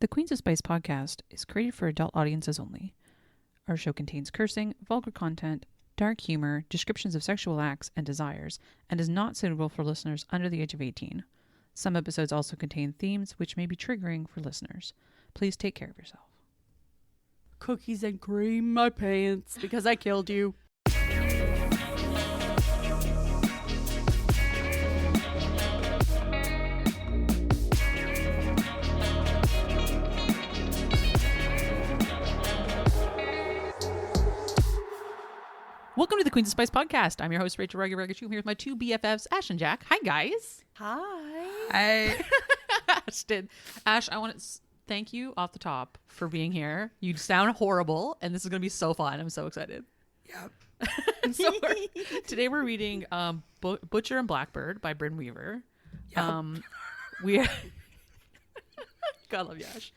The Queens of Spice podcast is created for adult audiences only. Our show contains cursing, vulgar content, dark humor, descriptions of sexual acts and desires, and is not suitable for listeners under the age of 18. Some episodes also contain themes which may be triggering for listeners. Please take care of yourself. Cookies and cream my pants because I killed you. Welcome to the Queens of Spice podcast. I'm your host, Rachel Rugger. I'm here with my two BFFs, Ash and Jack. Hi, guys. Hi. Ash, I want to thank you off the top for being here. You sound horrible, and this is going to be so fun. I'm so excited. Yep. Today we're reading Butcher and Blackbird by Brynne Weaver. Yep. God love you, Ash.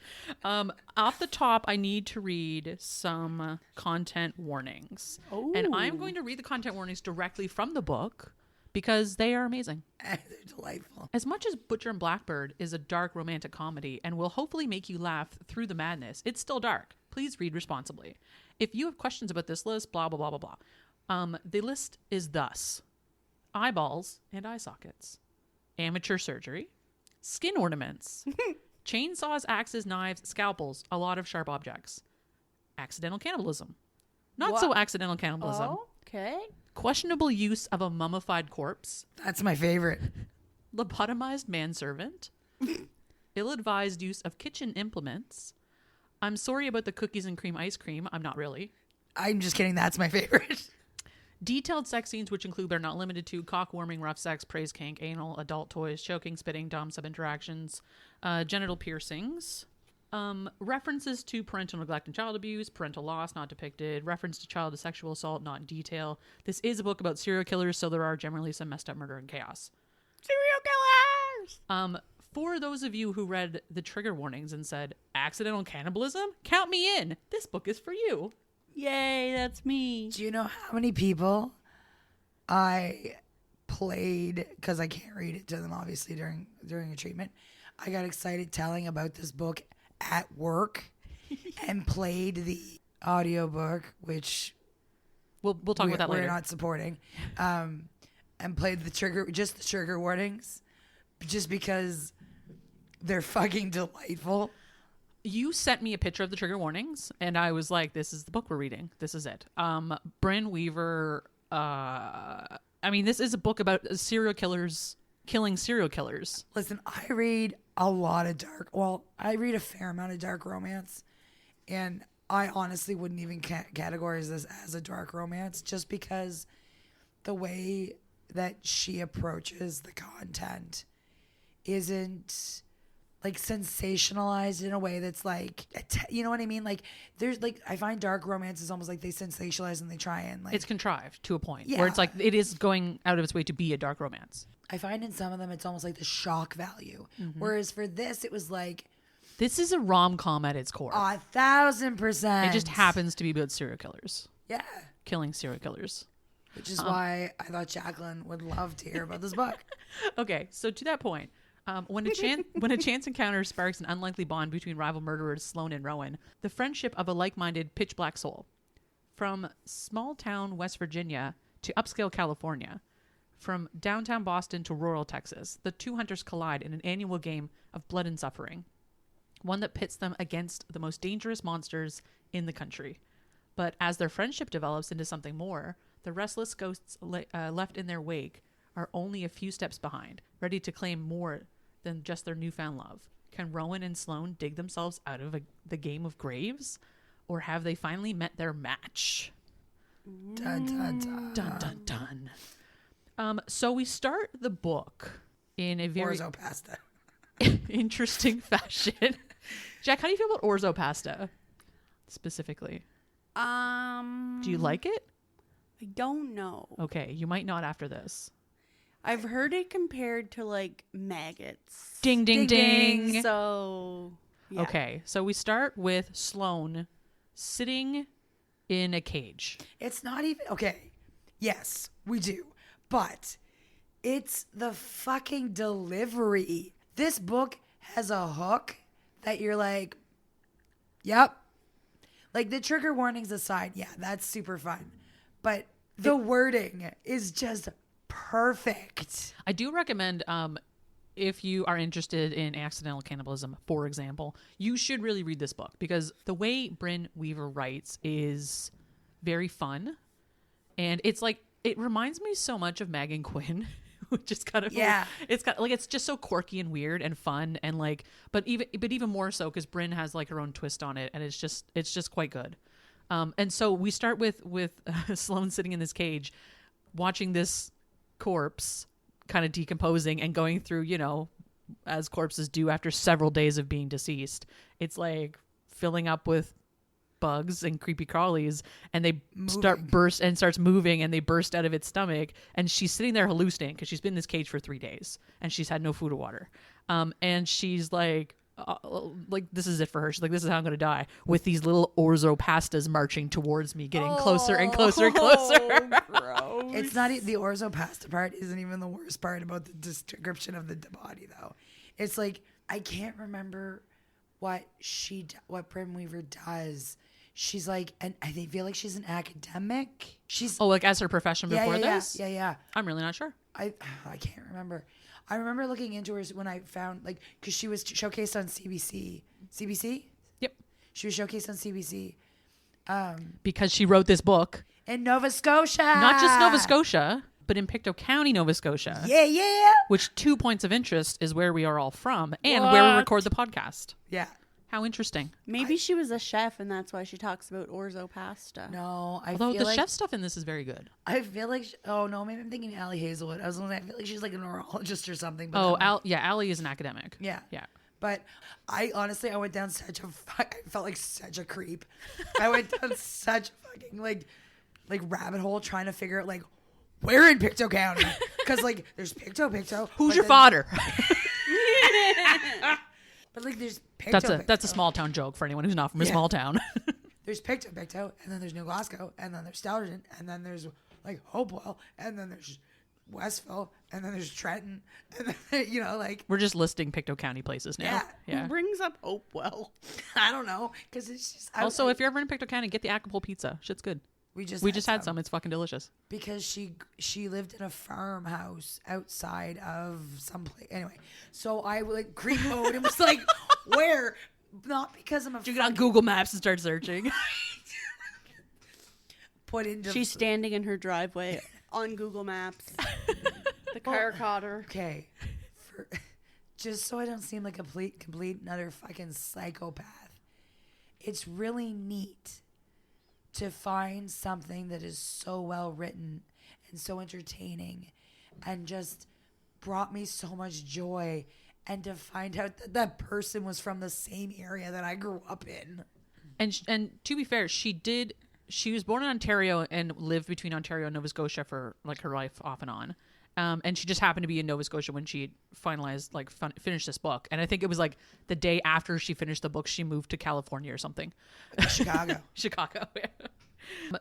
Off the top, I need to read some content warnings. Oh. And I'm going to read the content warnings directly from the book because they are amazing. They're delightful. As much as Butcher and Blackbird is a dark romantic comedy and will hopefully make you laugh through the madness, it's still dark. Please read responsibly. If you have questions about this list, blah, blah, blah, blah, blah. The list is thus: eyeballs and eye sockets, amateur surgery, skin ornaments, chainsaws, axes, knives, scalpels, a lot of sharp objects, accidental cannibalism, not so accidental cannibalism, Oh, okay. questionable use of a mummified corpse, That's my favorite. lobotomized manservant, ill-advised use of kitchen implements. I'm sorry about the cookies and cream ice cream. I'm not really. I'm just kidding. That's my favorite. Detailed sex scenes, which include but are not limited to cock warming, rough sex, praise kink, anal, adult toys, choking, spitting, dom sub interactions, genital piercings, references to parental neglect and child abuse, parental loss not depicted, reference to child sexual assault not in detail. This is a book about serial killers, so there are generally some messed up murder and chaos. Serial killers! For those of you who read the trigger warnings and said accidental cannibalism, count me in. This book is for you. Yay, that's me. Do you know how many people I played, because I can't read it to them obviously during a treatment, I got excited telling about this book at work and played the audiobook, which We'll talk about that later. we're not supporting, and played the trigger warnings just because they're fucking delightful. You sent me a picture of the trigger warnings, and I was like, this is the book we're reading. This is it. Brynne Weaver, this is a book about serial killers killing serial killers. Listen, I read I read a fair amount of dark romance, and I honestly wouldn't even categorize this as a dark romance just because the way that she approaches the content isn't like sensationalized in a way that's like, you know what I mean? Like there's like, I find dark romance is almost like they sensationalize and they try and like. It's contrived to a point Yeah. where it's like it is going out of its way to be a dark romance. I find in some of them it's almost like the shock value. Whereas for this, it was like This is a rom-com at its core. 1,000%. It just happens to be about serial killers. Yeah. Killing serial killers. Which is why I thought Jacqueline would love to hear about this book. Okay, so to that point, when a chance encounter sparks an unlikely bond between rival murderers Sloane and Rowan, the friendship of a like-minded pitch black soul. From small town West Virginia to upscale California, from downtown Boston to rural Texas, the two hunters collide in an annual game of blood and suffering, one that pits them against the most dangerous monsters in the country. But as their friendship develops into something more, the restless ghosts left in their wake are only a few steps behind, ready to claim more than just their newfound love. Can Rowan and Sloane dig themselves out of the game of graves? Or have they finally met their match? Dun, dun, dun. Dun, dun, dun. So we start the book in a very Orzo pasta. interesting fashion. Jack, how do you feel about orzo pasta specifically? Do you like it? I don't know. Okay, you might not after this. I've heard it compared to like maggots. Ding, ding, ding. So, yeah. Okay, so we start with Sloane sitting in a cage. It's not even, okay, yes, we do. But it's the fucking delivery. This book has a hook that you're like, yep. Like the trigger warnings aside, yeah, that's super fun. But the wording is just perfect. I do recommend if you are interested in accidental cannibalism, for example, you should really read this book because the way Brynne Weaver writes is very fun. And it's like, it reminds me so much of Megan Quinn, which is kind of, it's got like, it's just so quirky and weird and fun. And like, but even more so because Brynne has like her own twist on it. And it's just quite good. And so we start with Sloane sitting in this cage, watching this corpse kind of decomposing and going through, you know, as corpses do after several days of being deceased. It's like filling up with bugs and creepy crawlies, and they starts moving, and they burst out of its stomach, and she's sitting there hallucinating because she's been in this cage for 3 days and she's had no food or water. And she's like this is it for her. She's like, this is how I'm gonna die, with these little Orzo pastas marching towards me, getting closer and closer and closer. Gross. It's not the Orzo pasta part isn't even the worst part about the description of the body though. It's like, I can't remember what Brynne Weaver does. She's like, and I feel like she's an academic. She's like as her profession before this. Yeah. I'm really not sure. I can't remember. I remember looking into her when I found, like, because she was showcased on CBC. CBC? Yep. She was showcased on CBC. Because she wrote this book. In Nova Scotia. Not just Nova Scotia, but in Pictou County, Nova Scotia. Yeah. Which 2 points of interest is where we are all from and where we record the podcast. Yeah. How interesting. Maybe she was a chef and that's why she talks about Orzo pasta. No, Although the chef stuff in this is very good. I feel like, oh no, maybe I'm thinking Allie Hazelwood. I feel like she's like a neurologist or something. But Allie is an academic. Yeah. Yeah. But I went down I felt like such a creep. I went down such a fucking like rabbit hole trying to figure out like where in Pictou County. Because like there's Pictou. Who's your fodder? But like there's Pictou. That's a small town joke for anyone who's not from a small town. There's Pictou, and then there's New Glasgow, and then there's Stelton, and then there's like Hopewell, and then there's Westville, and then there's Trenton, and then, you know, like we're just listing Pictou County places now. Who brings up Hopewell? I don't know, because it's just. Also, if you're ever in Pictou County, get the Acapulco pizza. Shit's good. We just had some. It's fucking delicious. Because she lived in a farmhouse outside of some place. Anyway, so I like creep mode and was like, where? Not because I'm a. You get on Google Maps and start searching. She's standing in her driveway on Google Maps. The car caught her. Okay, just so I don't seem like a complete another fucking psychopath. It's really neat to find something that is so well written and so entertaining and just brought me so much joy, and to find out that that person was from the same area that I grew up in. And to be fair, she was born in Ontario and lived between Ontario and Nova Scotia for like her life off and on. And she just happened to be in Nova Scotia when she finalized, finished this book. And I think it was like the day after she finished the book, she moved to California or something. Chicago. Chicago, yeah.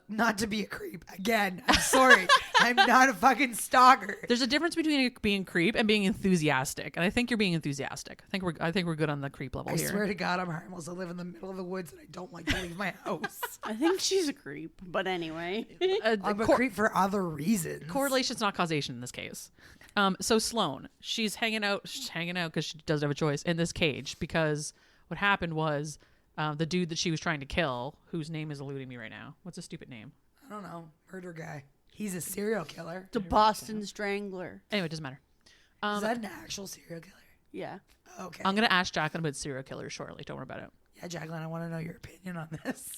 Not to be a creep. Again, I'm sorry. I'm not a fucking stalker. There's a difference between being a creep and being enthusiastic. And I think you're being enthusiastic. I think we're good on the creep level here. I swear to God, I'm harmless. I live in the middle of the woods and I don't like to leave my house. I think she's a creep, but anyway. I'm a creep for other reasons. Correlation's not causation in this case. So Sloane, she's hanging out because she doesn't have a choice in this cage, because what happened was the dude that she was trying to kill, whose name is eluding me right now. What's a stupid name? I don't know. Murder guy. He's a serial killer. The Boston Strangler. Anyway, it doesn't matter. Is that an actual serial killer? Yeah. Okay. I'm going to ask Jacqueline about serial killers shortly. Don't worry about it. Yeah, Jacqueline, I want to know your opinion on this.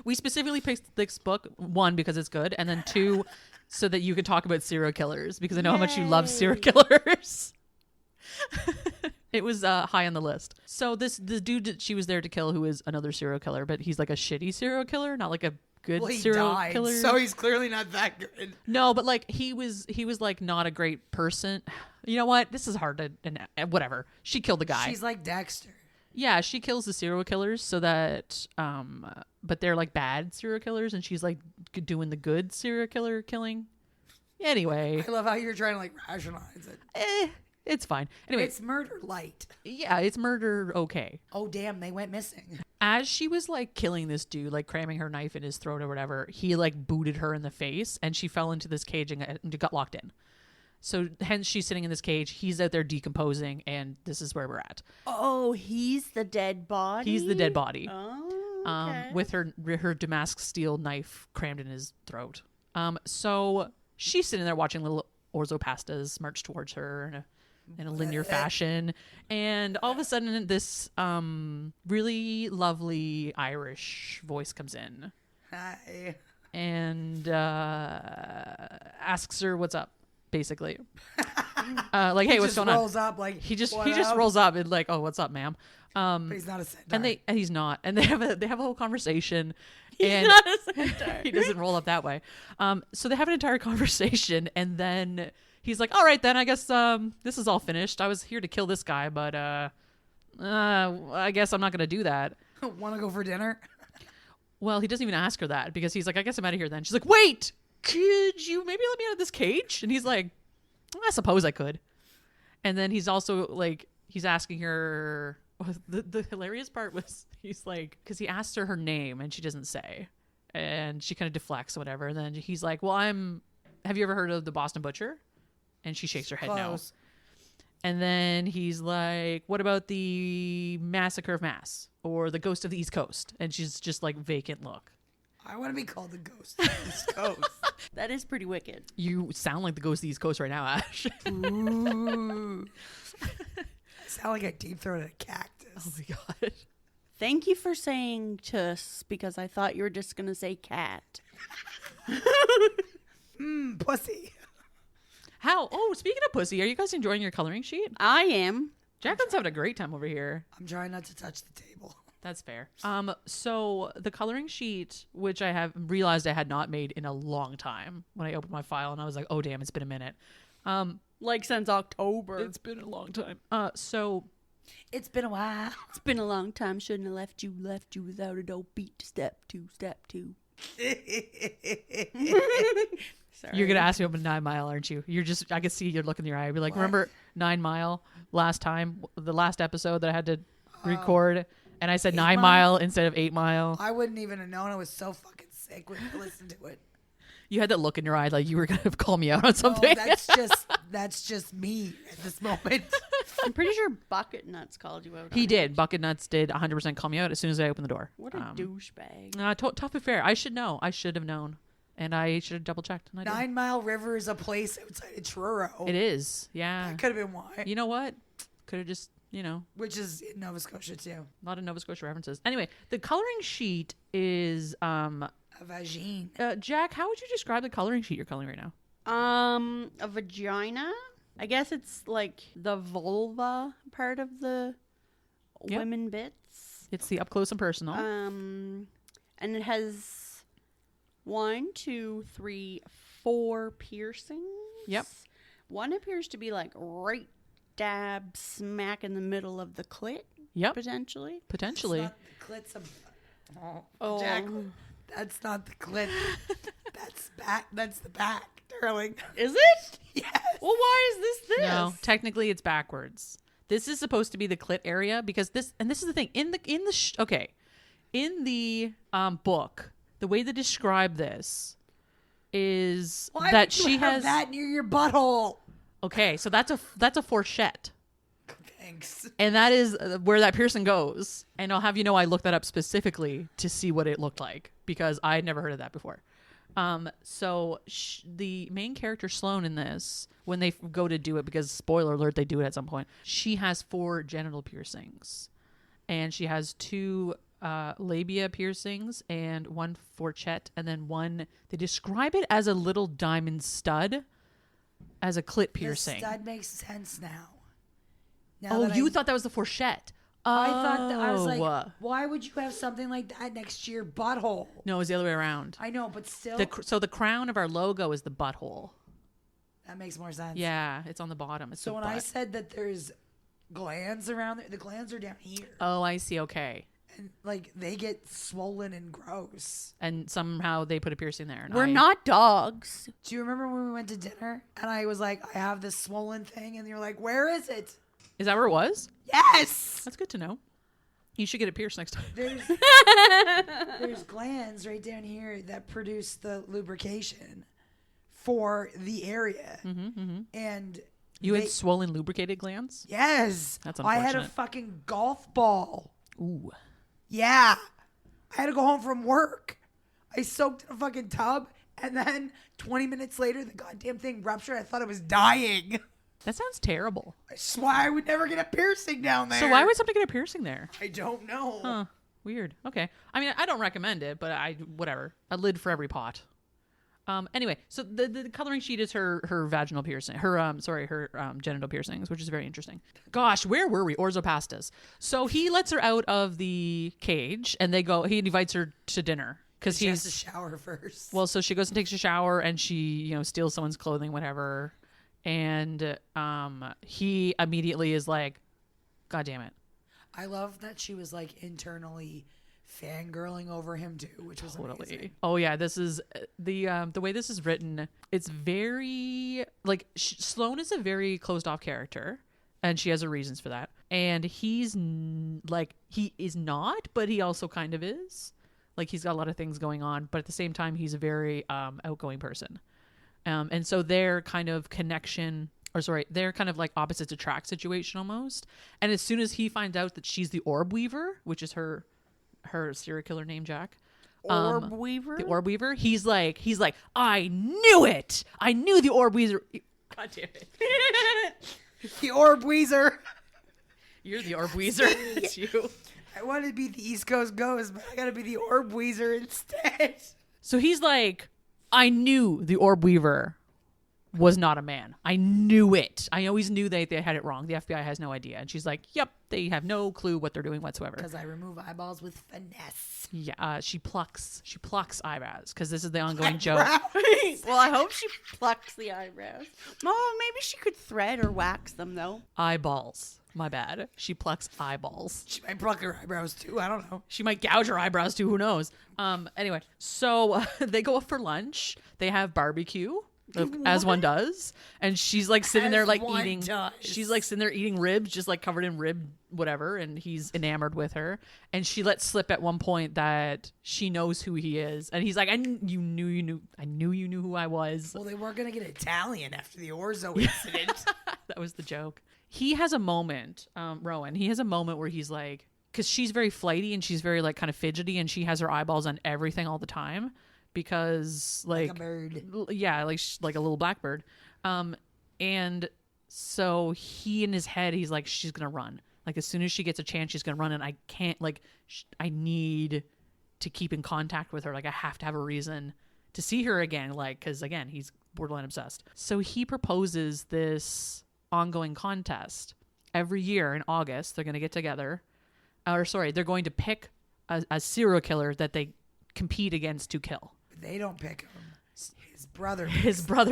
We specifically picked this book, 1, because it's good, and then 2, so that you can talk about serial killers, because I know how much you love serial killers. It was high on the list. So the dude that she was there to kill, who is another serial killer, but he's like a shitty serial killer, not like a good serial killer. So he's clearly not that good. No, but like he was like not a great person. You know what? This is hard to whatever. She killed the guy. She's like Dexter. Yeah, she kills the serial killers so that but they're like bad serial killers, and she's like doing the good serial killer killing. Anyway, I love how you're trying to like rationalize it. It's fine. Anyway, It's murder light. yeah, it's murder okay. Oh, damn, they went missing. As she was like killing this dude, like cramming her knife in his throat or whatever, he like booted her in the face and she fell into this cage and got locked in. So hence she's sitting in this cage. He's out there decomposing, and this is where we're at. Oh, he's the dead body? He's the dead body. Oh, okay. With her Damascus steel knife crammed in his throat. So she's sitting there watching little Orzo pastas march towards her in a linear fashion, and all of a sudden this really lovely Irish voice comes in Hi. and asks her what's up, basically. Like, hey, what's going on? Rolls up like He just "What up?" rolls up and like, oh, what's up, ma'am? But he's not a centaur. And he's not, and they have a whole conversation. He's not a centaur. He doesn't roll up that way. So they have an entire conversation, and then he's like, all right, then I guess this is all finished. I was here to kill this guy, but I guess I'm not gonna do that. Want to go for dinner? Well, he doesn't even ask her that, because he's like, I guess I'm out of here then. She's like, wait, could you maybe let me out of this cage? And he's like, I suppose I could. And then he's also like, he's asking her, the hilarious part was, he's like, because he asked her name and she doesn't say, and she kind of deflects or whatever. And then he's like, well, have you ever heard of the Boston Butcher? And she shakes her head Close. no. And then he's like, what about the Massacre of Mass or the Ghost of the East Coast? And she's just like, vacant look. I want to be called the ghost of the East Coast. That is pretty wicked. You sound like the Ghost of the East Coast right now, Ash. Ooh. I sound like I deep throated a cactus. Oh my God. Thank you for saying tuss, because I thought you were just going to say cat. Pussy. How? Oh, speaking of pussy, are you guys enjoying your coloring sheet? I am. Jacqueline's having a great time over here. I'm trying not to touch the table. That's fair. So the coloring sheet, which I have realized I had not made in a long time, when I opened my file and I was like, oh damn, it's been a minute. Like since October. It's been a long time. So It's been a while. It's been a long time. Shouldn't have left you without a dope beat. Step two. Sorry. you're gonna ask me about 9 Mile, aren't you? I could see your look in your eye. You're like, remember 9 Mile last time, the last episode that I had to record, and I said 9 Mile instead of 8 Mile. I wouldn't even have known. I was so fucking sick when I listened to it. You had that look in your eye like you were gonna call me out on something. No, that's just me at this moment. I'm pretty sure Bucket Nuts called you out. He on did. it. Bucket Nuts did 100% call me out as soon as I opened the door. What a douchebag. Tough but fair. I should know. I should have known. And I should have double checked. 9 Mile River is a place outside of Truro. It is. Yeah. That could have been why. You know what? Could have just, Which is in Nova Scotia too. a lot of Nova Scotia references. Anyway, the coloring sheet is, A vagine. Jack, how would you describe the coloring sheet you're coloring right now? A vagina? I guess it's like the vulva part of the Yep. women bits. It's the up close and personal. And it has 1, 2, 3, 4 piercings. Yep. One appears to be like right dab smack in the middle of the clit. Yep. Potentially. Potentially. It's not the clits of Jack. That's not the clit. That's back. That's the back, darling. Is it? Yes. Well, why is this? No, technically it's backwards. This is supposed to be the clit area because this is the thing in the book, the way they describe this is Why that would you she have has that near your butthole. okay, so that's a fourchette. Thanks. And that is where that piercing goes. And I'll have you know, I looked that up specifically to see what it looked like because I had never heard of that before. So the main character Sloane in this, when they go to do it, because spoiler alert, they do it at some point, she has 4 genital piercings. And she has 2 labia piercings and 1 fourchette. And then 1, they describe it as a little diamond stud as a clit piercing. The stud makes sense now. Oh, you thought that was the fourchette. I thought that I was like, Oh. why would you have something like that next to your butthole? No, it was the other way around. I know, but still, So the crown of our logo is the butthole. that makes more sense. Yeah, it's on the bottom. It's So the when butt. I said that there's glands around there, the glands are down here, Oh, I see. Okay. And like they get swollen and gross. And somehow they put a piercing there. And We're not dogs. Do you remember when we went to dinner and I was like, I have this swollen thing, and you're like, where is it? Is that where it was? Yes. That's good to know. You should get it pierced next time. There's glands right down here that produce the lubrication for the area. And You had swollen lubricated glands? yes, That's I had a unfortunate. fucking golf ball. Ooh. Yeah, I had to go home from work. I soaked in a fucking tub, and then 20 minutes later, the goddamn thing ruptured. I thought it was dying. That sounds terrible. I swear I would never get a piercing down there. So why would somebody get a piercing there? I don't know. Huh. Weird. Okay. I mean, I don't recommend it, but whatever. A lid for every pot. Anyway, so the coloring sheet is her vaginal piercing, her genital piercings, which is very interesting. Gosh, where were we? Orzo passed us. So he lets her out of the cage, and he invites her to dinner because She has to shower first. well. So she goes and takes a shower, and she steals someone's clothing, whatever, and he immediately is like, "God damn it." I love that she was like internally fangirling over him too, which was amazing. Oh yeah, this is the way this is written. It's very like Sloane is a very closed off character, and she has her reasons for that. And he's like he is not, but he also kind of is. Like he's got a lot of things going on, but at the same time, he's a very outgoing person. And so their kind of connection. They're kind of like opposites attract situation almost. And as soon as he finds out that she's the Orb Weaver, which is her serial killer name, Jack. Orb Weaver? The Orb Weaver. He's like, I knew it. I knew the Orb Weaver. God damn it. The Orb Weezer. You're the Orb Weaver. It's you. I wanted to be the East Coast Ghost, but I gotta be the Orb Weezer instead. So he's like, I knew the Orb Weaver was not a man. I knew it. I always knew they had it wrong. The FBI has no idea. And she's like, yep, they have no clue what they're doing whatsoever. Because I remove eyeballs with finesse. Yeah, she plucks eyebrows because this is the ongoing joke. Well, I hope she plucks the eyebrows. Oh, maybe she could thread or wax them, though. Eyeballs. My bad. She plucks eyeballs. She might pluck her eyebrows too. I don't know. She might gouge her eyebrows too. Who knows? Anyway, so they go up for lunch. They have barbecue. As one does, and she's like sitting there like eating. She's like sitting there eating ribs, just like covered in rib, whatever. And he's enamored with her. And she lets slip at one point that she knows who he is, and he's like, I knew you knew who I was." Well, they weren't gonna get Italian after the Orzo incident. That was the joke. He has a moment, Rowan. He has a moment where he's like, because she's very flighty and she's very like kind of fidgety, and she has her eyeballs on everything all the time. Because like a bird. Yeah, like a little blackbird. And so he in his head, he's like, she's gonna run. Like as soon as she gets a chance, she's gonna run, and I can't I need to keep in contact with her. Like I have to have a reason to see her again. Like because again, he's borderline obsessed. So he proposes this ongoing contest every year in August. They're gonna get together, they're going to pick a serial killer that they compete against to kill. They don't pick him. His brother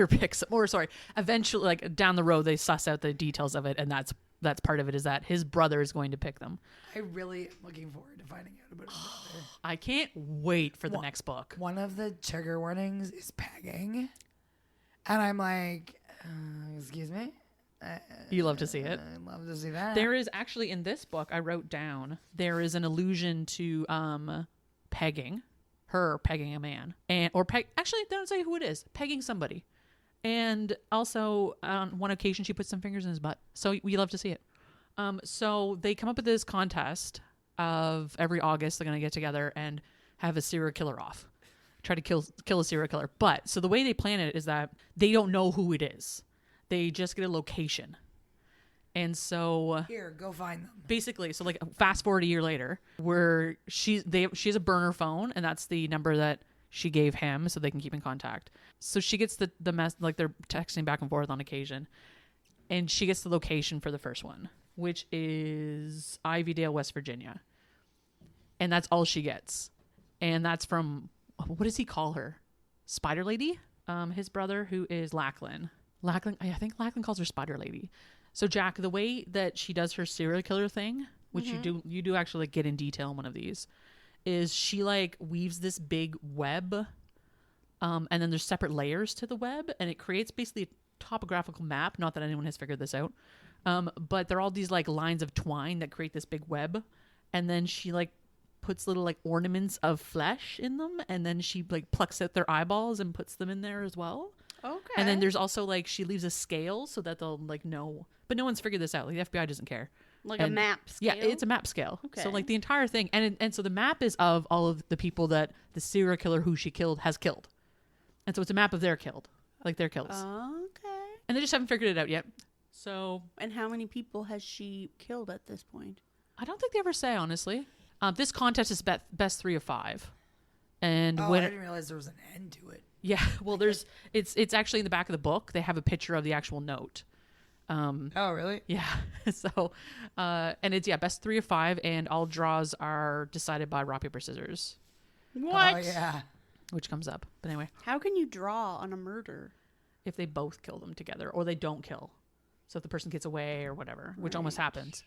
picks him. Eventually, like down the road, they suss out the details of it, and that's part of it, is that his brother is going to pick them. I really am looking forward to finding out about his brother. I can't wait for the next book. One of the trigger warnings is pegging, and I'm like, excuse me? You love to see it. I love to see that. There is actually, in this book, I wrote down, there is an allusion to pegging. Her pegging a man, actually, they don't say who it is. Pegging somebody, and also on one occasion she puts some fingers in his butt. So we love to see it. So they come up with this contest of every August they're gonna get together and have a serial killer off, try to kill a serial killer. But so the way they plan it is that they don't know who it is. They just get a location. And so here, go find them. Basically, so like fast forward a year later, where she has a burner phone, and that's the number that she gave him so they can keep in contact. So she gets the mess, like they're texting back and forth on occasion, and she gets the location for the first one, which is Ivydale, West Virginia, and that's all she gets, and that's from, what does he call her? Spider Lady? His brother, who is Lachlan. I think Lachlan calls her Spider Lady. So Jack, the way that she does her serial killer thing, which you do actually like, get in detail in one of these, is she like weaves this big web, and then there's separate layers to the web, and it creates basically a topographical map. Not that anyone has figured this out, but there are all these like lines of twine that create this big web, and then she like puts little like ornaments of flesh in them, and then she like plucks out their eyeballs and puts them in there as well. Okay. And then there's also like she leaves a scale so that they'll like know, but no one's figured this out. Like the FBI doesn't care. Like a map scale? Yeah, it's a map scale. Okay. So like the entire thing, and so the map is of all of the people that the serial killer who she killed has killed, and so it's a map of their kills. Okay. And they just haven't figured it out yet. So. And how many people has she killed at this point? I don't think they ever say, honestly. This contest is best 3 of 5, and I didn't realize there was an end to it. Yeah, well, it's actually in the back of the book. They have a picture of the actual note. Oh, really? Yeah. So, and it's best 3 of 5, and all draws are decided by rock paper scissors. What? Oh, yeah. Which comes up, but anyway, How can you draw on a murder? if they both kill them together or they don't kill, so if the person gets away or whatever, which almost happens.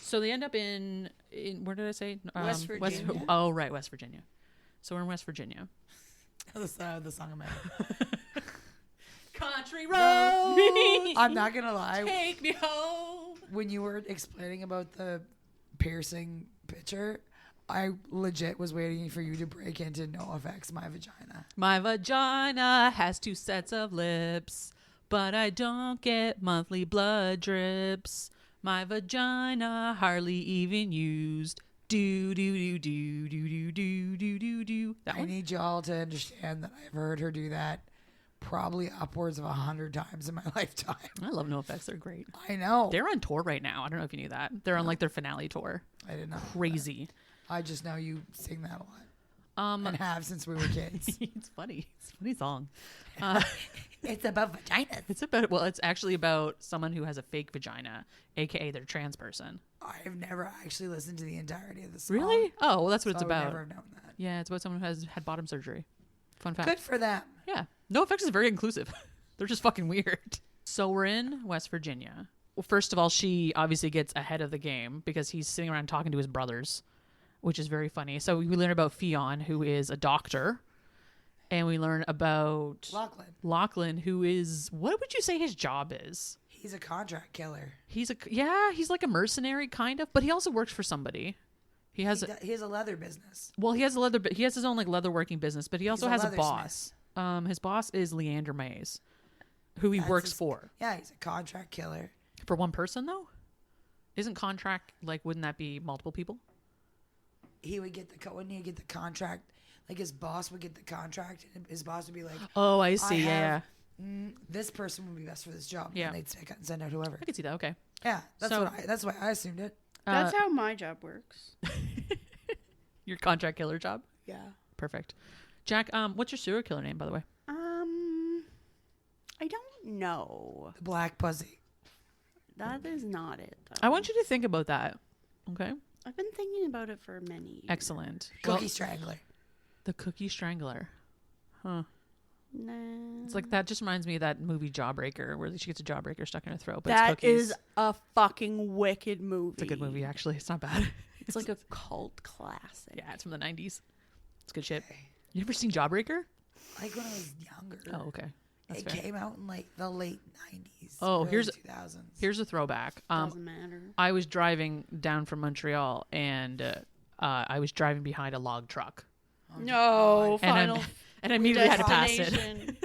So they end up in where did I say? West Virginia. West Virginia. So we're in West Virginia. The song I'm Country road. I'm not gonna lie. Take me home. When you were explaining about the piercing picture, I legit was waiting for you to break into No Effects, My Vagina. My vagina has 2 sets of lips, but I don't get monthly blood drips. My vagina hardly even used. Do do do do do do do do do do. I need y'all to understand that I've heard her do that probably upwards of 100 times in my lifetime. I love No Effects. They're great. I know. They're on tour right now. I don't know if you knew that. They're on like their finale tour. I didn't know. Crazy. I just know you sing that a lot. And have since we were kids. It's funny. It's a funny song. It's about vaginas. It's actually about someone who has a fake vagina, aka they're a trans person. I've never actually listened to the entirety of the song. Really? Oh, well, that's what it's I would about. never have known that. Yeah, it's about someone who has had bottom surgery. Fun fact. Good for them. Yeah. No Effects is very inclusive. They're just fucking weird. So we're in West Virginia. Well, first of all, she obviously gets ahead of the game because he's sitting around talking to his brothers, which is very funny. So we learn about Fionn, who is a doctor. And we learn about Lachlan, who is, what would you say his job is? He's a contract killer. He's like a mercenary kind of, but he also works for somebody. He has a leather business. Well, he has his own like leather working business, but he also has a boss. His boss is Leander Mays, who he works for. Yeah, he's a contract killer. For one person though? Isn't contract like, wouldn't that be multiple people? He would get wouldn't he get the contract? Like his boss would get the contract, and his boss would be like, "Oh, I see. This person would be best for this job." Yeah, and they'd send out whoever. I can see that. Okay. Yeah, that's why I assumed it. That's how my job works. Your contract killer job. Yeah. Perfect. Jack, what's your serial killer name, by the way? I don't know. The Black Pussy. That is not it, though. I want you to think about that. Okay. I've been thinking about it for many years. Excellent. Cookie Strangler. The Cookie Strangler. Huh. Nah. It's like, that just reminds me of that movie Jawbreaker, where she gets a jawbreaker stuck in her throat. But That it's cookies. is a fucking wicked movie. It's a good movie, actually. It's not bad. It's like a cult classic. Yeah, it's from the 90s. It's good shit. You ever seen Jawbreaker? Like when I was younger. Oh, okay. That's it fair. came out in like the late 90s. Oh, early 2000s. Here's a throwback. Doesn't matter. I was driving down from Montreal, and I was driving behind a log truck. No, final. And I immediately had to pass it. destination.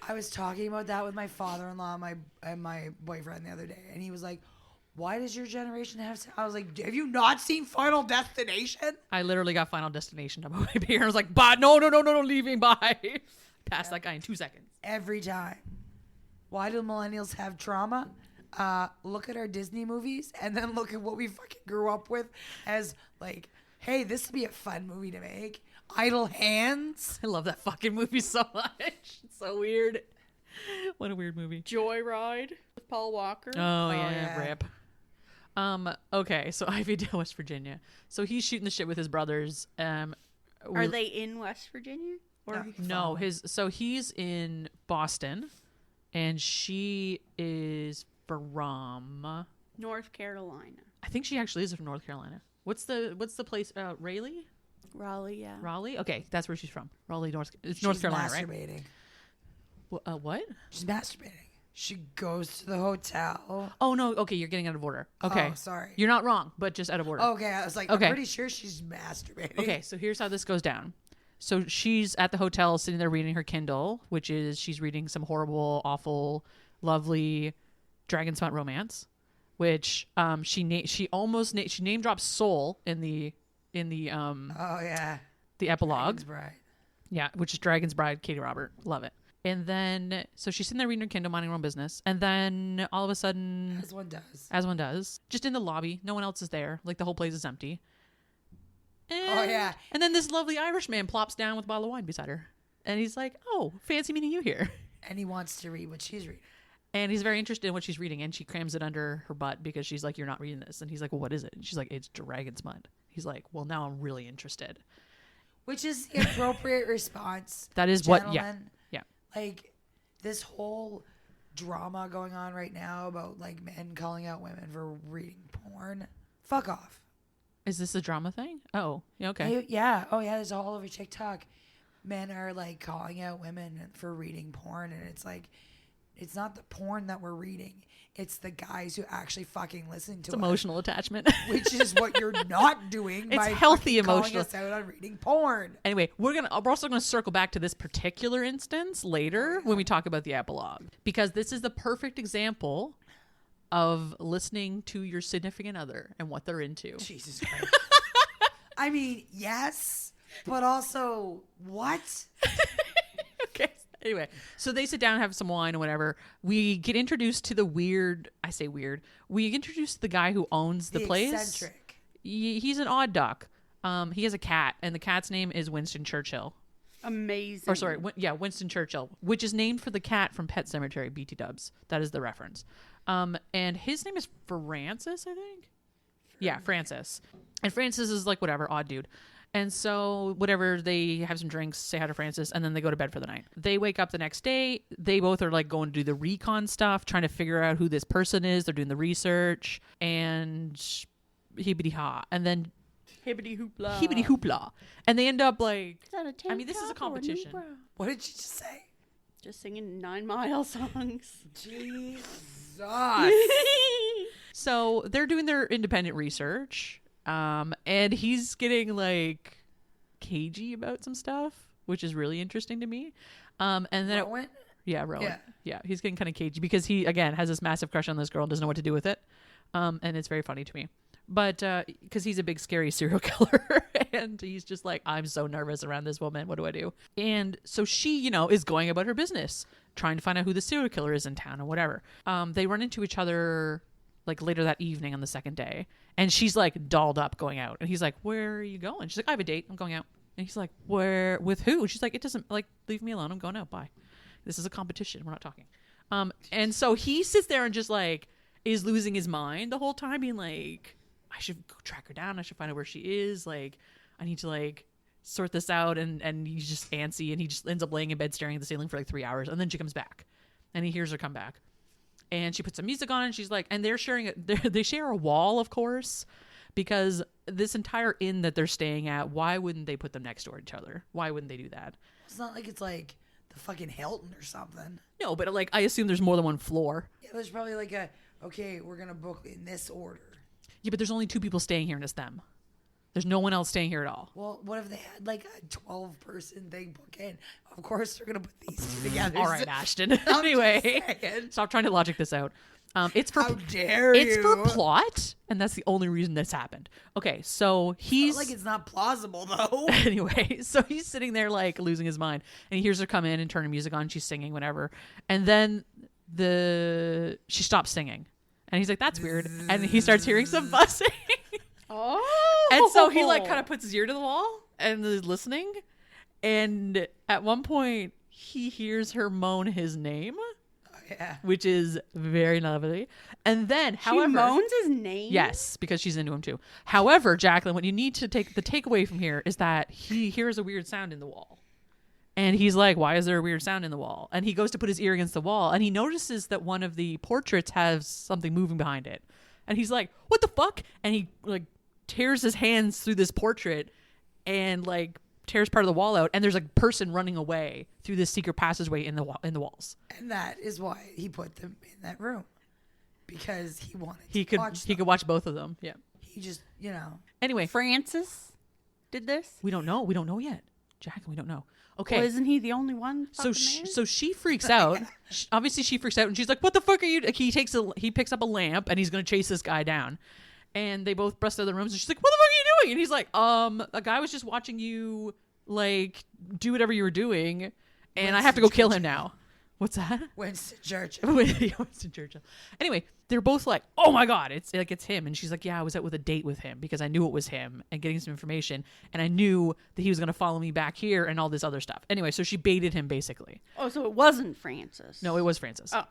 I was talking about that with my father-in-law and my boyfriend the other day, and he was like, "Why does your generation have?" I was like, "Have you not seen Final Destination?" I literally got Final Destination on my way here. I was like, "Bye, no, leaving, bye." Passed that guy in 2 seconds. Every time. Why do millennials have trauma? Look at our Disney movies, and then look at what we fucking grew up with as like, hey, this would be a fun movie to make. Idle Hands. I love that fucking movie so much. It's so weird. What a weird movie. Joyride with Paul Walker. Oh yeah, rip. Okay, so Ivydale, West Virginia. So he's shooting the shit with his brothers. Are they in West Virginia? Or no, he's in Boston, and she is from North Carolina. I think she actually is from North Carolina. What's the place? Raleigh? Raleigh, yeah. Raleigh? Okay, that's where she's from. Raleigh, North Carolina, right? Masturbating. What? She's masturbating. She goes to the hotel. Oh, no. Okay, you're getting out of order. Okay. Oh, sorry. You're not wrong, but just out of order. Okay, I was like, Okay. I'm pretty sure she's masturbating. Okay, so here's how this goes down. So she's at the hotel sitting there reading her Kindle, which is she's reading some horrible, awful, lovely dragon smut romance, which she name drops Soul in the Oh, yeah. the epilogue. Dragon's Bride. Yeah, which is Dragon's Bride, Katie Robert. Love it. And then, so she's sitting there reading her Kindle, minding her own business. And then all of a sudden, As one does. as one does, just in the lobby, no one else is there. Like the whole place is empty. Oh, yeah. And then this lovely Irish man plops down with a bottle of wine beside her. And he's like, oh, fancy meeting you here. And he wants to read what she's reading. And he's very interested in what she's reading. And she crams it under her butt because she's like, you're not reading this. And he's like, well, what is it? And she's like, it's Dragon's Mud. He's like, well, now I'm really interested. Which is the appropriate response. That is what, yeah. gentlemen. Yeah. Like, this whole drama going on right now about, like, men calling out women for reading porn. Fuck off. Is this a drama thing? Oh, yeah, okay. Yeah. Oh, yeah. There's all over TikTok. Men are, like, calling out women for reading porn. And it's like, it's not the porn that we're reading. It's the guys who actually fucking listen to It's emotional attachment. which is what you're not doing. It's by healthy fucking calling emotional. us out on reading porn. Anyway, we're also going to circle back to this particular instance later when we talk about the epilogue, because this is the perfect example of listening to your significant other and what they're into. Jesus Christ. I mean, yes, but also what? Okay. Anyway, so they sit down and have some wine or whatever. We get introduced to the weird. I say weird. We get introduced to the guy who owns the place. Eccentric. He's an odd duck. He has a cat, and the cat's name is Winston Churchill. Amazing. Or sorry, Winston Churchill, which is named for the cat from Pet Sematary, BT Dubs. That is the reference. And his name is Francis, I think. Yeah, Francis. And Francis is like whatever, odd dude. And so whatever, they have some drinks, say hi to Francis, and then they go to bed for the night. They wake up the next day. They both are like going to do the recon stuff, trying to figure out who this person is. They're doing the research and hibbity ha. And then Hibbity hoopla. hibbity hoopla. And they end up like, Is that a tank I mean, this is a top or new competition. bra? What did you just say? Just singing 9 Mile songs. Jesus. So they're doing their independent research. And he's getting like cagey about some stuff, which is really interesting to me. And then Rowan? Rowan. Yeah, he's getting kind of cagey because he again has this massive crush on this girl and doesn't know what to do with it. And it's very funny to me. But because he's a big scary serial killer and he's just like, I'm so nervous around this woman. What do I do? And so she, is going about her business, trying to find out who the serial killer is in town or whatever. They run into each other like later that evening on the second day. And she's like dolled up going out. And he's like, where are you going? She's like, I have a date. I'm going out. And he's like, where? With who? And she's like, it doesn't, like, leave me alone. I'm going out. Bye. This is a competition. We're not talking. And so he sits there and just like is losing his mind the whole time, being like, I should go track her down. I should find out where she is. Like, I need to like sort this out. And he's just antsy. And he just ends up laying in bed staring at the ceiling for like 3 hours. And then she comes back and he hears her come back. And she puts some music on and she's like, and they're sharing it. They share a wall, of course, because this entire inn that they're staying at, why wouldn't they put them next door to each other? Why wouldn't they do that? It's not like it's like the fucking Hilton or something. No, but like, I assume there's more than one floor. Yeah, there's probably like okay, we're going to book in this order. Yeah, but there's only 2 people staying here and it's them. There's no one else staying here at all. Well, what if they had like a 12-person thing book in? Of course, they're going to put these 2 together. All right, Ashton. I'm Anyway, just saying. stop trying to logic this out. It's for How dare you? It's for plot, and that's the only reason this happened. Okay, so he's Not like it's not plausible though. anyway, so he's sitting there like losing his mind, and he hears her come in and turn the music on. She's singing, whatever, and then she stops singing, and he's like, "That's weird," and he starts hearing some buzzing. Oh. And so he like kind of puts his ear to the wall and is listening. And at one point he hears her moan his name, Yeah. which is very lovely. And then, She however, moans his name? yes, because she's into him too. However, Jacqueline, what you need to take the takeaway from here is that he hears a weird sound in the wall. And he's like, why is there a weird sound in the wall? And he goes to put his ear against the wall and he notices that one of the portraits has something moving behind it. And he's like, what the fuck? And he like tears his hands through this portrait and like tears part of the wall out. And there's a person running away through this secret passageway in the walls. And that is why he put them in that room, because he wanted He to could watch them. he could watch both of them. Yeah. He just, Anyway, Francis did this? we don't know. We don't know yet. Jacqueline, we don't know. Okay. Well, isn't he the only one? So fucking there? so she freaks out. Obviously she freaks out and she's like, "What the fuck are you?" Like, he picks up a lamp and he's gonna chase this guy down. And they both burst out of the rooms and she's like, "What the fuck are you doing?" And he's like, a guy was just watching you like do whatever you were doing, and I have to go kill him now." What's that? Winston Churchill. Winston Churchill. Anyway, they're both like, "Oh my god, it's him." And she's like, "Yeah, I was out with a date with him because I knew it was him and getting some information, and I knew that he was going to follow me back here and all this other stuff." Anyway, so she baited him basically. Oh, so it wasn't Francis. No, it was Francis. Oh.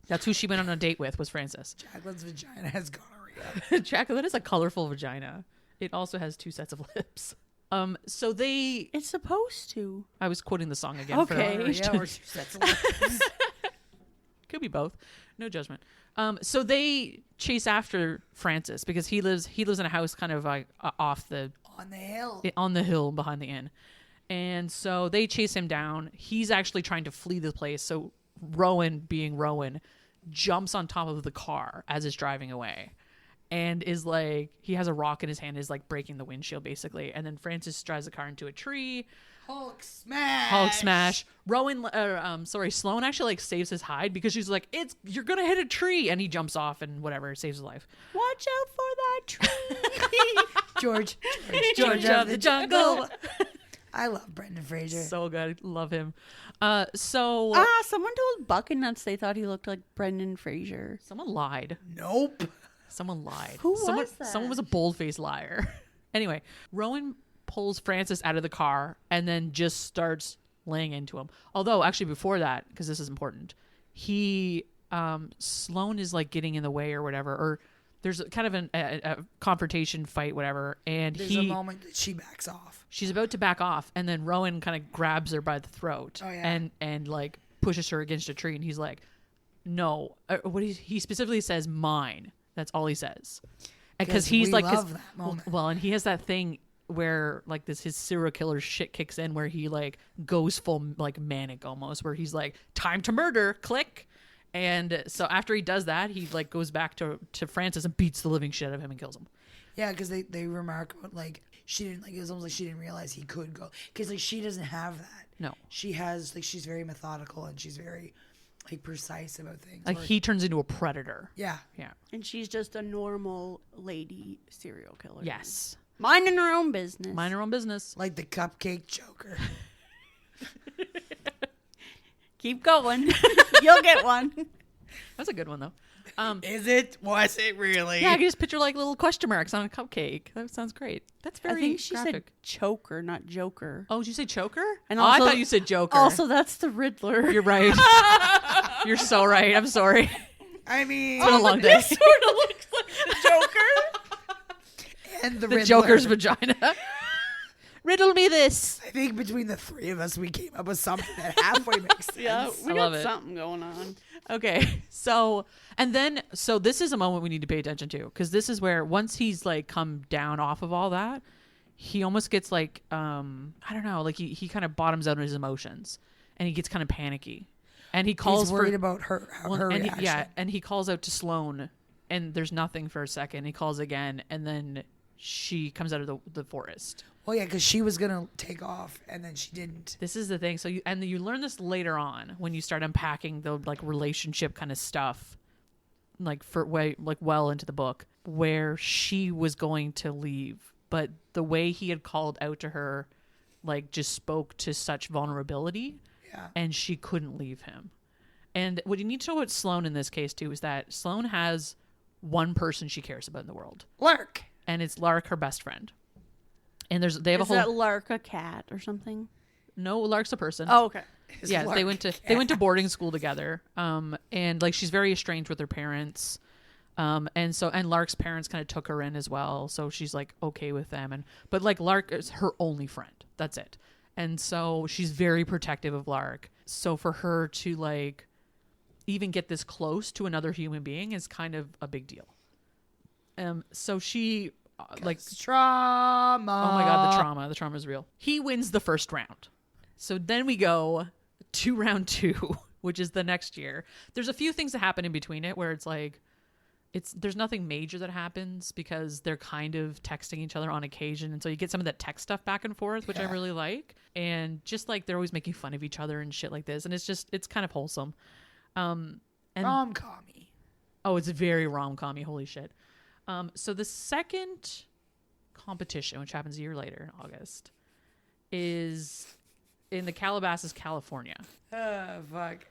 That's who she went on a date with, was Francis. Jacqueline's vagina has gonorrhea. Jacqueline is a colorful vagina. It also has 2 sets of lips. So they... It's supposed to. I was quoting the song again. Okay. Gonorrhea or 2 sets of lips. Could be both. No judgment. So they chase after Francis because he lives in a house kind of like off the... On the hill behind the inn. And so they chase him down. He's actually trying to flee the place. So Rowan, being Rowan, jumps on top of the car as it's driving away. And is like, he has a rock in his hand, is like breaking the windshield basically. And then Francis drives the car into a tree. Hulk smash. Sloane actually like saves his hide because she's like, you're gonna hit a tree, and he jumps off and whatever, saves his life. Watch out for that tree. George of the jungle. I love Brendan Fraser. So good, love him. Someone told Buck and Nuts they thought he looked like Brendan Fraser. Someone lied. Nope. Someone lied. Who was that? Someone was a bold-faced liar. Anyway, Rowan pulls Francis out of the car and then just starts laying into him. Although, actually, before that, because this is important, Sloane is like getting in the way or whatever, or there's kind of a confrontation fight, whatever, and There's a moment that she backs off. She's about to back off, and then Rowan kind of grabs her by the throat and like pushes her against a tree, and he's like, "No." He specifically says, "Mine." That's all he says. Because he's like, love that moment. Well, and he has that thing where like his serial killer shit kicks in, where he like goes full like manic almost, where he's like, "Time to murder," click. And so after he does that, he like goes back to Francis and beats the living shit out of him and kills him. Yeah, because they remark about like she didn't like, it was almost like she didn't realize he could go, because like she doesn't have that. No, she has like, she's very methodical and she's very like precise about things. Like he turns into a predator. Yeah. And she's just a normal lady serial killer. Yes. Minding her own business. Mind her own business. Like the cupcake Joker. Keep going. You'll get one. That's a good one though. Is it? Was it really? Yeah, I can just picture like little question marks on a cupcake. That sounds great. That's very I think she graphic. said choker, not joker. Oh, did you say choker? And I also, thought you said Joker. Also, that's the Riddler. You're right. You're so right. I'm sorry. I mean, It's been a long day. It sort of looks like the Joker. And the The Riddler. Joker's vagina. Riddle me this. I think between the three of us, we came up with something that halfway makes sense. Yeah, we I got love it. something going on. Okay, so this is a moment we need to pay attention to, because this is where once he's like come down off of all that, he almost gets like I don't know, like he kind of bottoms out on his emotions, and he gets kind of panicky, and he calls He's worried about her reaction. and he calls out to Sloane, and there's nothing for a second. He calls again, and then she comes out of the forest. Well, yeah, because she was gonna take off and then she didn't. This is the thing. So you learn this later on when you start unpacking the like relationship kind of stuff, like well into the book, where she was going to leave, but the way he had called out to her, like just spoke to such vulnerability, and she couldn't leave him. And what you need to know about Sloane in this case too is that Sloane has one person she cares about in the world, Lark, and it's Lark, her best friend. And they have Is a whole that Lark a cat or something? no, Lark's a person. Oh, okay. Yeah, they went to boarding school together. And like she's very estranged with her parents. And Lark's parents kind of took her in as well, so she's like okay with them. But like Lark is her only friend. That's it. And so she's very protective of Lark. So for her to like even get this close to another human being is kind of a big deal. So she like trauma. oh my god, the trauma is real. He wins the first round. So then we go to round 2, which is the next year. There's a few things that happen in between it where it's like there's nothing major that happens because they're kind of texting each other on occasion, and so you get some of that text stuff back and forth, which I really like. And just like they're always making fun of each other and shit like this, and it's kind of wholesome. And Rom-com-y. oh, it's very rom-com-y, holy shit. So the second competition, which happens a year later in August, is in the Calabasas, California. Oh fuck.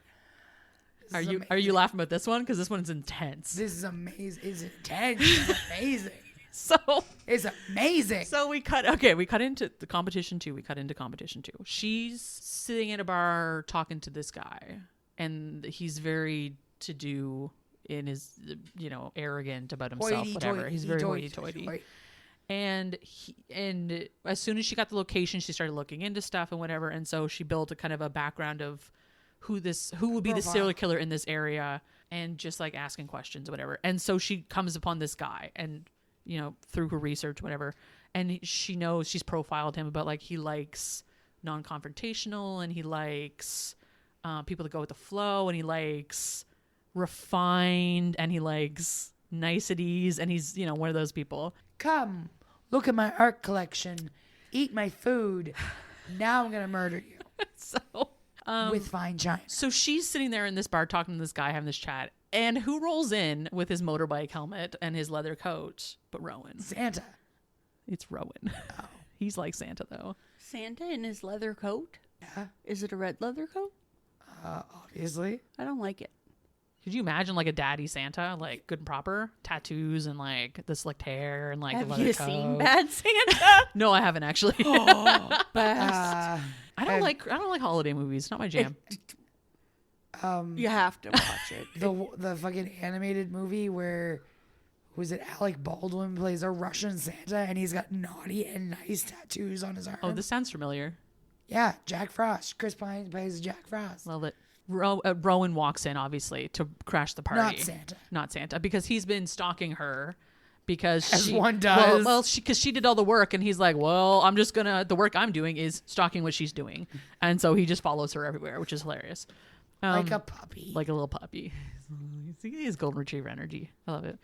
Are you laughing about this one? Because this one's intense. This is amazing. It's intense. It's amazing. So it's amazing. So we cut into the competition 2. She's sitting in a bar talking to this guy, and he's very to do in his, arrogant about himself, whatever. He's very hoity-toity. And as soon as she got the location, she started looking into stuff and whatever. And so she built a kind of a background of who would be the serial killer in this area, and just like asking questions or whatever. And so she comes upon this guy, and through her research, whatever, and she knows, she's profiled him about like he likes non-confrontational, and he likes people that go with the flow, and he likes refined, and he likes niceties, and he's one of those people. Come look at my art collection, eat my food, now I'm gonna murder you. So with fine china. So she's sitting there in this bar talking to this guy, having this chat, and who rolls in with his motorbike helmet and his leather coat but Rowan? Santa. It's Rowan. Oh. He's like Santa though. Santa in his leather coat? Yeah. Is it a red leather coat? Obviously. I don't like it. Could you imagine like a daddy Santa, like good and proper, tattoos and like the slicked hair and like the leather coat? Have you seen Bad Santa? No, I haven't actually. Oh, best. I don't like holiday movies. Not my jam. You have to watch it. The fucking animated movie where was it Alec Baldwin plays a Russian Santa, and he's got naughty and nice tattoos on his arm. Oh, this sounds familiar. Yeah, Jack Frost. Chris Pine plays Jack Frost. Love it. Rowan walks in, obviously, to crash the party. Not Santa, because he's been stalking her. Because as one does. Well, because she did all the work, and he's like, well, the work I'm doing is stalking what she's doing. And so he just follows her everywhere, which is hilarious. Like a puppy. Like a little puppy. He has golden retriever energy. I love it.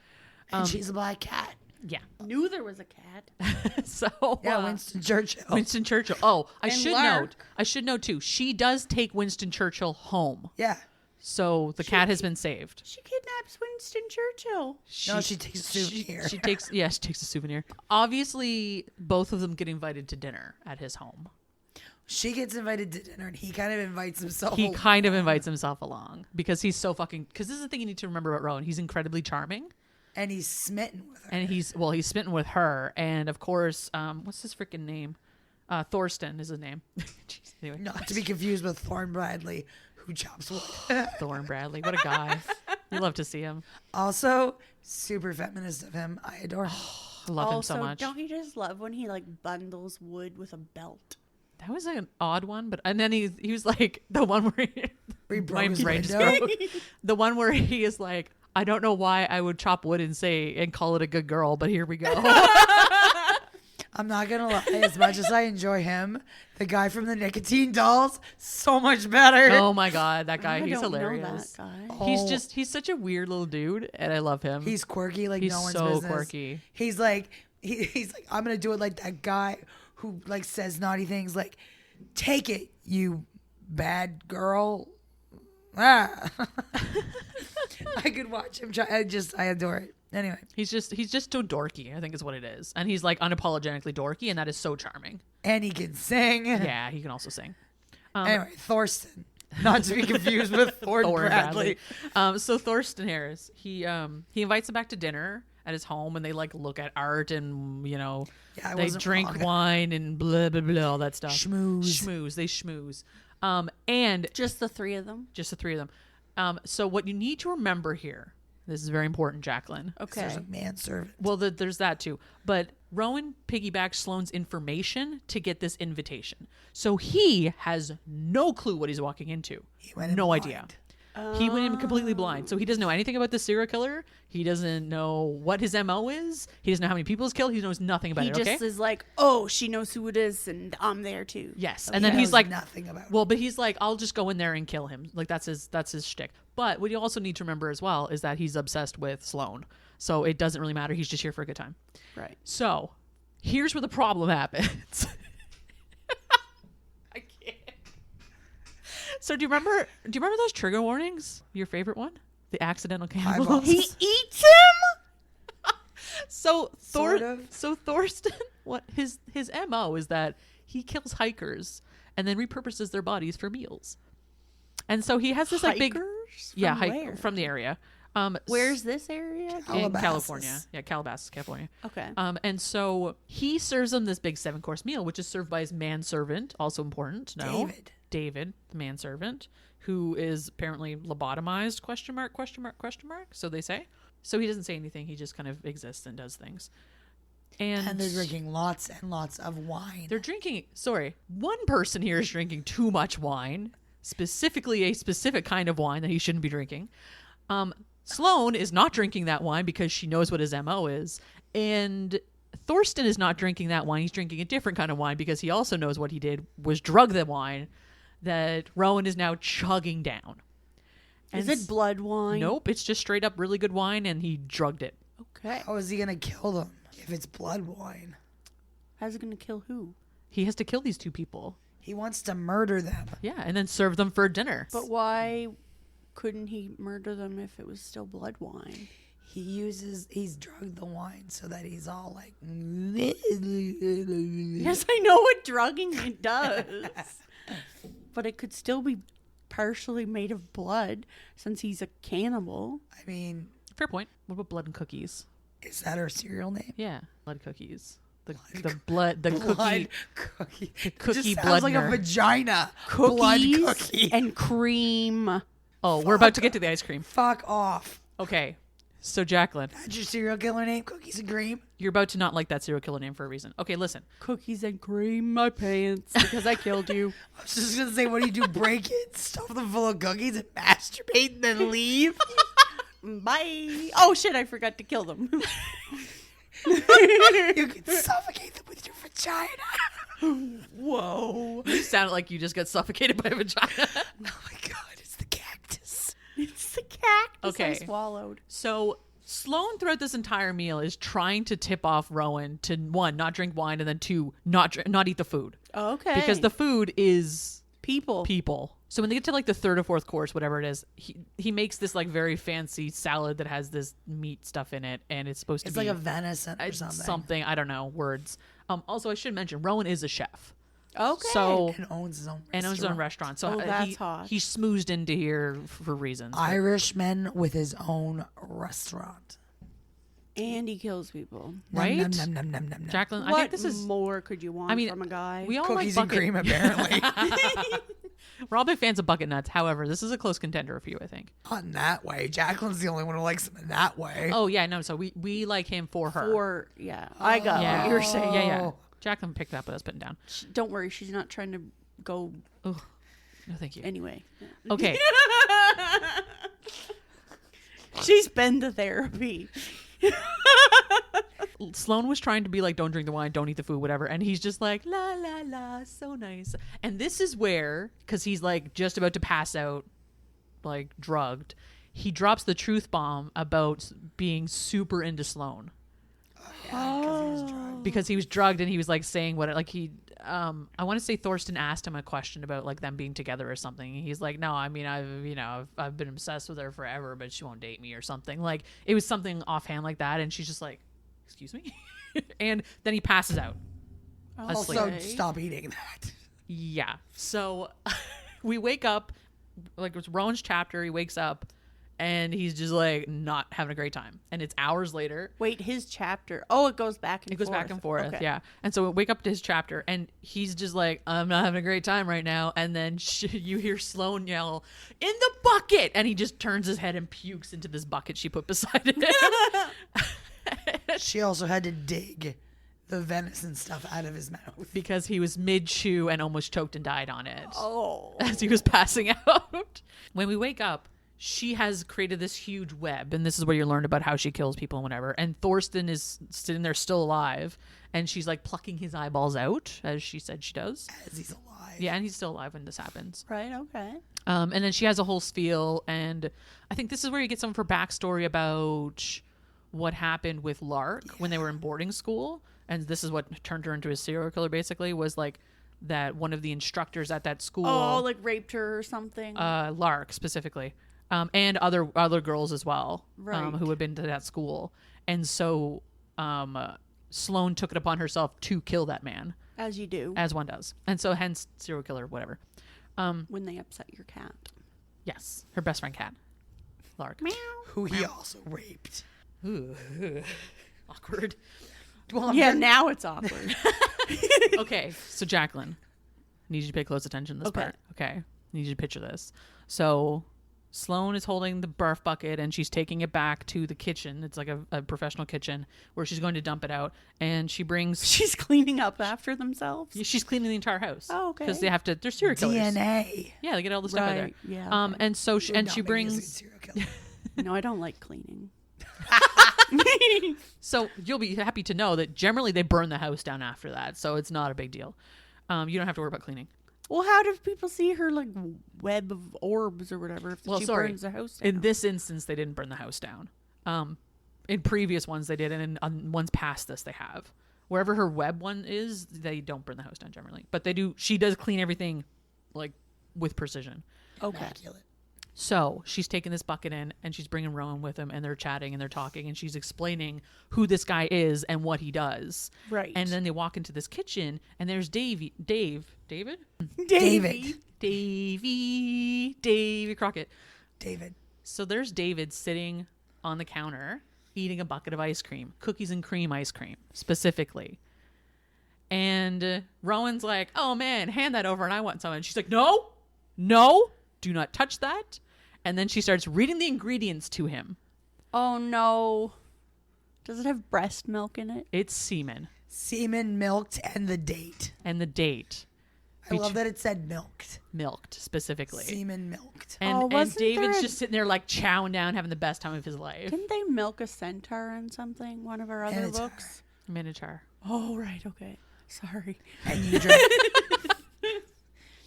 And she's a black cat. Yeah. Knew there was a cat. So yeah, Winston Churchill. Winston Churchill. Oh, I Lark. should note too. She does take Winston Churchill home. Yeah. So the cat has been saved. She kidnaps Winston Churchill. She takes a souvenir. She takes a souvenir. Obviously, both of them get invited to dinner at his home. She gets invited to dinner, and he kind of invites himself. He kind of invites himself along because he's so fucking. Because this is the thing you need to remember about Rowan. He's incredibly charming. And he's smitten with her. And he's smitten with her. And of course, what's his freaking name? Thorsten is his name. Jeez, anyway. Not to be confused with Thorne Bradley, who chops wood. Thorne Bradley. What a guy. You love to see him. Also, super feminist of him. I adore him. I love him so much. Don't you just love when he like bundles wood with a belt? That was an odd one, and then he was like the one where he broke his window. The one where he is like, I don't know why I would chop wood and call it a good girl, but here we go. I'm not gonna lie, as much as I enjoy him, the guy from the Nicotine Dolls, so much better. Oh my god, that guy, he's hilarious. Know that guy. He's such a weird little dude, and I love him. He's quirky like no one's so business. Quirky. He's like I'm gonna do it like that guy who like says naughty things like, take it, you bad girl. I could watch him try. I adore it. Anyway, he's just so dorky, I think is what it is, and he's like unapologetically dorky, and that is so charming. And he can sing. Yeah, he can also sing. Anyway, Thorsten, not to be confused with Thorne Bradley. So Thorsten Harris, he invites him back to dinner at his home, and they like look at art, and they drink wine and blah blah blah, all that stuff. Schmooze. They schmooze. And just the three of them. So what you need to remember here, this is very important, Jacqueline. Okay. There's a manservant. Well, there's that too. But Rowan piggybacks Sloane's information to get this invitation. So he has no clue what he's walking into. He went in no blind. idea. He went in completely blind. So he doesn't know anything about the serial killer. He doesn't know what his MO is. He doesn't know how many people he's killed. He knows nothing about He it, just okay? is like, oh, she knows who it is, and I'm there too. Yes. He And then he's knows like, nothing about it. well, but he's like, I'll just go in there and kill him. Like, that's his shtick. But what you also need to remember as well is that he's obsessed with Sloane. So it doesn't really matter. He's just here for a good time. Right. So here's where the problem happens. I can't. So do you remember those trigger warnings? Your favorite one? The accidental cannibalism. Eyeballs. He eats him? So Sort of. Thorsten, what his MO is that he kills hikers and then repurposes their bodies for meals. And so he has this like big From where? from the area. Where's this area? in Calabasas. California. Yeah, Calabasas, California. Okay. And so he serves them this big 7-course meal, which is served by his manservant, also important to know. David, the manservant, who is apparently lobotomized, question mark. So they say. So he doesn't say anything. He just kind of exists and does things. And they're drinking lots and lots of wine. They're drinking, one person here is drinking too much wine, specifically a specific kind of wine that he shouldn't be drinking. Sloane is not drinking that wine because she knows what his MO is. And Thorsten is not drinking that wine. He's drinking a different kind of wine because he also knows what he did was drug the wine that Rowan is now chugging down. Is it blood wine? Nope. It's just straight up really good wine and he drugged it. Okay. How is he going to kill them if it's blood wine? How's it going to kill who? He has to kill these two people. He wants to murder them. Yeah. And then serve them for dinner. But why couldn't he murder them if it was still blood wine? He's drugged the wine so that he's all like. Yes, I know what drugging it does. But it could still be partially made of blood since he's a cannibal. I mean, Fair point. What about blood and cookies? is that her cereal name? Yeah. Blood cookies. The blood, the Blood cookie. cookie. The It cookie just sounds like a bloodner. vagina. Blood Cookies cookie. and cream. Oh, we're about to get to the ice cream. Fuck off. Okay. So, Jacqueline, That's your serial killer name? Cookies and cream? you're about to not like that serial killer name for a reason. Okay, listen. Cookies and cream my pants because I killed you. I was just going to say, what do you do? Break it, stuff them full of cookies, and masturbate, and then leave? Bye. Oh shit, I forgot to kill them. You can suffocate them with your vagina. Whoa. You sounded like you just got suffocated by a vagina. Oh my God, it's the cactus. It's the cactus Okay. I swallowed. So, Sloane throughout this entire meal is trying to tip off Rowan to, 1, not drink wine, and then 2, not eat the food. Okay. Because the food is people. So when they get to like the 3rd or 4th course, whatever it is, he makes this like very fancy salad that has this meat stuff in it, and it's supposed to It's be like a venison or something. I don't know, words. Also, I should mention Rowan is a chef. Okay. So And owns his own restaurant. So that's hot. He smoozed into here for reasons. Irishman with his own restaurant. And he kills people. Right? Nom, nom, nom, nom, nom, nom. Jacqueline, What I think this is more could you want from a guy? we all Cookies like and bucket. cream, apparently. We're all big fans of bucket nuts. However, this is a close contender for you, I think. Not in that way. Jacqueline's the only one who likes him in that way. Oh yeah, no. So we like him for her. I got yeah, what you're saying. Yeah. Jacqueline picked up what I was putting down. Don't worry, she's not trying to go Ugh. No, thank you. anyway. Okay. She's been to therapy. Sloane was trying to be like, don't drink the wine, don't eat the food, whatever. And he's just like, la, la, la, so nice. And this is where, because he's like just about to pass out, like drugged, he drops the truth bomb about being super into Sloane. Because he was drugged and he was like saying what, like he, I want to say Thorsten asked him a question about like them being together or something. And he's like, no, I mean, I've been obsessed with her forever, but she won't date me or something. Like it was something offhand like that. And she's just like, excuse me. And then he passes out. Asleep. Also, stop eating that. Yeah. So we wake up, like it's Rowan's chapter. He wakes up and he's just like not having a great time. And it's hours later. Wait, his chapter. Oh, it goes back and It forth. goes back and forth. Okay. Yeah. And so we wake up to his chapter and he's just like, I'm not having a great time right now. And then you hear Sloane yell, in the bucket. And he just turns his head and pukes into this bucket she put beside him. She also had to dig the venison stuff out of his mouth. Because he was mid-chew and almost choked and died on it. Oh. As he was passing out. When we wake up, she has created this huge web, and this is where you learn about how she kills people and whatever. And Thorsten is sitting there still alive, and she's like plucking his eyeballs out, as she said she does. As he's alive. Yeah, and he's still alive when this happens. Right, okay. And then she has a whole spiel, and I think this is where you get some of her backstory about what happened with Lark when they were in boarding school. And this is what turned her into a serial killer, basically, was like that one of the instructors at that school. Oh, like raped her or something. Lark, specifically. And other girls as well, Right. who had been to that school. And so Sloane took it upon herself to kill that man, As you do. as one does. And so hence serial killer, whatever. When they upset your cat. Yes, her best friend cat, Lark. Meow. Who he also raped. Ooh, awkward. Yeah, now it's awkward. Okay, so Jacqueline, I need you to pay close attention to this part. Okay, I need you to picture this. So Sloane is holding the barf bucket and she's taking it back to the kitchen. It's like a professional kitchen where she's going to dump it out. And she brings... She's cleaning up after themselves. She's cleaning the entire house. Oh, okay. Because they have to... They're serial killers. DNA. Yeah, they get all the stuff out there. Right, yeah, okay. And so Would not she make a brings... good serial killer. No, I don't like cleaning. So you'll be happy to know that generally they burn the house down after that. So it's not a big deal. You don't have to worry about cleaning. Well, how do people see her like web of orbs or whatever if she burns the house down? In this instance, they didn't burn the house down. In previous ones, they did, and in ones past this, they have. Wherever her web one is, they don't burn the house down generally, but they do. She does clean everything, like with precision. Okay. Immaculate. So she's taking this bucket in, and she's bringing Rowan with him, and they're chatting and they're talking, and she's explaining who this guy is and what he does. Right. And then they walk into this kitchen, and there's David Crockett. David. So there's David sitting on the counter eating a bucket of ice cream, cookies and cream ice cream specifically. And Rowan's like, "Oh man, hand that over and I want some." And she's like, "No, do not touch that." And then she starts reading the ingredients to him. Oh no. Does it have breast milk in it? It's semen. Semen, milked, and the date. And the date. I love that it said milked. Milked, specifically. Semen milked. And wasn't David's there just sitting there like chowing down, having the best time of his life. Didn't they milk a centaur in something? One of our other Minotaur. books? Minotaur. Oh, right. Okay. Sorry. And you drank.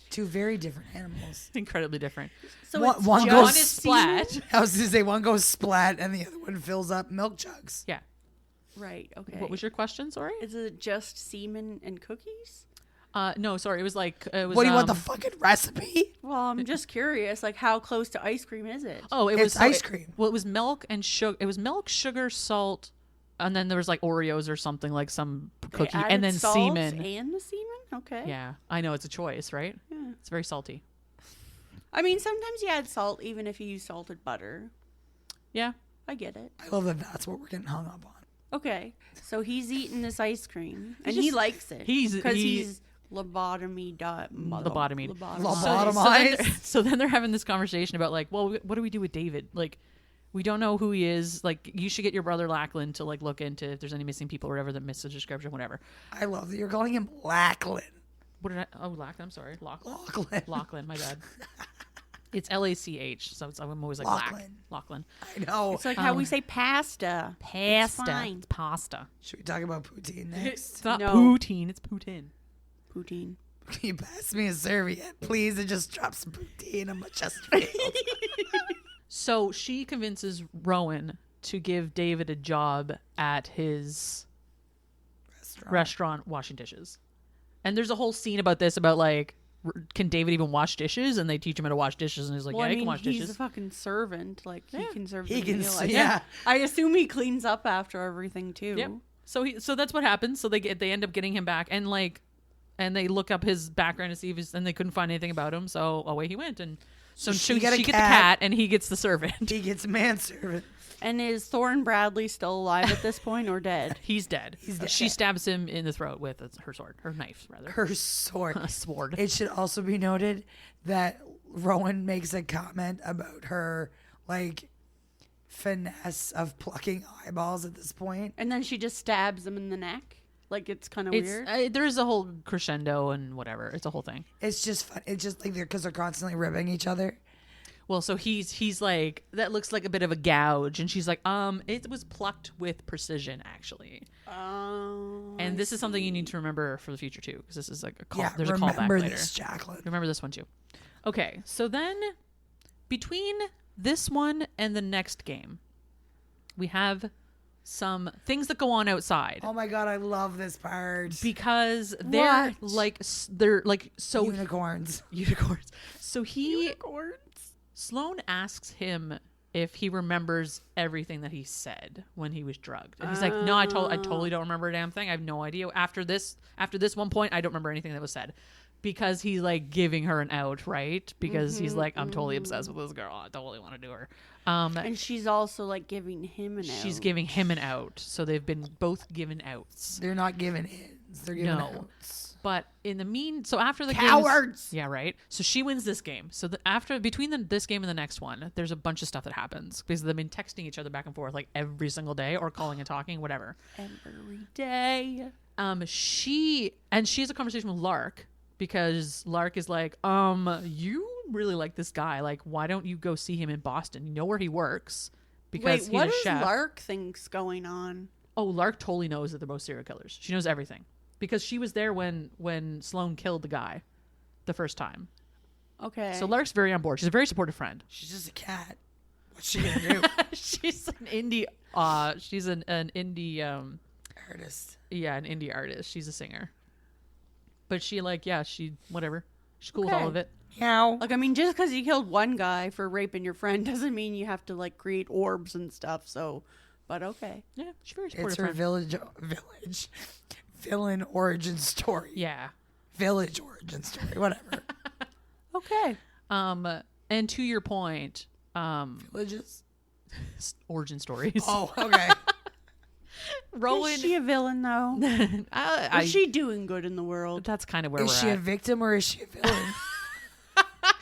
Two very different animals. Incredibly different. So One- it's one just goes- One is splat. semen? I was going to say one goes splat and the other one fills up milk jugs. Yeah. Right. Okay. What was your question? Sorry. Is it just semen and cookies? No, sorry. It was like it was. What do you want, the fucking recipe? Well, I'm just curious. Like, how close to ice cream is it? Oh, it It's was ice cream. Well, it was milk and sugar. It was milk, sugar, salt, and then there was like Oreos or something, like some They cookie, added and then salt semen. and the semen. Okay. Yeah, I know it's a choice, right? Yeah. It's very salty. I mean, sometimes you add salt even if you use salted butter. Yeah. I get it. I love that that's what we're getting hung up on. Okay, so he's eating this ice cream and He's he just- likes it. he's- because he- he's lobotomied. Lobotomized. So then they're having this conversation about like, well, what do we do with David? Like, we don't know who he is. Like, you should get your brother Lachlan to like look into if there's any missing people or whatever that missed the description, whatever. I love that you're calling him Lachlan. What did I? Oh, Lachlan. I'm sorry, Lachlan. Lachlan. Lachlan. My bad. It's Lach, so I'm always like Lachlan. Lachlan. I know. It's like how we say pasta. It's fine. It's pasta. Should we talk about poutine next? It's not No. poutine. It's Putin. Poutine. Can you pass me a serviette, please, and just drop some poutine on my Chesterfield? So she convinces Rowan to give David a job at his restaurant washing dishes. And there's a whole scene about this, about like, can David even wash dishes? And they teach him how to wash dishes, and he's like, Well, yeah, I he mean, can wash he's dishes. a fucking servant. Like, he can serve He the can meal. s- I yeah. I assume he cleans up after everything, too. Yep. So that's what happens. So they end up getting him back, and like, and they look up his background to see if and they couldn't find anything about him. So away he went, and so She she got a gets the cat. cat, and he gets the servant. He gets manservant. And is Thorne Bradley still alive at this point or dead? He's dead. He's dead. She stabs him in the throat with her knife, rather. Her sword. A sword. It should also be noted that Rowan makes a comment about her, like, finesse of plucking eyeballs at this point. And then she just stabs him in the neck? Like, it's kind of It's weird? there's a whole crescendo and whatever. It's a whole thing. It's just fun. It's just like because they're constantly ribbing each other. Well, so he's like, that looks like a bit of a gouge, and she's like, it was plucked with precision, actually. Oh. And this is something you need to remember for the future too, because this is like a call. Yeah, There's a callback later. this, Jacqueline. Remember this one too. Okay, so then between this one and the next game, we have some things that go on outside. Oh my god, I love this part. Because they're like so unicorns. Unicorns. So Unicorns. Sloane asks him if he remembers everything that he said when he was drugged. And he's like, no, I totally don't remember a damn thing. I have no idea. After this one point, I don't remember anything that was said. Because he's like giving her an out, right? Because he's like, I'm totally obsessed with this girl. I totally want to do her. And she's also like giving him an out. She's giving him an out. So they've been both given outs. They're not giving ins. They're giving outs. But in the so after the cowards. Yeah, right. So she wins this game. So between this game and the next one, there's a bunch of stuff that happens because they've been texting each other back and forth like every single day, or calling and talking, whatever. Every day. She has a conversation with Lark because Lark is like, you really like this guy. Like, why don't you go see him in Boston? You know where he works because he's what a does chef. Lark thinks going on? Oh, Lark totally knows that they're both serial killers. She knows everything. Because she was there when Sloane killed the guy the first time. Okay. So Lark's very on board. She's a very supportive friend. She's just a cat. What's she gonna do? She's an indie she's an indie Artist. Yeah, an indie artist. She's a singer. But she whatever. She's cool with all of it. Meow. Like, I mean, just because you killed one guy for raping your friend doesn't mean you have to like create orbs and stuff. So, but okay. Yeah, she's very supportive. It's her village villain origin story. Yeah. Village origin story. Whatever. Okay. And to your point, Villages. origin stories. Oh, okay. Rowan. Is she a villain though? Is she doing good in the world? That's kind of where we're Is she at. a victim or is she a villain?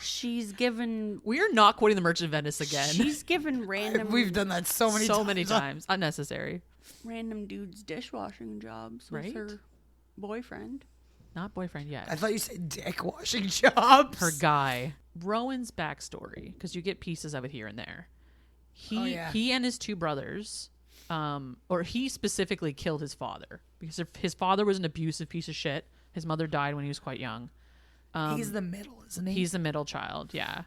She's given. We are not quoting the Merchant of Venice again. She's given random. We've done that so many times. Unnecessary. Random dudes dishwashing jobs Right? with her boyfriend. Not boyfriend yet. I thought you said dick washing jobs. Her guy. Rowan's backstory, because you get pieces of it here and there. He and his two brothers, or he specifically killed his father because his father was an abusive piece of shit. His mother died when he was quite young. He's the middle, isn't he? He's the middle child, yeah.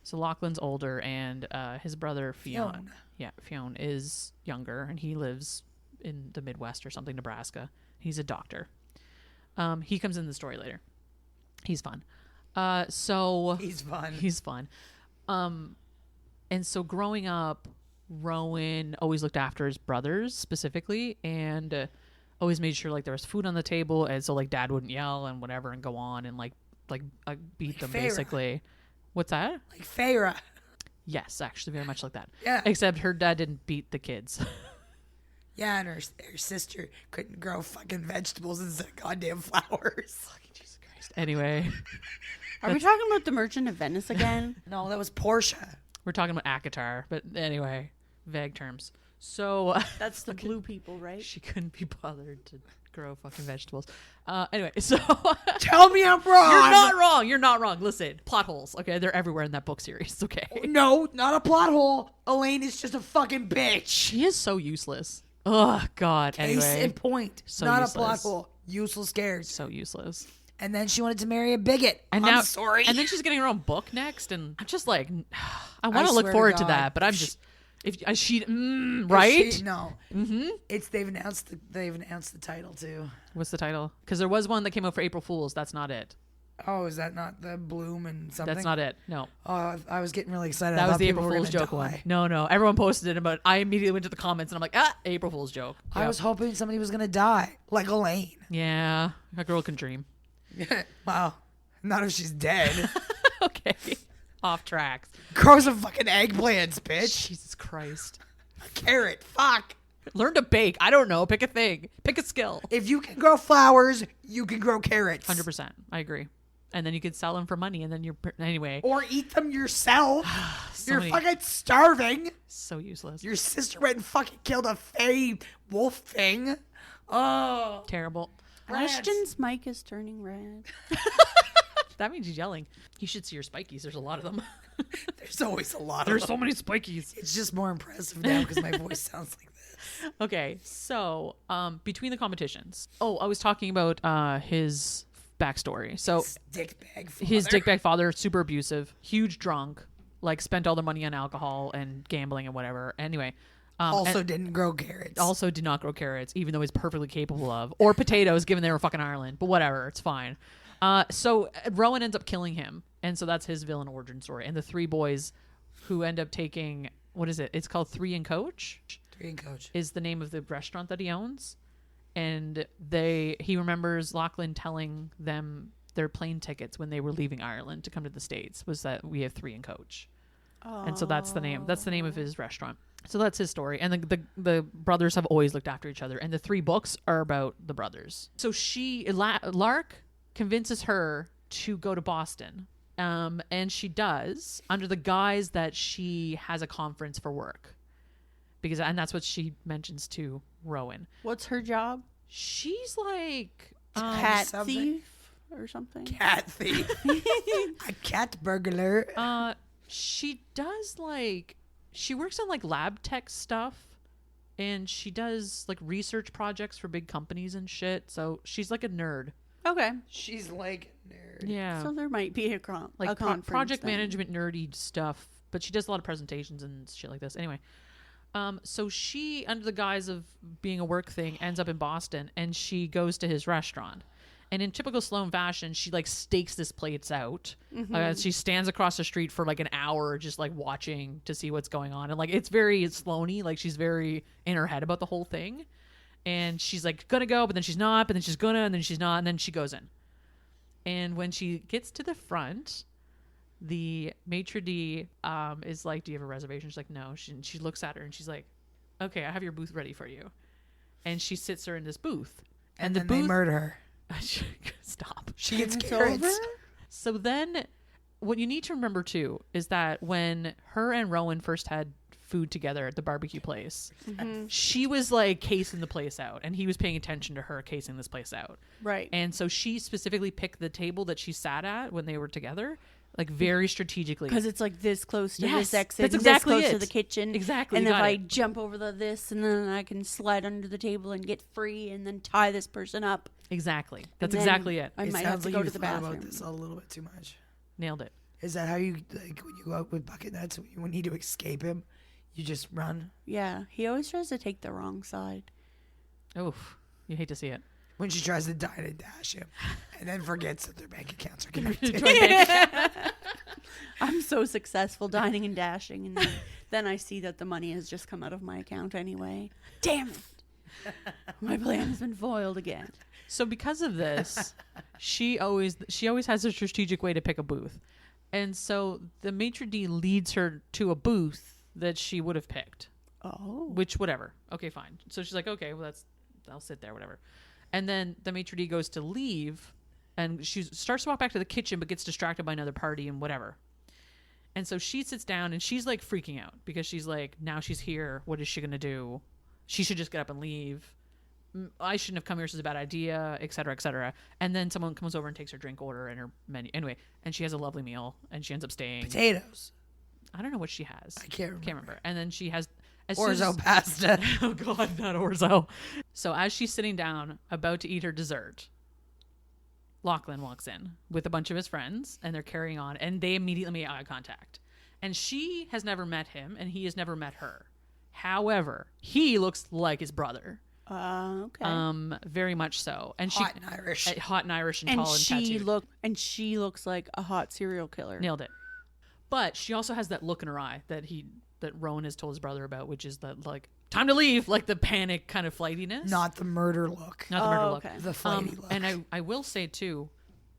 So Lachlan's older, and his brother Fionn. Yeah, Fionn is younger, and he lives in the Midwest or something, Nebraska. He's a doctor. He comes in the story later. He's fun. He's fun. He's fun. And so growing up, Rowan always looked after his brothers specifically, and always made sure like there was food on the table, and so like dad wouldn't yell and whatever and go on and like beat them Feyre. Basically. What's that? Like Feyre. Yes, actually very much like that. Yeah. Except her dad didn't beat the kids. Yeah, and her sister couldn't grow fucking vegetables instead of goddamn flowers. Fucking Jesus Christ. Anyway, Are we talking about the Merchant of Venice again? No, that was Portia. we're talking about ACOTAR, but anyway, vague terms. So That's the blue people, right? she couldn't be bothered to grow fucking vegetables. Anyway, so Tell me I'm wrong. you're not wrong. You're not wrong. Listen, plot holes. Okay, they're everywhere in that book series. Okay, No, not a plot hole. Elaine is just a fucking bitch. she is so useless. Oh God. Case Anyway, in point. so not useless. a plot hole. Useless cares. so useless. And then she wanted to marry a bigot. And I'm now, sorry. And then she's getting her own book next, and I'm just like, I want to swear look to forward to God, that, but if I'm she- just, if she, right? No. Mm-hmm. They've announced the title too. What's the title? Because there was one that came out for April Fools. That's not it. Oh, is that not the Bloom and something? That's not it. No, Oh, I was getting really excited. that I was thought the people April were Fool's gonna joke one. die. No. Everyone posted it, but I immediately went to the comments and I'm like, April Fool's joke. I Yep. was hoping somebody was gonna die, like Elaine. Yeah, a girl can dream. Wow. Not if she's dead. Okay, off tracks. Grow some fucking eggplants, bitch. Jesus Christ. Carrot. Fuck. Learn to bake. I don't know. Pick a thing. Pick a skill. If you can grow flowers, you can grow carrots. 100%. I agree. And then you could sell them for money, and then anyway. Or eat them yourself. So You're many- fucking starving. So useless. Your sister went and fucking killed a fey wolf thing. Oh. Terrible. Rats. Ashton's mic is turning red. That means he's yelling. You should see your spikies. There's a lot of them. There's always a lot There's of so them. many spikies. It's just more impressive now because my voice sounds like this. Okay, so between the competitions. Oh, I was talking about his backstory. So his dickbag father, super abusive, huge drunk, like spent all their money on alcohol and gambling and whatever. Anyway. Also didn't grow carrots. Also did not grow carrots, even though he's perfectly capable of. Or potatoes, given they were fucking Ireland. But whatever, it's fine. So Rowan ends up killing him. And so that's his villain origin story. And the three boys who end up taking, what is it? It's called Three and Coach. Three and Coach. Is the name of the restaurant that he owns. And he remembers Lachlan telling them their plane tickets when they were leaving Ireland to come to the States was that we have Three and Coach. Oh. And so that's the name. That's the name of his restaurant. So that's his story. And the brothers have always looked after each other. And the 3 books are about the brothers. So Lark convinces her to go to Boston. And she does under the guise that she has a conference for work. And that's what she mentions to Rowan. What's her job? She's like cat thief or something. Cat thief. A cat burglar. She does she works on like lab tech stuff, and she does like research projects for big companies and shit. So she's like a nerd. Okay. She's like a nerd. Yeah. So there might be a conference project then. management nerdy stuff, but she does a lot of presentations and shit like this. Anyway, so she, under the guise of being a work thing, ends up in Boston, and she goes to his restaurant. And in typical Sloane fashion, she like stakes this place out. Mm-hmm. She stands across the street for like an hour, just like watching to see what's going on. And like, it's very Sloane-y. Like she's very in her head about the whole thing. And she's like gonna go, but then she's not, but then she's gonna, and then she's not. And then she goes in. And when she gets to the front, the maitre d' is like, do you have a reservation? She's like, no. She looks at her and she's like, okay, I have your booth ready for you. And she sits her in this booth. And then they murder her. Stop. She gets carrots. So then what you need to remember too is that when her and Rowan first had food together at the barbecue place, she was like casing the place out, and he was paying attention to her casing this place out. Right. And so she specifically picked the table that she sat at when they were together, like very strategically, because it's like this close to this exit, that's exactly this close it. to the kitchen, exactly. And if I jump over this, and then I can slide under the table and get free, and then tie this person up. Exactly. That's exactly it. I might have to go to the bathroom. About this a little bit too much. Nailed it. Is that how you like when you go out with bucket nuts when you need to escape him? You just run. Yeah, he always tries to take the wrong side. Oof, you hate to see it. When she tries to dine and dash him, and then forgets that their bank accounts are connected. I'm so successful dining and dashing, and then I see that the money has just come out of my account anyway. Damn it! My plan has been foiled again. So because of this, she always has a strategic way to pick a booth, and so the maitre d' leads her to a booth that she would have picked. Oh, which whatever. Okay, fine. So she's like, okay, well I'll sit there, whatever. And then the maitre d' goes to leave, and she starts to walk back to the kitchen, but gets distracted by another party and whatever. And so she sits down, and she's like freaking out because she's like, now she's here. What is she gonna do? She should just get up and leave. I shouldn't have come here. This is a bad idea, et cetera, et cetera. And then someone comes over and takes her drink order and her menu. Anyway, and she has a lovely meal, and she ends up staying. Potatoes. I don't know what she has. I can't remember. And then she has Orzo pasta. Oh God, not Orzo. So as she's sitting down, about to eat her dessert, Lachlan walks in with a bunch of his friends, and they're carrying on, and they immediately make eye contact. And she has never met him, and he has never met her. However, he looks like his brother. Okay. Very much so. And hot and Irish. Hot and Irish and tall and tattooed. She looks like a hot serial killer. Nailed it. But she also has that look in her eye that Rowan has told his brother about, which is that like time to leave, like the panic kind of flightiness. Not the murder look. Not the murder look. The flighty look. And I will say too,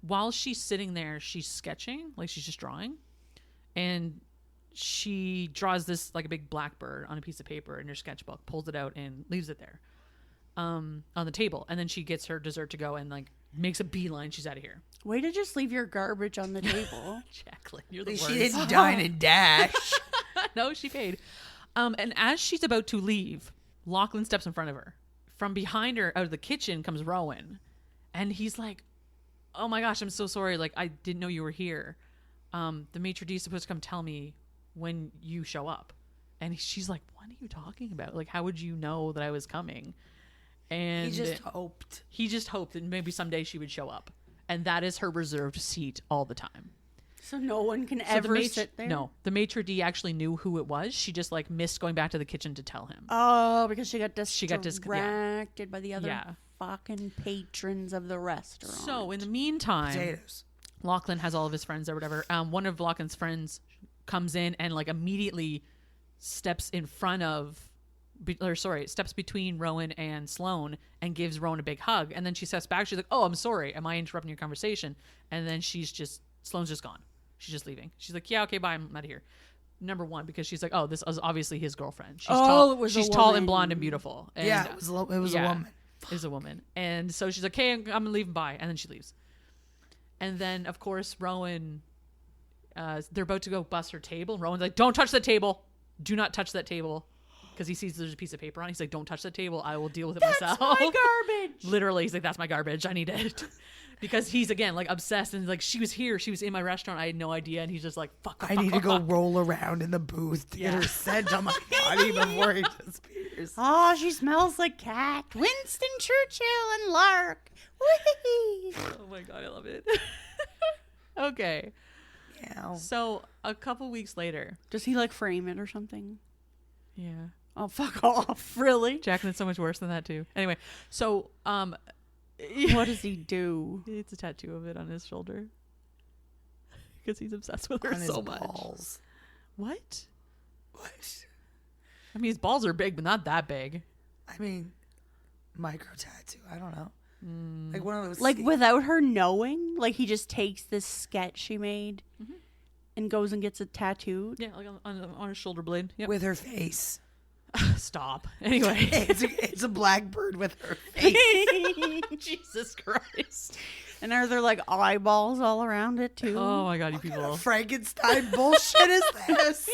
while she's sitting there, she's sketching, like she's just drawing, and she draws this like a big blackbird on a piece of paper in her sketchbook, pulls it out and leaves it there on the table, and then she gets her dessert to go and like makes a beeline. She's out of here. Way to just leave your garbage on the table. Jacqueline, you're the worst. She didn't dine and dash. No, she paid. And as she's about to leave, Lachlan steps in front of her. From behind her, out of the kitchen, comes Rowan, and he's like, oh my gosh, I'm so sorry. Like, I didn't know you were here. The maitre d' is supposed to come tell me when you show up. And she's like, what are you talking about? Like, how would you know that I was coming? And He just hoped. He just hoped that maybe someday she would show up. And that is her reserved seat all the time. So no one can ever sit there? No. The maitre d' actually knew who it was. She just, like, missed going back to the kitchen to tell him. Oh, because she got distracted yeah. by the other fucking patrons of the restaurant. So, in the meantime, Potatoes. Lachlan has all of his friends or whatever. One of Lachlan's friends comes in and, like, immediately steps in front of... steps between Rowan and Sloane and gives Rowan a big hug. And then she steps back. She's like, oh, I'm sorry. Am I interrupting your conversation? And then Sloane's just gone. She's just leaving. She's like, yeah, okay, bye. I'm out of here. Number one, because she's like, oh, this is obviously his girlfriend. She's tall. She's tall and blonde and beautiful. And, yeah, it was a woman. It was a woman. And so she's like, okay, I'm leaving, bye. And then she leaves. And then, of course, Rowan, they're about to go bust her table. And Rowan's like, don't touch the table. Do not touch that table. Because he sees there's a piece of paper on it. He's like, don't touch the table. I will deal with it myself. That's my garbage. Literally, he's like, that's my garbage. I need it. Because he's, again, like, obsessed. And, like, she was here. She was in my restaurant. I had no idea. And he's just like, fuck. I need to go roll around in the booth to get her scent on my body before he disappears. Oh, she smells like cat. Winston Churchill and Lark. Whee! Oh, my God. I love it. Okay. Yeah. So, a couple weeks later. Does he, like, frame it or something? Yeah. Oh, fuck off. Really? Jacqueline's so much worse than that, too. Anyway, so, what does he do? It's a tattoo of it on his shoulder. Because he's obsessed with her On so his much. balls. What? What? I mean, his balls are big, but not that big. I mean, micro tattoo. I don't know. Like one of those. Like without her knowing? Like he just takes this sketch she made and goes and gets it tattooed? Yeah, like on his shoulder blade. Yep. with her face. Stop. Anyway. It's a blackbird with her face. Jesus Christ. And are there like eyeballs all around it too? Oh my God, you What kind people. of Frankenstein bullshit is this?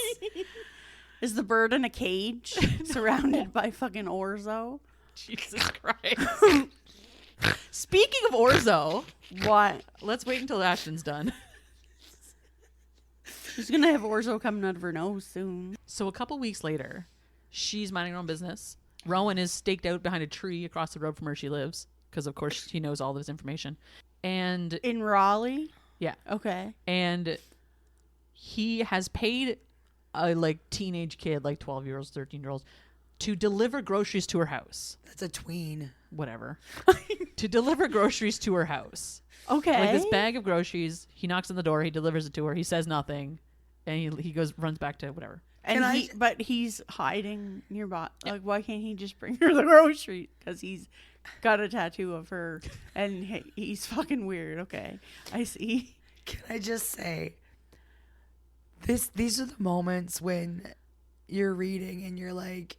Is the bird in a cage surrounded by fucking Orzo? Jesus Christ. Speaking of Orzo, What? let's wait until Ashton's done. She's gonna have Orzo coming out of her nose soon. So a couple weeks later, she's minding her own business. Rowan is staked out behind a tree across the road from where she lives because, of course, he knows all this information. And In Raleigh? yeah, Okay. and he has paid a like teenage kid, like 12-year-olds, 13-year-olds, to deliver groceries to her house. That's a tween. Whatever. To deliver groceries to her house. Okay. Like this bag of groceries. He knocks on the door. He delivers it to her. He says nothing, and he runs back to whatever. And Can but he's hiding nearby. Like, why can't he just bring her the groceries? Because he's got a tattoo of her, and he's fucking weird. Okay, I see. Can I just say, these are the moments when you're reading and you're like,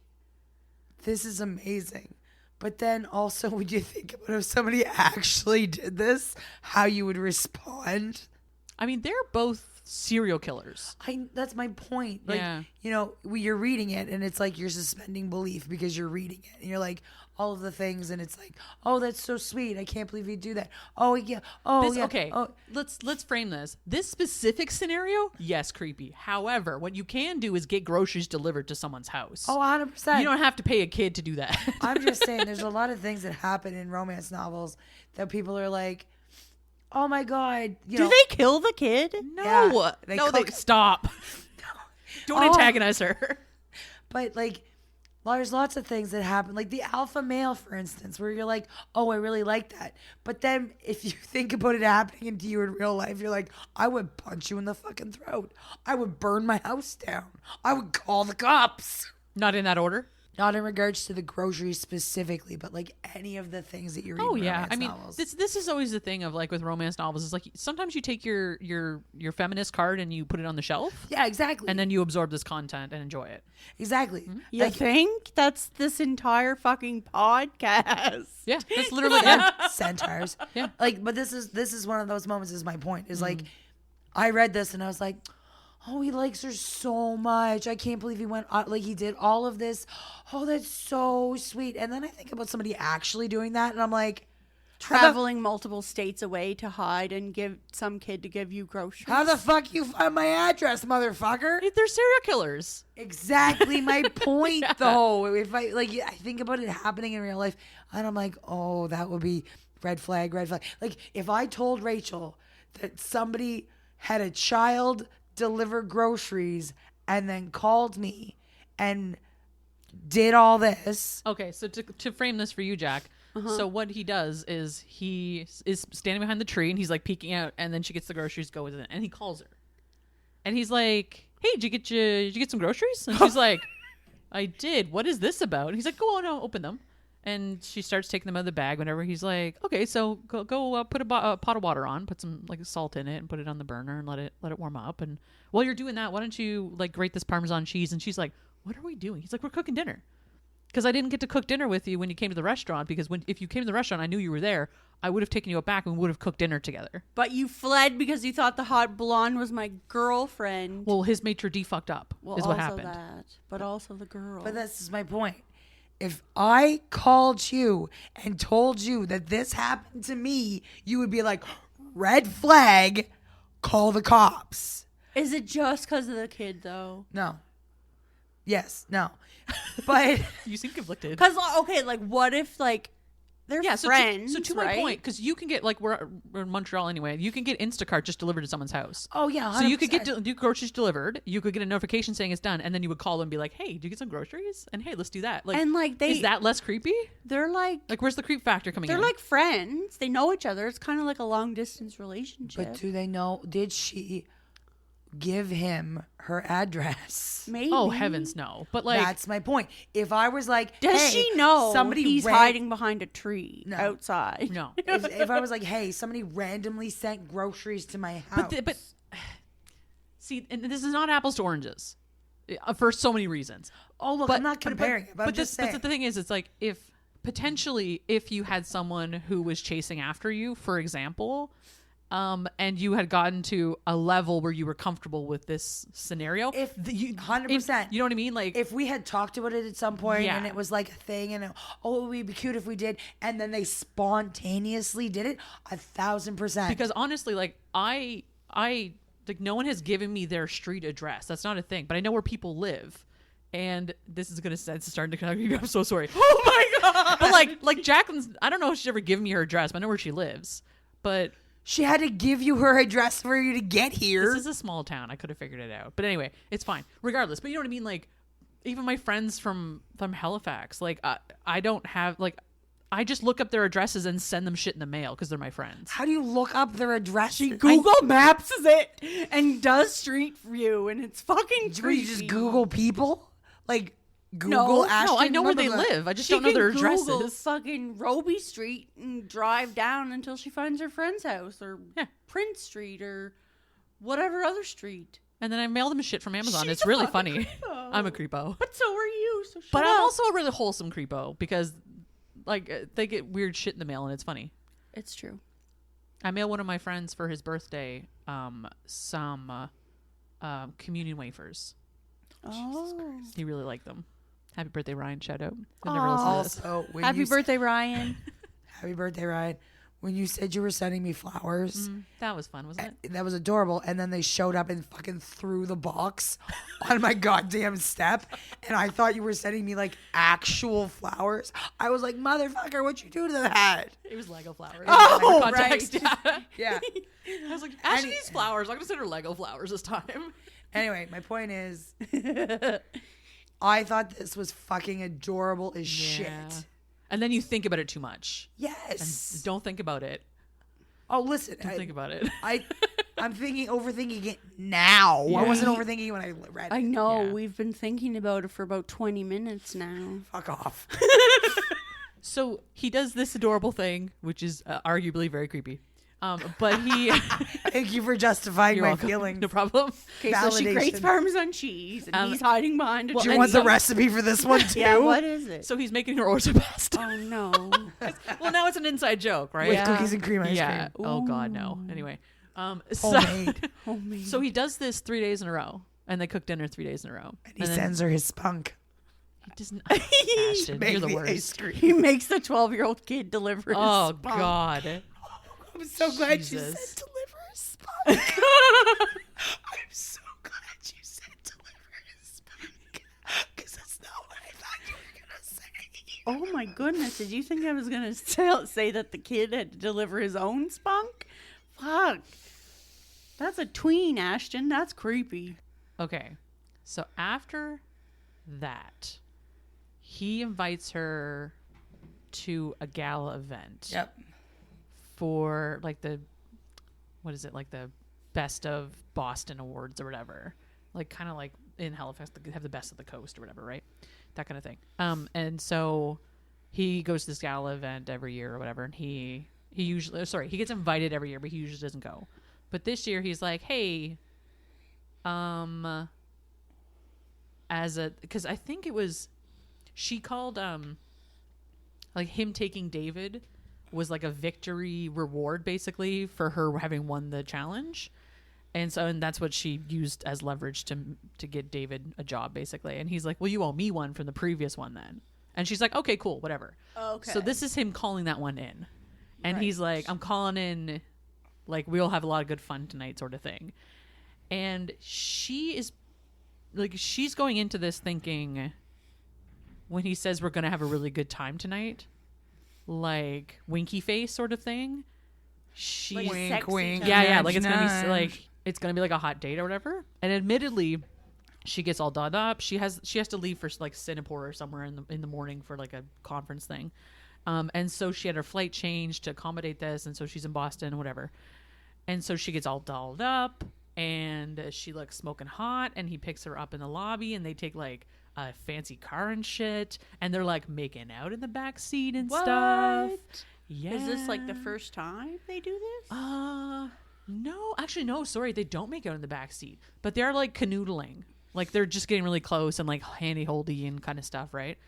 this is amazing. But then also when you think about if somebody actually did this, how you would respond. I mean, they're both serial killers. That's my point. Like, Yeah. you know, you're reading it and it's like you're suspending belief because you're reading it. And you're like, all of the things, and it's like, oh, that's so sweet. I can't believe he'd do that. Oh, yeah. Oh, yeah. Okay, Oh, let's frame this. This specific scenario, yes, creepy. However, what you can do is get groceries delivered to someone's house. oh 100%. You don't have to pay a kid to do that. I'm just saying there's a lot of things that happen in romance novels that people are like, oh my God. You Do know, they kill the kid? No, Yeah, they no, cook- stop. Don't Oh. antagonize her. But like, there's lots of things that happen, like the alpha male, for instance, where you're like, oh, I really like that. But then if you think about it happening to you in real life, you're like, I would punch you in the fucking throat. I would burn my house down. I would call the cops. Not in that order. Not in regards to the groceries specifically, but like any of the things that you read Oh in yeah, romance I mean, novels. this is always the thing of like with romance novels is like sometimes you take your feminist card and you put it on the shelf, Yeah, exactly. and then you absorb this content and enjoy it. exactly. You Like, think? That's this entire fucking podcast. Yeah, that's literally it. centaurs. Yeah. Like, but this is one of those moments. Is my point. Is like, I read this and I was like, oh, he likes her so much. I can't believe he went like he did all of this. Oh, that's so sweet. And then I think about somebody actually doing that, and I'm like, traveling multiple states away to hide and give some kid to give you groceries. How the fuck you find my address, motherfucker? They're serial killers. Exactly my point, though. If I think about it happening in real life, and I'm like, oh, that would be red flag, red flag. Like, if I told Rachel that somebody had a child deliver groceries and then called me and did all this. Okay, so to frame this for you, Jack. So what he does is he is standing behind the tree and he's like peeking out, and then she gets the groceries, go with it, and he calls her, and he's like, "Hey, did you get some groceries?" And she's like, "I did. What is this about?" And he's like, "Go on, open them." And she starts taking them out of the bag. Whenever he's like, "Okay, so go put a pot of water on, put some like salt in it, and put it on the burner and let it warm up. And while you're doing that, why don't you like grate this Parmesan cheese?" And she's like, "What are we doing?" He's like, "We're cooking dinner." Because I didn't get to cook dinner with you when you came to the restaurant. Because if you came to the restaurant, I knew you were there. I would have taken you out back and we would have cooked dinner together. But you fled because you thought the hot blonde was my girlfriend. Well, his maitre d' fucked up is what happened. But also the girl. But this is my point. If I called you and told you that this happened to me, you would be like, red flag, call the cops. Is it just because of the kid, though? No. Yes, no. But You seem conflicted. Because, okay, like, what if, like, they're friends, So to my point, because you can get, like, we're in Montreal anyway, you can get Instacart just delivered to someone's house. oh yeah, 100%. So you could get groceries delivered. You could get a notification saying it's done, and then you would call them and be like, "Hey, did you get some groceries?" And hey, let's do that. Like, And, like, is that less creepy? they're like Like, where's the creep factor coming in? they're like friends. They know each other. It's kind of like a long distance relationship. But do they know? Did she give him her address? Maybe. Oh heavens, no! But like, That's my point. If I was like, Does hey, she know somebody he's hiding behind a tree outside? no. if I was like, hey, somebody randomly sent groceries to my house. But see, and this is not apples to oranges for so many reasons. oh look, I'm not comparing it, but I'm just saying. But the thing is, it's like if you had someone who was chasing after you, for example, and you had gotten to a level where you were comfortable with this scenario, 100%, you know what I mean? Like, if we had talked about it at some point Yeah. and it was like a thing, and it would be cute if we did, and then they spontaneously did it, 1,000%. because honestly, like I like no one has given me their street address. That's not a thing, but I know where people live. And this is it's starting to kind of, I'm so sorry. Oh my god! But like Jacqueline's, I don't know if she's ever given me her address, but I know where she lives. But she had to give you her address for you to get here. this is a small town. I could have figured it out. But anyway, it's fine. Regardless. But you know what I mean? Like, even my friends from Halifax, like, I don't have, like, I just look up their addresses and send them shit in the mail because they're my friends. How do you look up their address? She Google Maps it and does Street View, and it's fucking Do creepy. you just Google people? Like, Google Ashton? No, I know where they blah, blah, blah. live. I just She don't know their can Google addresses. fucking Roby Street and drive down until she finds her friend's house, or Yeah. Prince Street, or whatever other street. And then I mail them shit from Amazon. She's It's a really fucking funny. creepo. I'm a creepo. But so are you. So shut But up. I'm also a really wholesome creepo because, like, they get weird shit in the mail and it's funny. It's true. I mailed one of my friends for his birthday some communion wafers. Oh. He really liked them. Happy birthday, Ryan. Shout out. He'll never listen to this. Also, when Happy you birthday, Ryan. Happy birthday, Ryan. When you said you were sending me flowers, That was fun, wasn't it? that was adorable. And then they showed up and fucking threw the box on my goddamn step. And I thought you were sending me like actual flowers. I was like, motherfucker, what you do to that? It was Lego flowers. Oh, Context, right. Yeah. Yeah. I was like, Ashley needs flowers. I'm going to send her Lego flowers this time. Anyway, my point is, I thought this was fucking adorable as shit. And then you think about it too much. Yes. And don't think about it. Oh, listen. Don't think about it. I'm overthinking it now. I wasn't overthinking when I read it. I know. Yeah. We've been thinking about it for about 20 minutes now. Fuck off. So he does this adorable thing, which is arguably very creepy. But he... Thank you for justifying You're my welcome. feelings. No problem. Okay, so she grates Validation. Parmesan cheese, and he's hiding behind a Do tree. you want the recipe for this one too? Yeah, what is it? So he's making her orzo pasta. Oh, no. Well, now it's an inside joke, right? With Yeah. cookies and cream ice Yeah. cream. Oh, God, no. Anyway. Homemade. So he does this 3 days in a row. And they cook dinner 3 days in a row. And he sends her his spunk. He doesn't. Ashton, Make you're the the worst. ice cream. He makes the 12-year-old kid deliver his Oh spunk. God. I'm so glad you Jesus. said deliver a spunk. I'm so glad you said deliver a spunk. Because that's not what I thought you were going to say. Oh my goodness. Did you think I was going to say that the kid had to deliver his own spunk? Fuck. That's a tween, Ashton. That's creepy. Okay. So after that, he invites her to a gala event. Yep. For like the best of Boston awards or whatever, like kind of like in Halifax they have the best of the coast or whatever, right? That kind of thing. And so he goes to this gala event every year or whatever, and he gets invited every year, but he usually doesn't go. But this year he's like, hey, because I think it was, she called like him taking David was like a victory reward basically for her having won the challenge. And that's what she used as leverage to get David a job basically. And he's like, well, you owe me one from the previous one then. And she's like, okay, cool, whatever. Okay. So this is him calling that one in. And Right. he's like, I'm calling in, like, we'll have a lot of good fun tonight sort of thing. And she is like, she's going into this thinking when he says we're going to have a really good time tonight, like winky face sort of thing. She's Like Wink, sexy wink. time. yeah, like it's gonna Nudge, be like it's gonna be like a hot date or whatever. And admittedly, she gets all dolled up. She has to leave for like Singapore or somewhere in the morning for like a conference thing. And so she had her flight changed to accommodate this, and so she's in Boston, whatever. And so she gets all dolled up, and she looks smoking hot, and he picks her up in the lobby, and they take like a fancy car and shit, and they're like making out in the back seat and stuff. Yeah. Is this like the first time they do this? No, actually, no. Sorry, they don't make out in the back seat, but they're like canoodling, like they're just getting really close and like handy holdy and kind of stuff, right?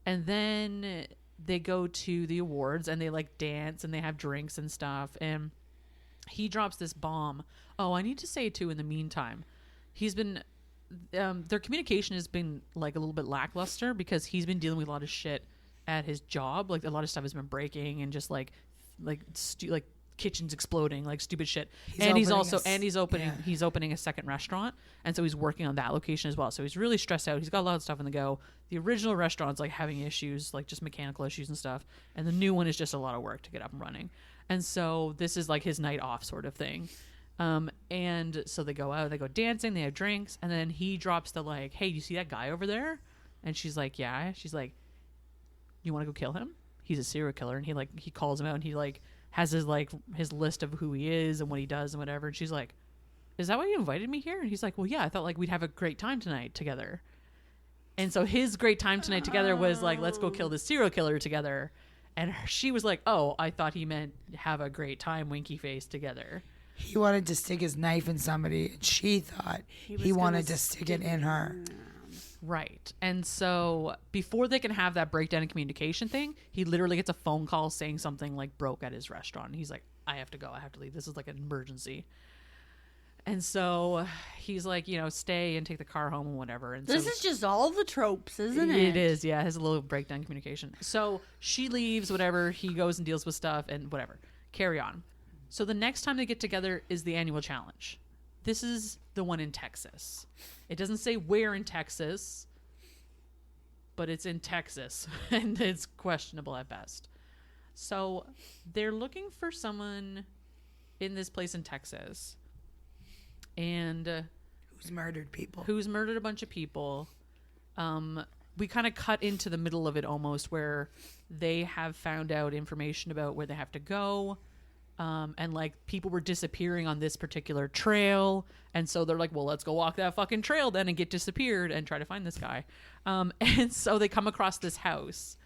And then they go to the awards and they like dance and they have drinks and stuff. And he drops this bomb. Oh, I need to say too. In the meantime, he's been their communication has been like a little bit lackluster because he's been dealing with a lot of shit at his job. Like a lot of stuff has been breaking and just like kitchens exploding, like stupid shit. He's opening a second restaurant, and so he's working on that location as well. So he's really stressed out. He's got a lot of stuff on the go. The original restaurant's like having issues, like just mechanical issues and stuff, and the new one is just a lot of work to get up and running. And so this is like his night off sort of thing. And so they go out, they go dancing, they have drinks, and then he drops the like, hey, you see that guy over there? And she's like, yeah. She's like, you want to go kill him? He's a serial killer. And he calls him out, and he like has his list of who he is and what he does and whatever. And she's like, is that why you invited me here? And he's like, well, yeah, I thought like we'd have a great time tonight together. And so his great time tonight together was like, let's go kill this serial killer together. And she was like, oh, I thought he meant have a great time, winky face together. He wanted to stick his knife in somebody, and she thought he wanted to stick it in her. Right. And so before they can have that breakdown in communication thing, he literally gets a phone call saying something like broke at his restaurant. And he's like, I have to go. I have to leave. This is like an emergency. And so he's like, stay and take the car home and whatever. And This so is just all the tropes, isn't it? It is, yeah. It has a little breakdown in communication. So she leaves, whatever. He goes and deals with stuff and whatever. Carry on. So the next time they get together is the annual challenge. This is the one in Texas. It doesn't say where in Texas, but it's in Texas, and it's questionable at best. So they're looking for someone in this place in Texas, and Who's murdered people. who's murdered a bunch of people. We kind of cut into the middle of it almost, where they have found out information about where they have to go. And like people were disappearing on this particular trail, and so they're like, well, let's go walk that fucking trail then and get disappeared and try to find this guy. And so they come across this house,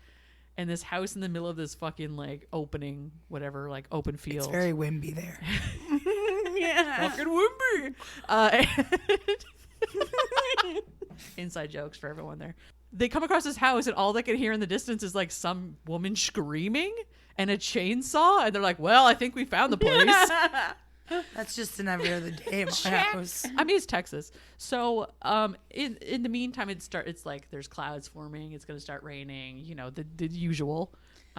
and this house in the middle of this fucking like opening, whatever, like open field. It's very Wimby there. Yeah. fucking Wimby. Inside jokes for everyone there. They come across this house, and all they can hear in the distance is like some woman screaming and a chainsaw, and they're like, well, I think we found the place. That's just an every other day in my house. I mean, it's Texas. So, in the meantime, it's like there's clouds forming. It's going to start raining. You know, the usual,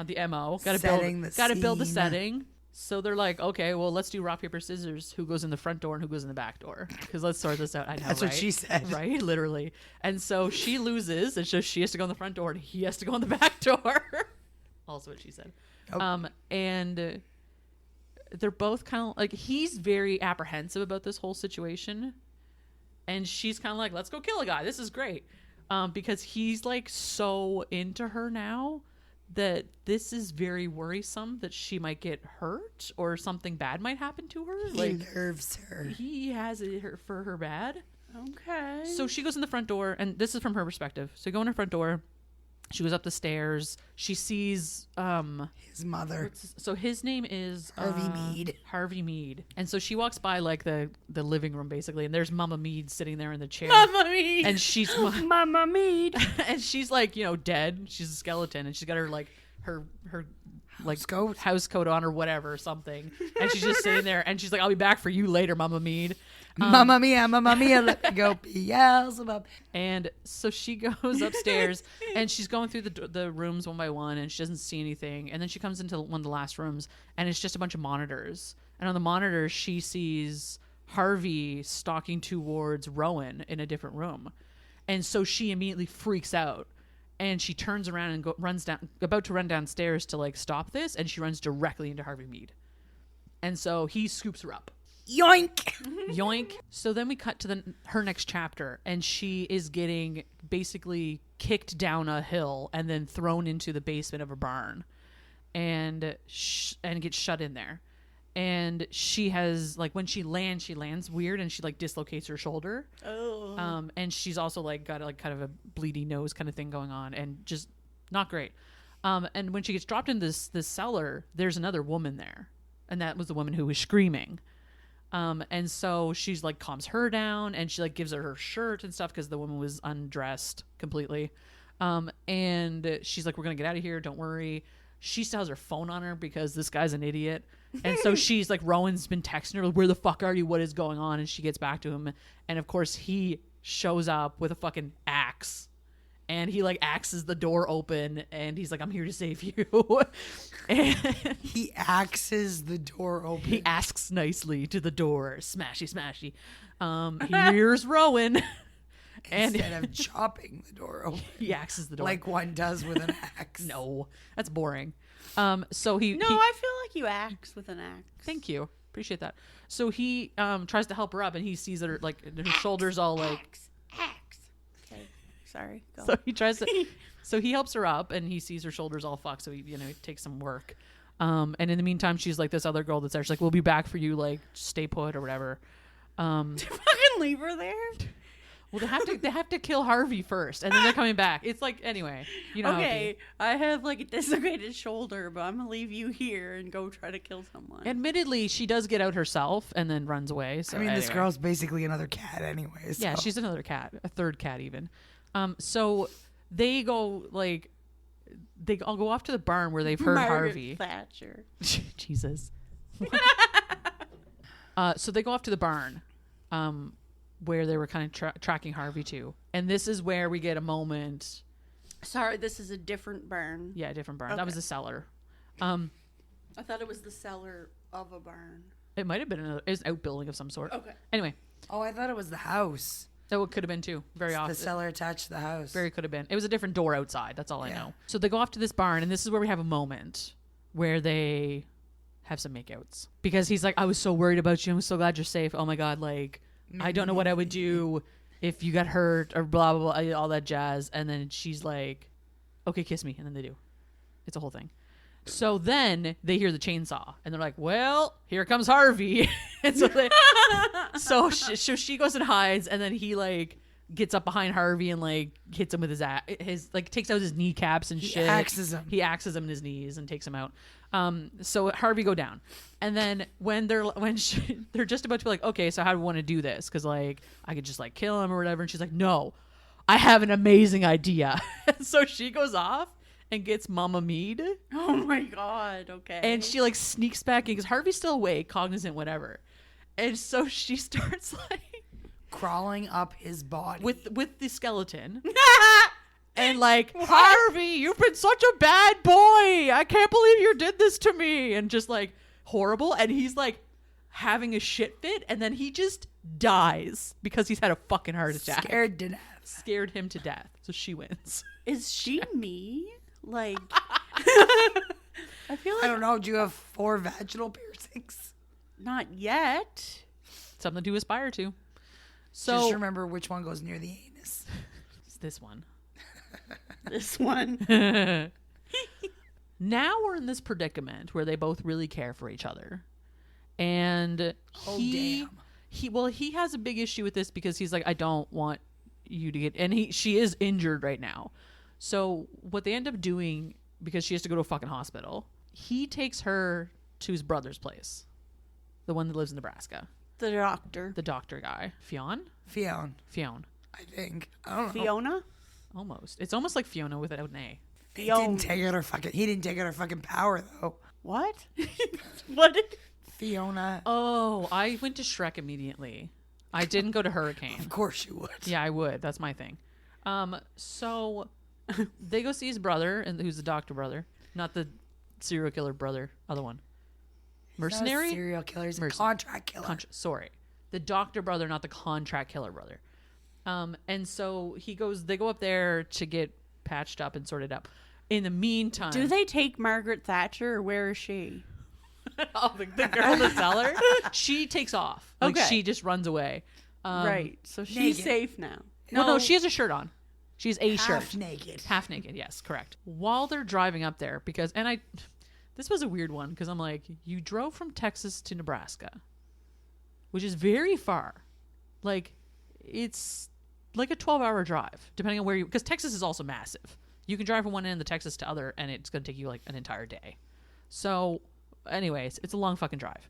the MO. Got to build the setting. So they're like, okay, well, let's do rock, paper, scissors. Who goes in the front door and who goes in the back door? Because let's sort this out. I know, That's what she said. Right? Literally. And so she loses, and so she has to go in the front door, and he has to go in the back door. Also what she said. Oh. And they're both kind of like, he's very apprehensive about this whole situation. And she's kind of like, let's go kill a guy. This is great. Because he's like so into her now that this is very worrisome that she might get hurt or something bad might happen to her. He nerves her. He has it for her bad. Okay. So she goes in the front door, and this is from her perspective. So go in her front door. She goes up the stairs. She sees his mother. So his name is Harvey Mead. Harvey Mead. And so she walks by like the living room basically, and there's Mama Mead sitting there in the chair. Mama Mead. And she's Mama Mead. and she's like, you know, dead. She's a skeleton, and she's got her like her like house coat on or whatever or something. And she's just sitting there, and she's like, I'll be back for you later, Mama Mead. Mamma mia, let me go, Beelzebub. And so she goes upstairs, and she's going through the rooms one by one, and she doesn't see anything. And then she comes into one of the last rooms, and it's just a bunch of monitors. And on the monitors, she sees Harvey stalking towards Rowan in a different room. And so she immediately freaks out, and she turns around and runs down, about to run downstairs to like stop this, and she runs directly into Harvey Mead. And so he scoops her up. Yoink. Yoink. So then we cut to her next chapter, and she is getting basically kicked down a hill and then thrown into the basement of a barn, and gets shut in there. And she has like, when she lands weird, and she like dislocates her shoulder. Oh. And she's also like got like kind of a bleedy nose kind of thing going on, and just not great. And when she gets dropped in this cellar, there's another woman there, and that was the woman who was screaming. And so she's like calms her down, and she like gives her shirt and stuff because the woman was undressed completely. And she's like, we're gonna get out of here, don't worry. She still has her phone on her because this guy's an idiot. And so she's like, Rowan's been texting her, like, where the fuck are you? What is going on? And she gets back to him, and of course he shows up with a fucking axe. And he like axes the door open, and he's like, I'm here to save you. And he axes the door open. He asks nicely to the door. Smashy, smashy. Here's Rowan. Instead of chopping the door open. He axes the door. Like one does with an axe. No, that's boring. So I feel like you axe with an axe. Thank you. Appreciate that. So he tries to help her up, and he sees that her shoulders all like... Axe. Okay. Sorry. Go. So he tries to... So he helps her up, and he sees her shoulders all fucked, so he, takes some work. And in the meantime, she's like this other girl that's there. She's like, we'll be back for you, like, stay put or whatever. To fucking leave her there? Well, they have to kill Harvey first, and then they're coming back. It's like, anyway, Okay, I have like a dislocated shoulder, but I'm gonna leave you here and go try to kill someone. Admittedly, she does get out herself and then runs away. So this girl's basically another cat anyway. So. Yeah, she's another cat, a third cat even. So they go they all go off to the barn where they've heard Margaret Harvey. Thatcher. Jesus. So they go off to the barn. Where they were kind of tracking Harvey to. And this is where we get a moment. Sorry, this is a different barn. Yeah, a different barn. Okay. That was a cellar. I thought it was the cellar of a barn. It might have been an outbuilding of some sort. Okay. Anyway. Oh, I thought it was the house. Oh, it could have been too. Very often. The cellar attached to the house. Very could have been. It was a different door outside. That's all I know. So they go off to this barn, and this is where we have a moment where they have some makeouts. Because he's like, I was so worried about you. I'm so glad you're safe. Oh my God, like... I don't know what I would do if you got hurt or blah, blah, blah, all that jazz. And then she's like, okay, kiss me. And then they do. It's a whole thing. So then they hear the chainsaw and they're like, well, here comes Harvey. And so she goes and hides, and then he like gets up behind Harvey and like hits him with his like takes out his kneecaps and shit. He axes him in his knees and takes him out. So Harvey go down, and then when they're just about to be like, okay, so how do we want to do this? Because like I could just like kill him or whatever, and she's like, no, I have an amazing idea. So she goes off and gets Mama Mead. Oh my God. Okay. And she like sneaks back in because Harvey's still awake, cognizant, whatever. And so she starts like crawling up his body with the skeleton. And like, Harvey, you've been such a bad boy. I can't believe you did this to me. And just like horrible. And he's like having a shit fit. And then he just dies because he's had a fucking heart attack. Scared to death. Scared him to death. So she wins. Is she me? Like, I feel like I don't know. Do you have 4 vaginal piercings? not yet. Something to aspire to. So Just remember which one goes near the anus. it's this one. This one. Now we're in this predicament where they both really care for each other. And he has a big issue with this because he's like, I don't want you to get, and she is injured right now. So what they end up doing, because she has to go to a fucking hospital, he takes her to his brother's place. The one that lives in Nebraska. The doctor. The doctor guy. Fionn? Fiona, I think. I don't know. Fiona? Almost. It's almost like Fiona without an A. He didn't take out her fucking power though. What? What did... Fiona. Oh, I went to Shrek immediately. I didn't go to Hurricane. Of course you would. Yeah, I would. That's my thing. So they go see his brother, and who's the doctor brother, not the serial killer brother, other one. Mercenary? Not a serial killer. He's a contract killer. Sorry. The doctor brother, not the contract killer brother. And so they go up there to get patched up and sorted up. In the meantime... Do they take Margaret Thatcher, or where is she? Oh, the girl in the cellar? She takes off. Like, Okay. she just runs away. Right. So she's naked. safe now. No, she has a shirt on. She has a shirt. Half naked. Half naked, yes, correct. While they're driving up there, this was a weird one, because I'm like, you drove from Texas to Nebraska, which is very far. Like, it's like a 12-hour drive, depending on where because Texas is also massive. You can drive from one end of the Texas to other, and it's going to take you like an entire day. So, anyways, it's a long fucking drive.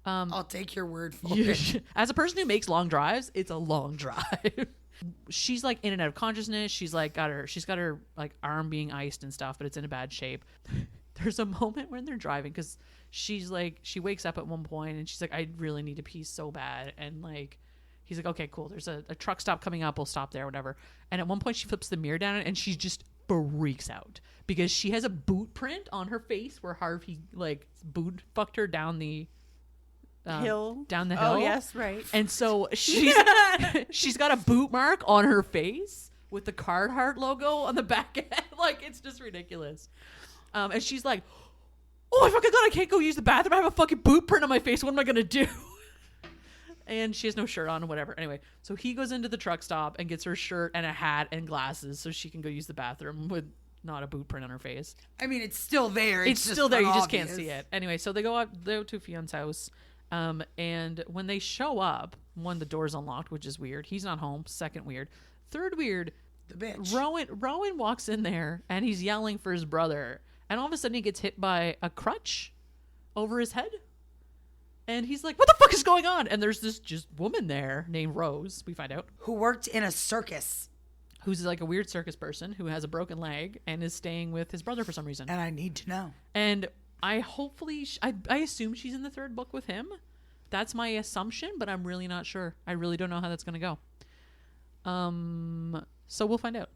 I'll take your word for it. As a person who makes long drives, it's a long drive. She's like in and out of consciousness. She's got her like arm being iced and stuff, but it's in a bad shape. There's a moment when they're driving because she wakes up at one point and she's like, I really need to pee so bad. And like, he's like, okay, cool. There's a truck stop coming up. We'll stop there, whatever. And at one point she flips the mirror down and she just freaks out because she has a boot print on her face where Harvey like boot fucked her down the hill. Oh, yes, right. And so she's got a boot mark on her face with the Carhartt logo on the back end. Like, it's just ridiculous. And she's like, oh my fucking god, I can't go use the bathroom. I have a fucking boot print on my face. What am I gonna do? And she has no shirt on or whatever. Anyway, so he goes into the truck stop and gets her shirt and a hat and glasses so she can go use the bathroom with not a boot print on her face. I mean, it's still there. It's still there. You just can't obvious. see it. Anyway, so they go to Fion's house. And when they show up, one, the door's unlocked, which is weird. He's not home. Second, weird. Third, weird. The bitch. Rowan walks in there and he's yelling for his brother. And all of a sudden he gets hit by a crutch over his head. And he's like, what the fuck is going on? And there's this just woman there named Rose, we find out. Who worked in a circus. Who's like a weird circus person who has a broken leg and is staying with his brother for some reason. And I need to know. And I assume she's in the third book with him. That's my assumption, but I'm really not sure. I really don't know how that's going to go. So we'll find out.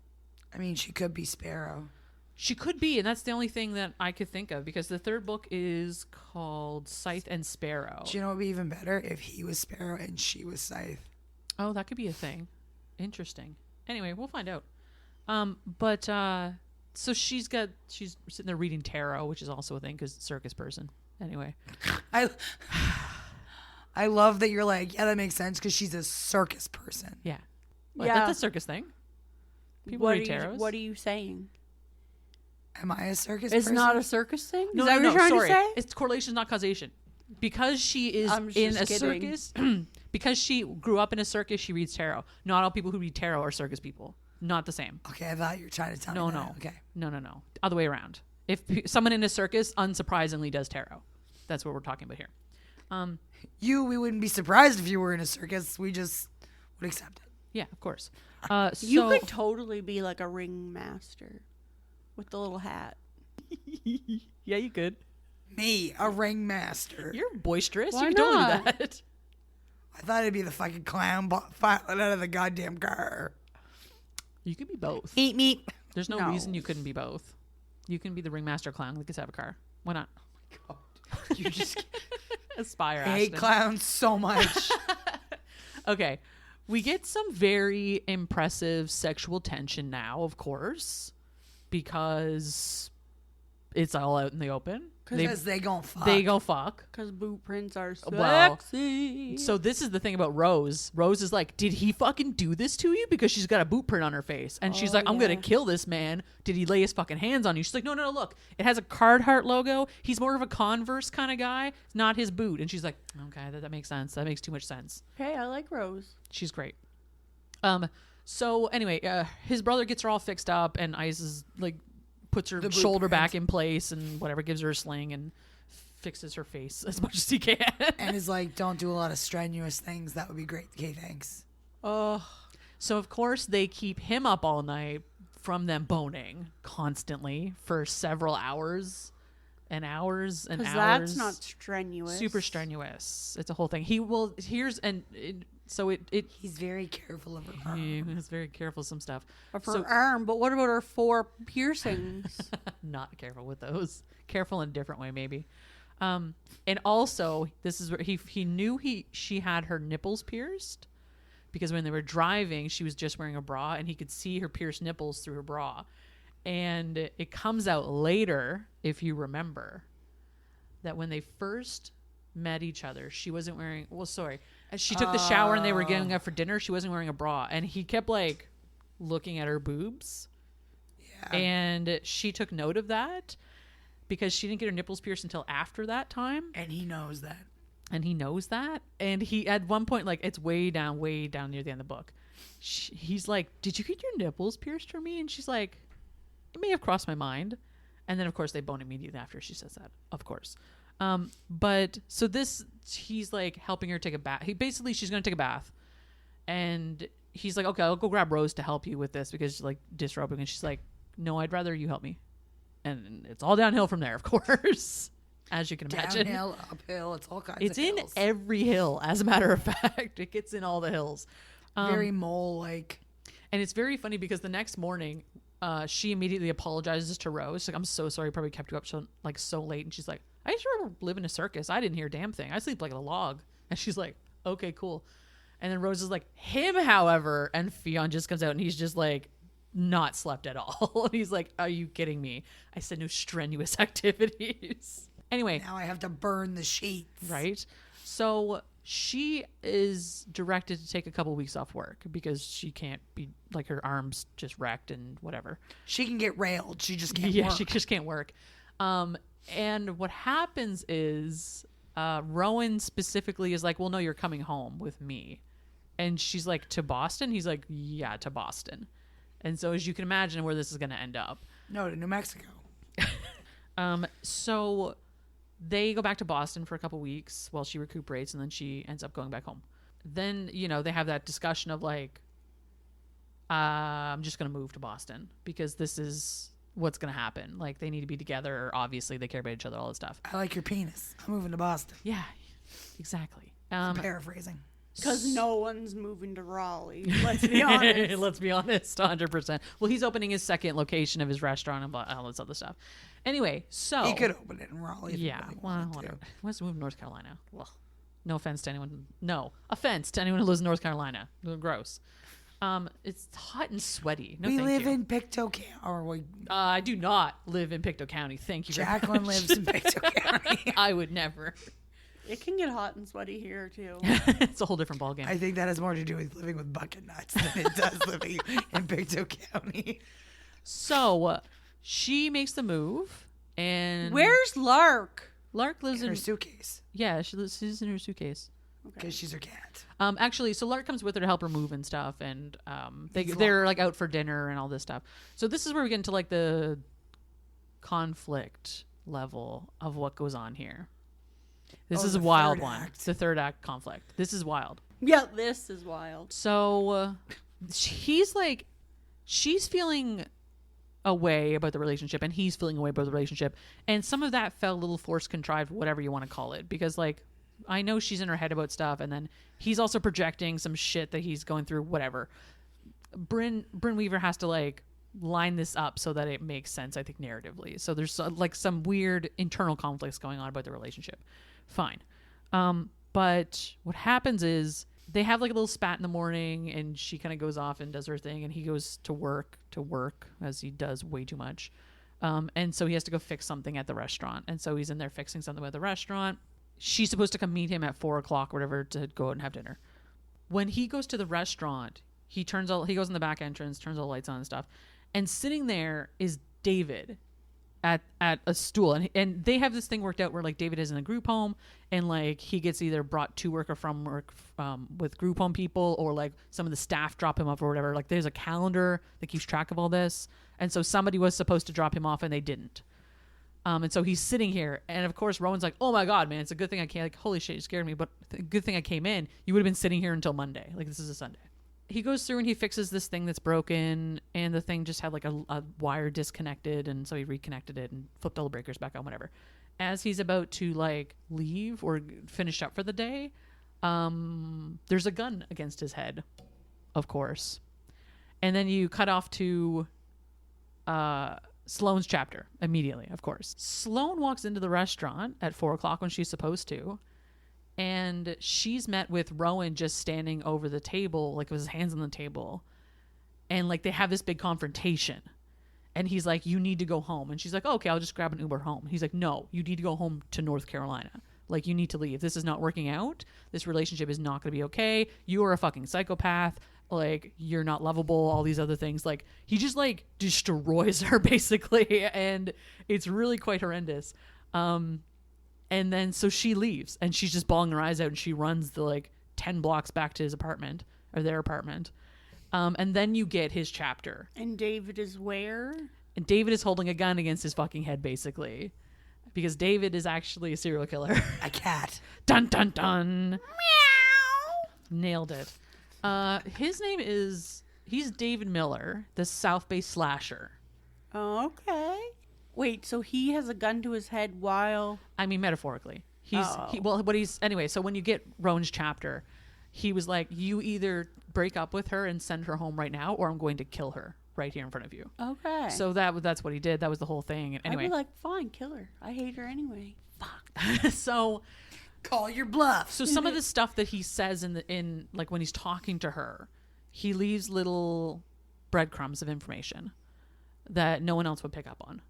I mean, she could be Sparrow. She could be, and that's the only thing that I could think of, because the third book is called Scythe and Sparrow. Do you know what would be even better? If he was Sparrow and she was Scythe. Oh, that could be a thing. Interesting. Anyway, we'll find out. So she's sitting there reading tarot, which is also a thing because circus person. Anyway. I love that you're like, yeah, that makes sense because she's a circus person. Yeah. What, Yeah. That's a circus thing. People read tarots. What are you saying? Am I a circus It's person? not a circus thing? No, Is that no, what you're trying sorry. to say? It's correlation, not causation. Because she is I'm in just a kidding. circus, because she grew up in a circus, she reads tarot. Not all people who read tarot are circus people. Not the same. Okay, I thought you were trying to tell me that. No. Okay. No. Other way around. If someone in a circus, unsurprisingly, does tarot. That's what we're talking about here. We wouldn't be surprised if you were in a circus. We just would accept it. Yeah, of course. You could totally be like a ringmaster with the little hat. Yeah, you could. Me, a ringmaster. You're boisterous. Why you can totally do not? that. I thought it'd be the fucking clown filing out of the goddamn car. You could be both. Eat meat. There's no reason you couldn't be both. You can be the ringmaster clown that gets out of a car. Why not? Oh my God. You just Aspire. I hate Ashton. clowns so much. Okay. We get some very impressive sexual tension now, of course, because it's all out in the open. Because they gon' fuck. They go fuck. Because boot prints are Well, sexy. So this is the thing about Rose. Rose is like, did he fucking do this to you? Because she's got a boot print on her face. And she's like, I'm going to kill this man. Did he lay his fucking hands on you? She's like, no, look. It has a Carhartt logo. He's more of a Converse kind of guy. It's not his boot. And she's like, okay, that makes sense. That makes too much sense. Hey, I like Rose. She's great. So anyway, his brother gets her all fixed up, and Ice is like, puts her shoulder back in place and whatever, gives her a sling and fixes her face as much as he can. And is like, don't do a lot of strenuous things. That would be great. Okay, thanks. So of course they keep him up all night from them boning constantly for several hours and hours and hours. Because that's not strenuous. Super strenuous. It's a whole thing. He's very careful of her arm. He was very careful of some stuff. Of her arm, but what about her 4 piercings? Not careful with those. Careful in a different way, maybe. And also, this is where he knew she had her nipples pierced, because when they were driving, she was just wearing a bra, and he could see her pierced nipples through her bra. And it comes out later, if you remember, that when they first met each other, she wasn't wearing. Well, sorry, as she took the shower and they were getting up for dinner, she wasn't wearing a bra, and he kept like looking at her boobs. Yeah, and she took note of that, because she didn't get her nipples pierced until after that time. And he knows that. And he, at one point, like, it's way down near the end of the book. He's like, did you get your nipples pierced for me? And she's like, it may have crossed my mind. And then, of course, they bone immediately after she says that, of course. But so he's like helping her take a bath. She's going to take a bath. And he's like, okay, I'll go grab Rose to help you with this, because she's like disrobing. And she's like, no, I'd rather you help me. And it's all downhill from there, of course, as you can imagine. Downhill, uphill, it's all kinds it's of in hills. every hill, as a matter of fact. It gets in all the hills. Very mole-like. And it's very funny because the next morning, she immediately apologizes to Rose. She's like, I'm so sorry, probably kept you up so late. And she's like, I used to live in a circus. I didn't hear a damn thing. I sleep like a log. And she's like, okay, cool. And then Rose is like, him, however, and Fionn just comes out and he's just like, not slept at all. He's like, are you kidding me? I said no strenuous activities. Anyway. Now I have to burn the sheets. Right? So she is directed to take a couple weeks off work because she can't be, like, her arm's just wrecked and whatever. She can get railed. She just can't work. Yeah, she just can't work. And what happens is Rowan specifically is like, well, no, you're coming home with me. And she's like, to Boston? He's like, yeah, to Boston. And so, as you can imagine, where this is going to end up. No, to New Mexico. So they go back to Boston for a couple weeks while she recuperates, and then she ends up going back home. Then, they have that discussion of like, I'm just going to move to Boston because this is what's going to happen. Like, they need to be together. Obviously, they care about each other, all this stuff. I like your penis. I'm moving to Boston. Yeah, exactly. Paraphrasing. Because no one's moving to Raleigh. Let's be honest. Let's be honest, 100%. Well, he's opening his second location of his restaurant and all this other stuff. Anyway, so he could open it in Raleigh. Yeah, well, whatever. Let's move to North Carolina. Well, no offense to anyone. No offense to anyone who lives in North Carolina. Gross. It's hot and sweaty. No, we thank live you. in Pictou County. I do not live in Pictou County. Thank you. Jacqueline lives in Pictou County. I would never. It can get hot and sweaty here, too. It's a whole different ballgame. I think that has more to do with living with bucket nuts than it does living in Pictou County. So she makes the move, and where's Lark? Lark lives in her in suitcase. Yeah, she's in her suitcase. Because she's her cat. Actually, so Lark comes with her to help her move and stuff, and they're like out for dinner and all this stuff. So this is where we get into like the conflict level of what goes on here. This is a wild one. It's the third act conflict. This is wild. Yeah, this is wild. So she's feeling a way about the relationship, and he's feeling a way about the relationship, and some of that felt a little forced, contrived, whatever you want to call it, because like I know she's in her head about stuff, and then he's also projecting some shit that he's going through, whatever. Brynne Weaver has to like line this up so that it makes sense, I think, narratively. So there's like some weird internal conflicts going on about the relationship. Fine. But what happens is they have like a little spat in the morning, and she kind of goes off and does her thing, and he goes to work as he does way too much. And so he has to go fix something at the restaurant. And so he's in there fixing something at the restaurant. She's supposed to come meet him at 4:00 or whatever to go out and have dinner. When he goes to the restaurant, he goes in the back entrance, turns all the lights on and stuff. And sitting there is David at a stool. And they have this thing worked out where like David is in a group home, and like he gets either brought to work or from work with group home people, or like some of the staff drop him off or whatever. Like there's a calendar that keeps track of all this. And so somebody was supposed to drop him off and they didn't. And so he's sitting here, and of course Rowan's like, "Oh my God, man, it's a good thing I came. Like, holy shit, you scared me. But good thing I came in. You would have been sitting here until Monday. Like, this is a Sunday." He goes through and he fixes this thing that's broken, and the thing just had like a wire disconnected, and so he reconnected it and flipped all the breakers back on, whatever. As he's about to like leave or finish up for the day, there's a gun against his head, of course. And then you cut off to Sloane's chapter immediately, of course. Sloane walks into the restaurant at 4:00 when she's supposed to, and she's met with Rowan just standing over the table, like with his hands on the table, and like they have this big confrontation, and he's like, "You need to go home," and she's like, "Oh, okay, I'll just grab an Uber home." He's like, "No, you need to go home to North Carolina. Like, you need to leave. This is not working out. This relationship is not going to be okay. You are a fucking psychopath. Like, you're not lovable," all these other things. Like, he just like destroys her basically, and it's really quite horrendous. And then so she leaves, and she's just bawling her eyes out, and she runs the like 10 blocks back to his apartment, or their apartment. And then you get his chapter. And David is where? And David is holding a gun against his fucking head, basically, because David is actually a serial killer. A cat. Dun dun dun. Meow. Nailed it. His name is, he's David Miller, the South Bay slasher. Oh, okay. Wait, so he has a gun to his head while... I mean, metaphorically. Anyway, so when you get Rowan's chapter, he was like, "You either break up with her and send her home right now, or I'm going to kill her right here in front of you." Okay. So that's what he did. That was the whole thing. And anyway. I'd be like, fine, kill her. I hate her anyway. Fuck. So... Call your bluff. So some of the stuff that he says in like when he's talking to her, he leaves little breadcrumbs of information that no one else would pick up on.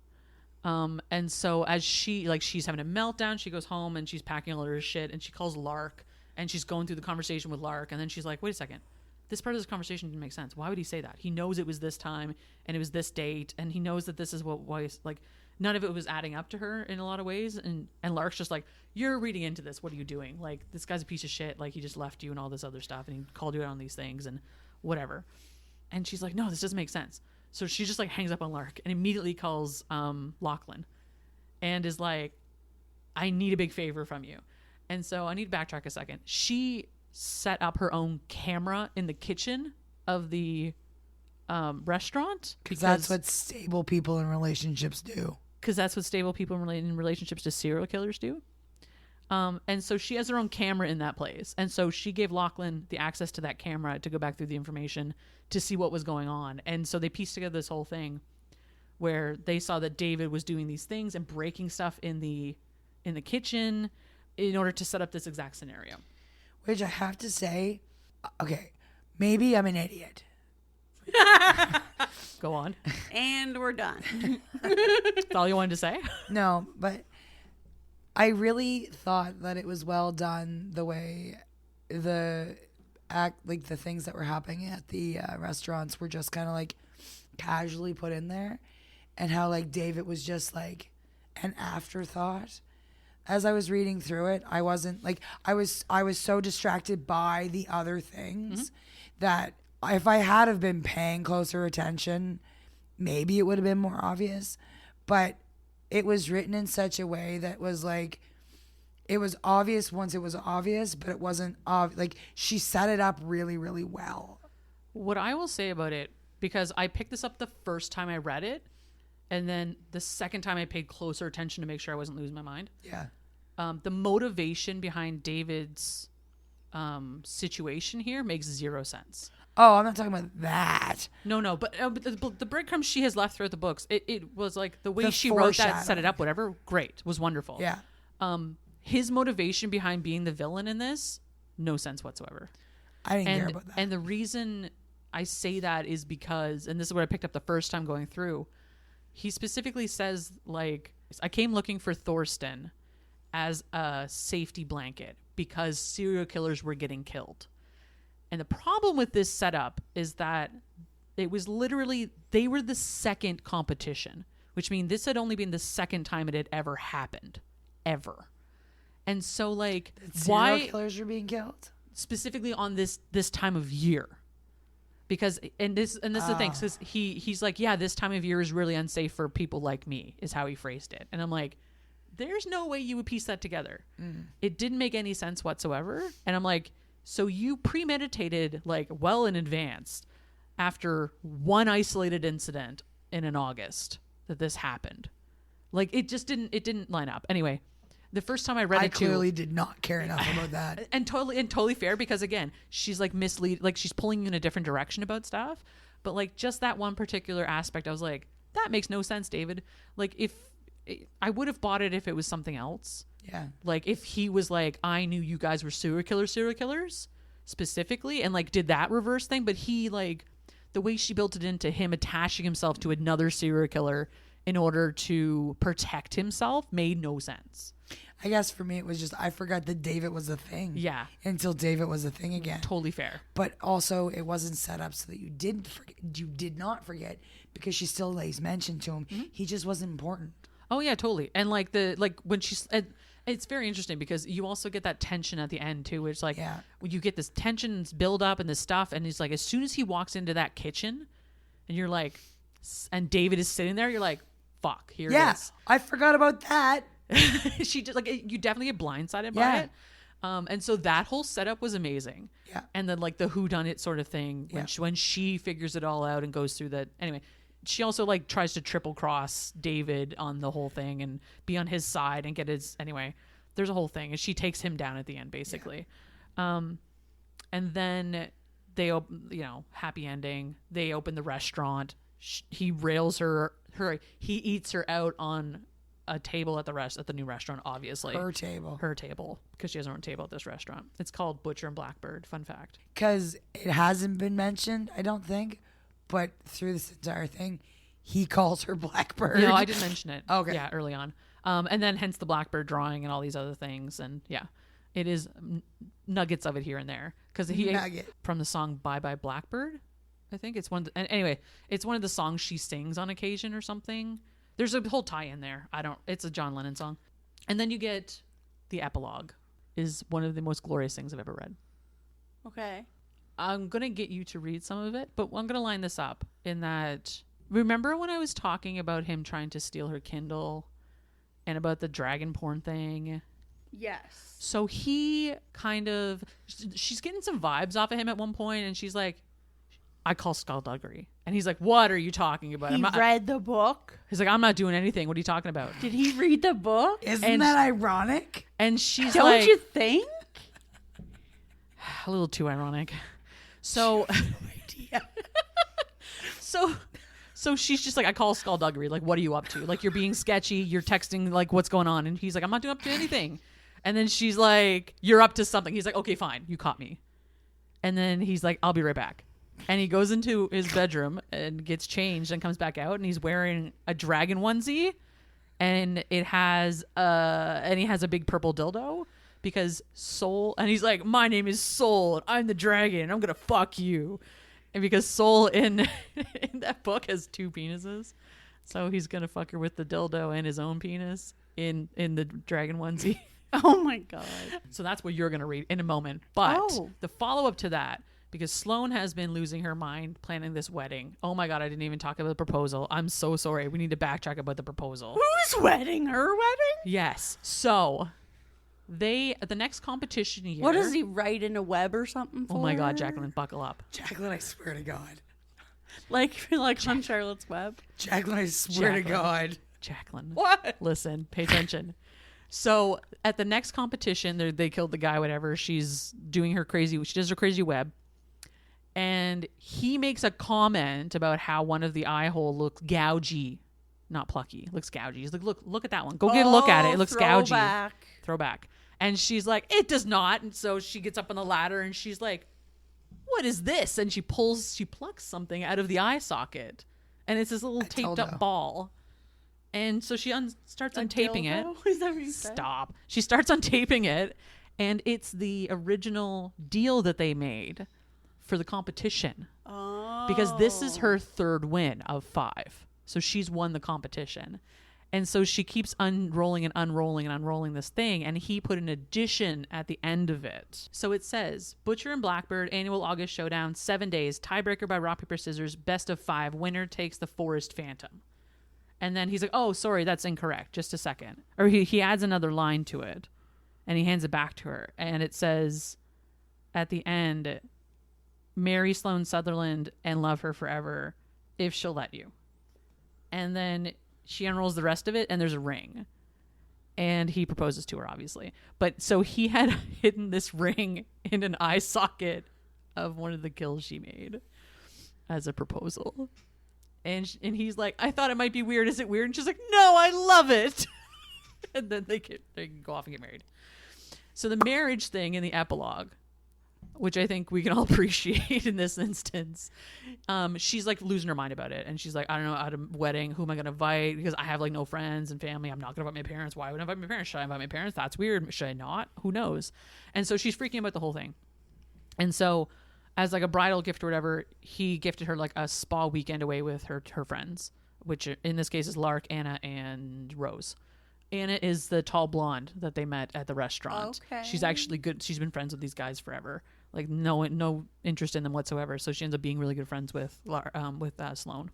And so as she's having a meltdown, she goes home and she's packing all her shit, and she calls Lark, and she's going through the conversation with Lark, and then she's like, "Wait a second. This part of this conversation didn't make sense. Why would he say that? He knows it was this time and it was this date, and he knows that this is why like none of it was adding up to her in a lot of ways." And Lark's just like, "You're reading into this. What are you doing? Like, this guy's a piece of shit. Like, he just left you and all this other stuff, and he called you out on these things and whatever." And she's like, "No, this doesn't make sense." So she just like hangs up on Lark and immediately calls Lachlan and is like, "I need a big favor from you." And so I need to backtrack a second. She set up her own camera in the kitchen of the restaurant. Because that's what stable people in relationships do. Because that's what stable people in relationships to serial killers do. And so she has her own camera in that place. And so she gave Lachlan the access to that camera to go back through the information to see what was going on. And so they pieced together this whole thing where they saw that David was doing these things and breaking stuff in the kitchen in order to set up this exact scenario. Which I have to say, okay, maybe I'm an idiot. Go on. And we're done. That's all you wanted to say? No, but I really thought that it was well done the way the things that were happening at the restaurants were just kind of like casually put in there, and how like David was just like an afterthought. As I was reading through it, I wasn't like, I was so distracted by the other things that if I had have been paying closer attention, maybe it would have been more obvious. But it was written in such a way that was like, it was obvious once it was obvious, but it wasn't like she set it up really, really well. What I will say about it, because I picked this up the first time I read it, and then the second time I paid closer attention to make sure I wasn't losing my mind. Yeah. the motivation behind David's situation here makes zero sense. Oh, I'm not talking about that. No, but the breadcrumbs she has left throughout the books, it was like the way The she wrote that, set it foreshadowing. up, whatever, great, was wonderful. Yeah. His motivation behind being the villain in this, no sense whatsoever. I didn't care about that. And the reason I say that is because, and this is what I picked up the first time going through, he specifically says, like, I came looking for Thorsten as a safety blanket because serial killers were getting killed. And the problem with this setup is that it was literally, they were the second competition, which means this had only been the second time it had ever happened. Ever. And so, like, Serial why killers are being killed? specifically on this time of year? Because and this is the thing, because he's like, yeah, this time of year is really unsafe for people like me, is how he phrased it. And I'm like, there's no way you would piece that together. It didn't make any sense whatsoever. And I'm like, so you premeditated, like, well in advance, after one isolated incident in an August, that this happened. Like, it didn't line up. Anyway, the first time I read I it too, clearly did not care enough about that. and totally fair, because again, she's like like she's pulling you in a different direction about stuff. But like, just that one particular aspect, I was like, that makes no sense, David. Like, if I would have bought it if it was something else. Yeah. Like, if he was like, I knew you guys were serial killers specifically, and like did that reverse thing. But he, like, the way she built it into him attaching himself to another serial killer in order to protect himself made no sense. I guess for me, it was just, I forgot that David was a thing. Yeah. Until David was a thing again. Totally fair. But also, it wasn't set up so that you did not forget, because she still lays mention to him. He just wasn't important. Oh yeah, totally. And like when she's, it's very interesting because you also get that tension at the end too, which, like, you get this tension build up and this stuff, and he's like, as soon as he walks into that kitchen, and you're like, and David is sitting there, you're like, fuck, here it is. I forgot about that. She just, like, you definitely get blindsided by it. And so that whole setup was amazing. Yeah. And then, like, the whodunit sort of thing when she figures it all out and goes through that. Anyway, she also, like, tries to triple cross David on the whole thing and be on his side and get his, anyway, there's a whole thing, and she takes him down at the end, basically. And then they happy ending. They open the restaurant. He rails her, he eats her out on a table at the new restaurant, obviously. Her table. Because she has her own table at this restaurant. It's called Butcher and Blackbird. Fun fact. Because it hasn't been mentioned, I don't think, but through this entire thing, he calls her Blackbird. No, I didn't mention it. Okay. Yeah, early on. And then hence the Blackbird drawing and all these other things. And yeah, it is nuggets of it here and there. Because from the song Bye Bye Blackbird, I think it's one. Anyway, it's one of the songs she sings on occasion or something. There's a whole tie in there. It's a John Lennon song. And then you get the epilogue, is one of the most glorious things I've ever read. Okay. I'm going to get you to read some of it, but I'm going to line this up in that. Remember when I was talking about him trying to steal her Kindle and about the dragon porn thing? Yes. So he she's getting some vibes off of him at one point, and she's like, I call skullduggery. And he's like, what are you talking about? He read the book? He's like, I'm not doing anything. What are you talking about? Did he read the book? Isn't that ironic? And she's Don't like... you think? A little too ironic. So... So she's just like, I call skullduggery. Like, what are you up to? Like, you're being sketchy. You're texting, like, what's going on? And he's like, I'm not up to anything. And then she's like, you're up to something. He's like, okay, fine. You caught me. And then he's like, I'll be right back. And he goes into his bedroom and gets changed and comes back out, and he's wearing a dragon onesie, and he has a big purple dildo because Soul, and he's like, my name is Soul, and I'm the dragon, and I'm gonna fuck you. And because Soul in that book has two penises, so he's gonna fuck her with the dildo and his own penis in the dragon onesie. Oh my god. So that's what you're gonna read in a moment. But the follow-up to that, because Sloane has been losing her mind planning this wedding. Oh my god, I didn't even talk about the proposal. I'm so sorry. We need to backtrack about the proposal. Whose wedding? Her wedding? Yes. So the next competition here. What does he write in a web or something for? Oh my god, Jacqueline, buckle up. Jacqueline, I swear to God. Like on Charlotte's Web? Jacqueline, I swear to God. Jacqueline. What? Listen, pay attention. So at the next competition, they killed the guy, whatever. She's doing her crazy, she does her crazy web. And he makes a comment about how one of the eye hole looks gougy, not plucky, looks gougy. He's like, look at that one. Go get a look at it. It looks gougy. Throwback. And she's like, it does not. And so she gets up on the ladder and she's like, what is this? And she plucks something out of the eye socket. And it's this little taped up ball. And so she starts untaping it. Is that what you said? Stop. She starts untaping it. And it's the original deal that they made for the competition. Oh. Because this is her third win of 5. So she's won the competition. And so she keeps unrolling and unrolling and unrolling this thing. And he put an addition at the end of it. So it says, Butcher and Blackbird, annual August showdown, 7 days, tiebreaker by rock, paper, scissors, best of 5, winner takes the Forest Phantom. And then he's like, oh, sorry, that's incorrect. Just a second. Or he adds another line to it. And he hands it back to her. And it says, at the end, marry Sloane Sutherland and love her forever if she'll let you. And then she unrolls the rest of it and there's a ring. And he proposes to her, obviously. But so he had hidden this ring in an eye socket of one of the kills she made as a proposal. And he's like, I thought it might be weird. Is it weird? And she's like, no, I love it. And then they go off and get married. So the marriage thing in the epilogue, which I think we can all appreciate in this instance, she's like losing her mind about it. And she's like, I don't know, at a wedding, who am I going to invite? Because I have like no friends and family. I'm not going to invite my parents. Why would I invite my parents? Should I invite my parents? That's weird. Should I not? Who knows? And so she's freaking about the whole thing. And so as like a bridal gift or whatever, he gifted her like a spa weekend away with her friends, which in this case is Lark, Anna, and Rose. Anna is the tall blonde that they met at the restaurant. Okay. She's actually good. She's been friends with these guys forever. Like no interest in them whatsoever. So she ends up being really good friends with Sloane.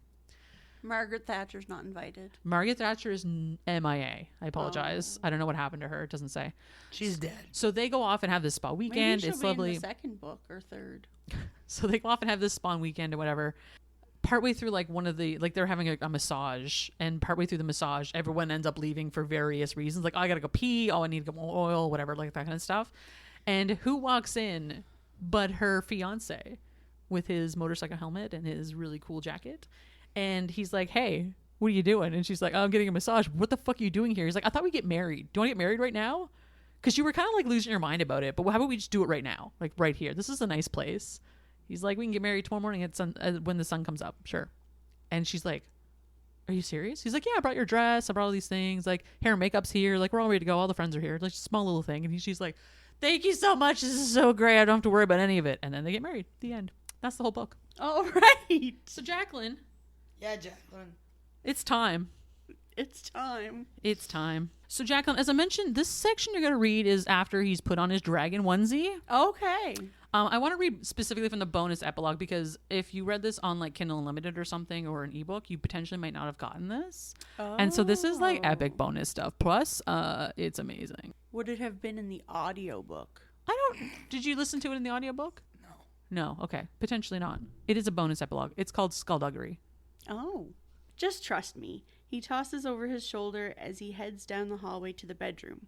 Margaret Thatcher's not invited. Margaret Thatcher is MIA. I apologize. I don't know what happened to her. It doesn't say. She's dead. So they go off and have this spa weekend. Maybe she'll it's be lovely. in the second book or third. So they go off and have this spa weekend or whatever. Partway through, like one of the, like they're having a massage, and partway through the massage, everyone ends up leaving for various reasons. Like, oh, I gotta go pee. Oh, I need to go oil, whatever, like that kind of stuff. And who walks in but her fiance with his motorcycle helmet and his really cool jacket? And he's like, hey, what are you doing? And she's like, oh, I'm getting a massage. What the fuck are you doing here? He's like, I thought we'd get married. Do you want to get married right now? Because you were kind of like losing your mind about it. But how about we just do it right now? Like right here. This is a nice place. He's like, we can get married tomorrow morning at when the sun comes up. Sure. And she's like, are you serious? He's like, yeah, I brought your dress. I brought all these things. Like, hair and makeup's here. Like, we're all ready to go. All the friends are here. Like, just a small little thing. And she's like, thank you so much. This is so great. I don't have to worry about any of it. And then they get married. The end. That's the whole book. All right. So, Jacqueline. Yeah, Jacqueline. It's time. It's time. It's time. So, Jacqueline, as I mentioned, this section you're going to read is after he's put on his dragon onesie. Okay. I want to read specifically from the bonus epilogue because if you read this on like Kindle Unlimited or something or an ebook, you potentially might not have gotten this. Oh. And so this is like epic bonus stuff. Plus, it's amazing. Would it have been in the audiobook? Did you listen to it in the audiobook? No. No. Okay. Potentially not. It is a bonus epilogue. It's called Skullduggery. Oh. Just trust me. He tosses over his shoulder as he heads down the hallway to the bedroom.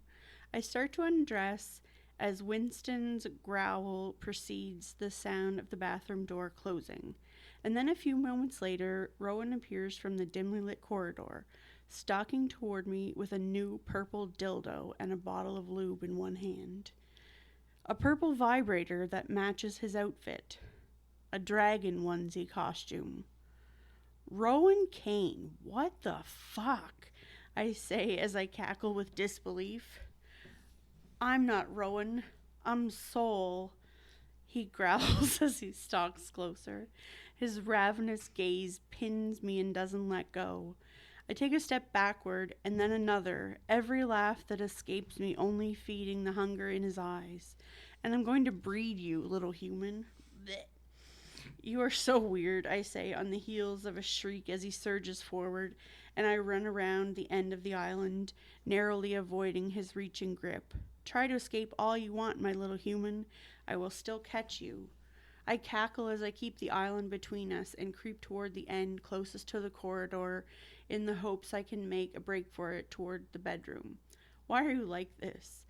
I start to undress as Winston's growl precedes the sound of the bathroom door closing. And then a few moments later, Rowan appears from the dimly lit corridor, stalking toward me with a new purple dildo and a bottle of lube in one hand. A purple vibrator that matches his outfit. A dragon onesie costume. Rowan Kane, what the fuck? I say as I cackle with disbelief. I'm not Rowan. I'm Soul. He growls as he stalks closer. His ravenous gaze pins me and doesn't let go. I take a step backward and then another, every laugh that escapes me only feeding the hunger in his eyes. And I'm going to breed you, little human. Blech. You are so weird, I say on the heels of a shriek as he surges forward, and I run around the end of the island, narrowly avoiding his reaching grip. Try to escape all you want, my little human. I will still catch you. I cackle as I keep the island between us and creep toward the end closest to the corridor in the hopes I can make a break for it toward the bedroom. Why are you like this?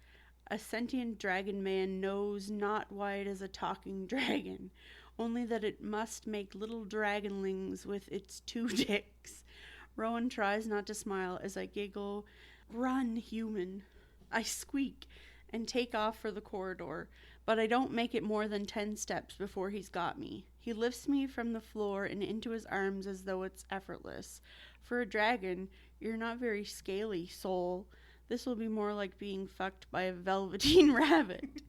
A sentient dragon man knows not why it is a talking dragon, only that it must make little dragonlings with its 2 dicks. Rowan tries not to smile as I giggle. Run, human. I squeak and take off for the corridor, but I don't make it more than 10 steps before he's got me. He lifts me from the floor and into his arms as though it's effortless. For a dragon, you're not very scaly, soul. This will be more like being fucked by a velveteen rabbit.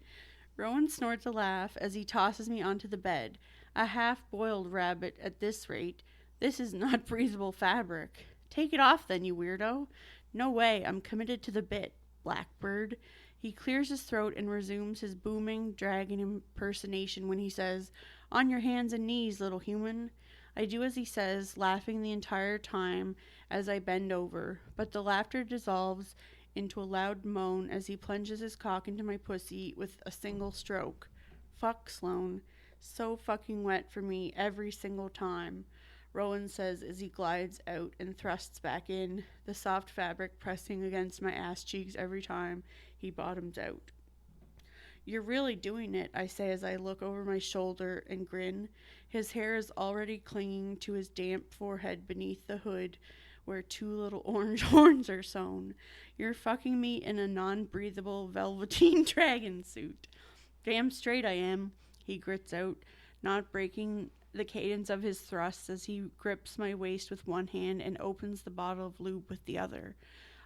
Rowan snorts a laugh as he tosses me onto the bed. A half-boiled rabbit at this rate. This is not breathable fabric. Take it off then, you weirdo. No way, I'm committed to the bit, Blackbird. He clears his throat and resumes his booming dragon impersonation when he says, On your hands and knees, little human. I do as he says, laughing the entire time as I bend over, but the laughter dissolves into a loud moan as he plunges his cock into my pussy with a single stroke. Fuck, Sloane. So fucking wet for me every single time, Rowan says as he glides out and thrusts back in, the soft fabric pressing against my ass cheeks every time he bottoms out. You're really doing it, I say as I look over my shoulder and grin. His hair is already clinging to his damp forehead beneath the hood where 2 little orange horns are sewn. You're fucking me in a non-breathable velveteen dragon suit. Damn straight I am, he grits out, not breaking the cadence of his thrusts as he grips my waist with one hand and opens the bottle of lube with the other.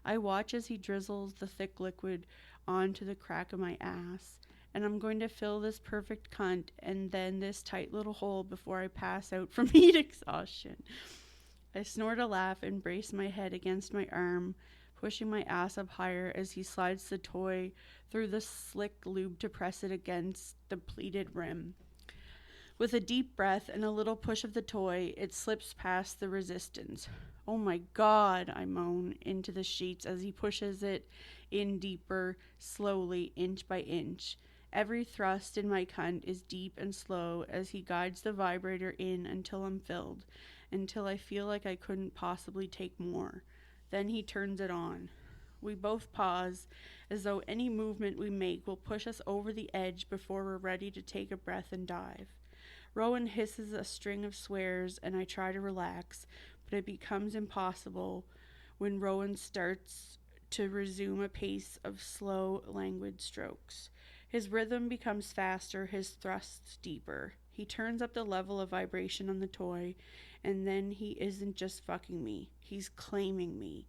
I watch as he drizzles the thick liquid onto the crack of my ass, and I'm going to fill this perfect cunt and then this tight little hole before I pass out from heat exhaustion. I snort a laugh and brace my head against my arm, pushing my ass up higher as he slides the toy through the slick lube to press it against the pleated rim. With a deep breath and a little push of the toy, it slips past the resistance. Oh my God, I moan into the sheets as he pushes it in deeper, slowly, inch by inch. Every thrust in my cunt is deep and slow as he guides the vibrator in until I'm filled, until I feel like I couldn't possibly take more. Then he turns it on. We both pause, as though any movement we make will push us over the edge before we're ready to take a breath and dive. Rowan hisses a string of swears, and I try to relax, but it becomes impossible when Rowan starts to resume a pace of slow, languid strokes. His rhythm becomes faster, his thrusts deeper. He turns up the level of vibration on the toy, and then he isn't just fucking me. He's claiming me,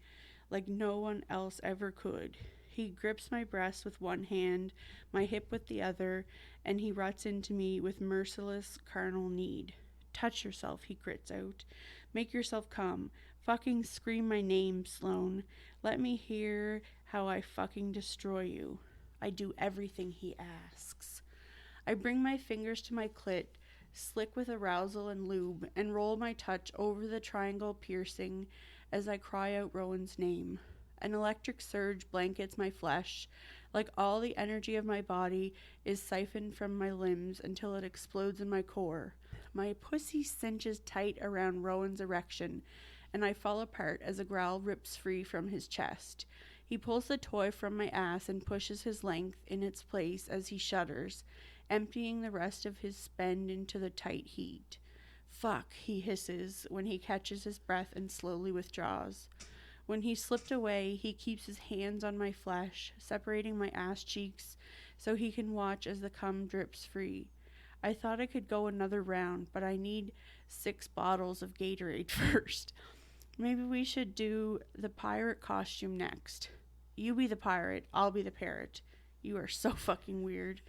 like no one else ever could. He grips my breast with one hand, my hip with the other, and he ruts into me with merciless carnal need. Touch yourself, he grits out. Make yourself come. Fucking scream my name, Sloane. Let me hear how I fucking destroy you. I do everything he asks. I bring my fingers to my clit, slick with arousal and lube, and roll my touch over the triangle piercing as I cry out Rowan's name. An electric surge blankets my flesh, like all the energy of my body is siphoned from my limbs until it explodes in my core. My pussy cinches tight around Rowan's erection, and I fall apart as a growl rips free from his chest. He pulls the toy from my ass and pushes his length in its place as he shudders, emptying the rest of his spend into the tight heat. Fuck, he hisses when he catches his breath and slowly withdraws. When he slipped away, he keeps his hands on my flesh, separating my ass cheeks so he can watch as the cum drips free. I thought I could go another round, but I need 6 bottles of Gatorade first. Maybe we should do the pirate costume next. You be the pirate, I'll be the parrot. You are so fucking weird.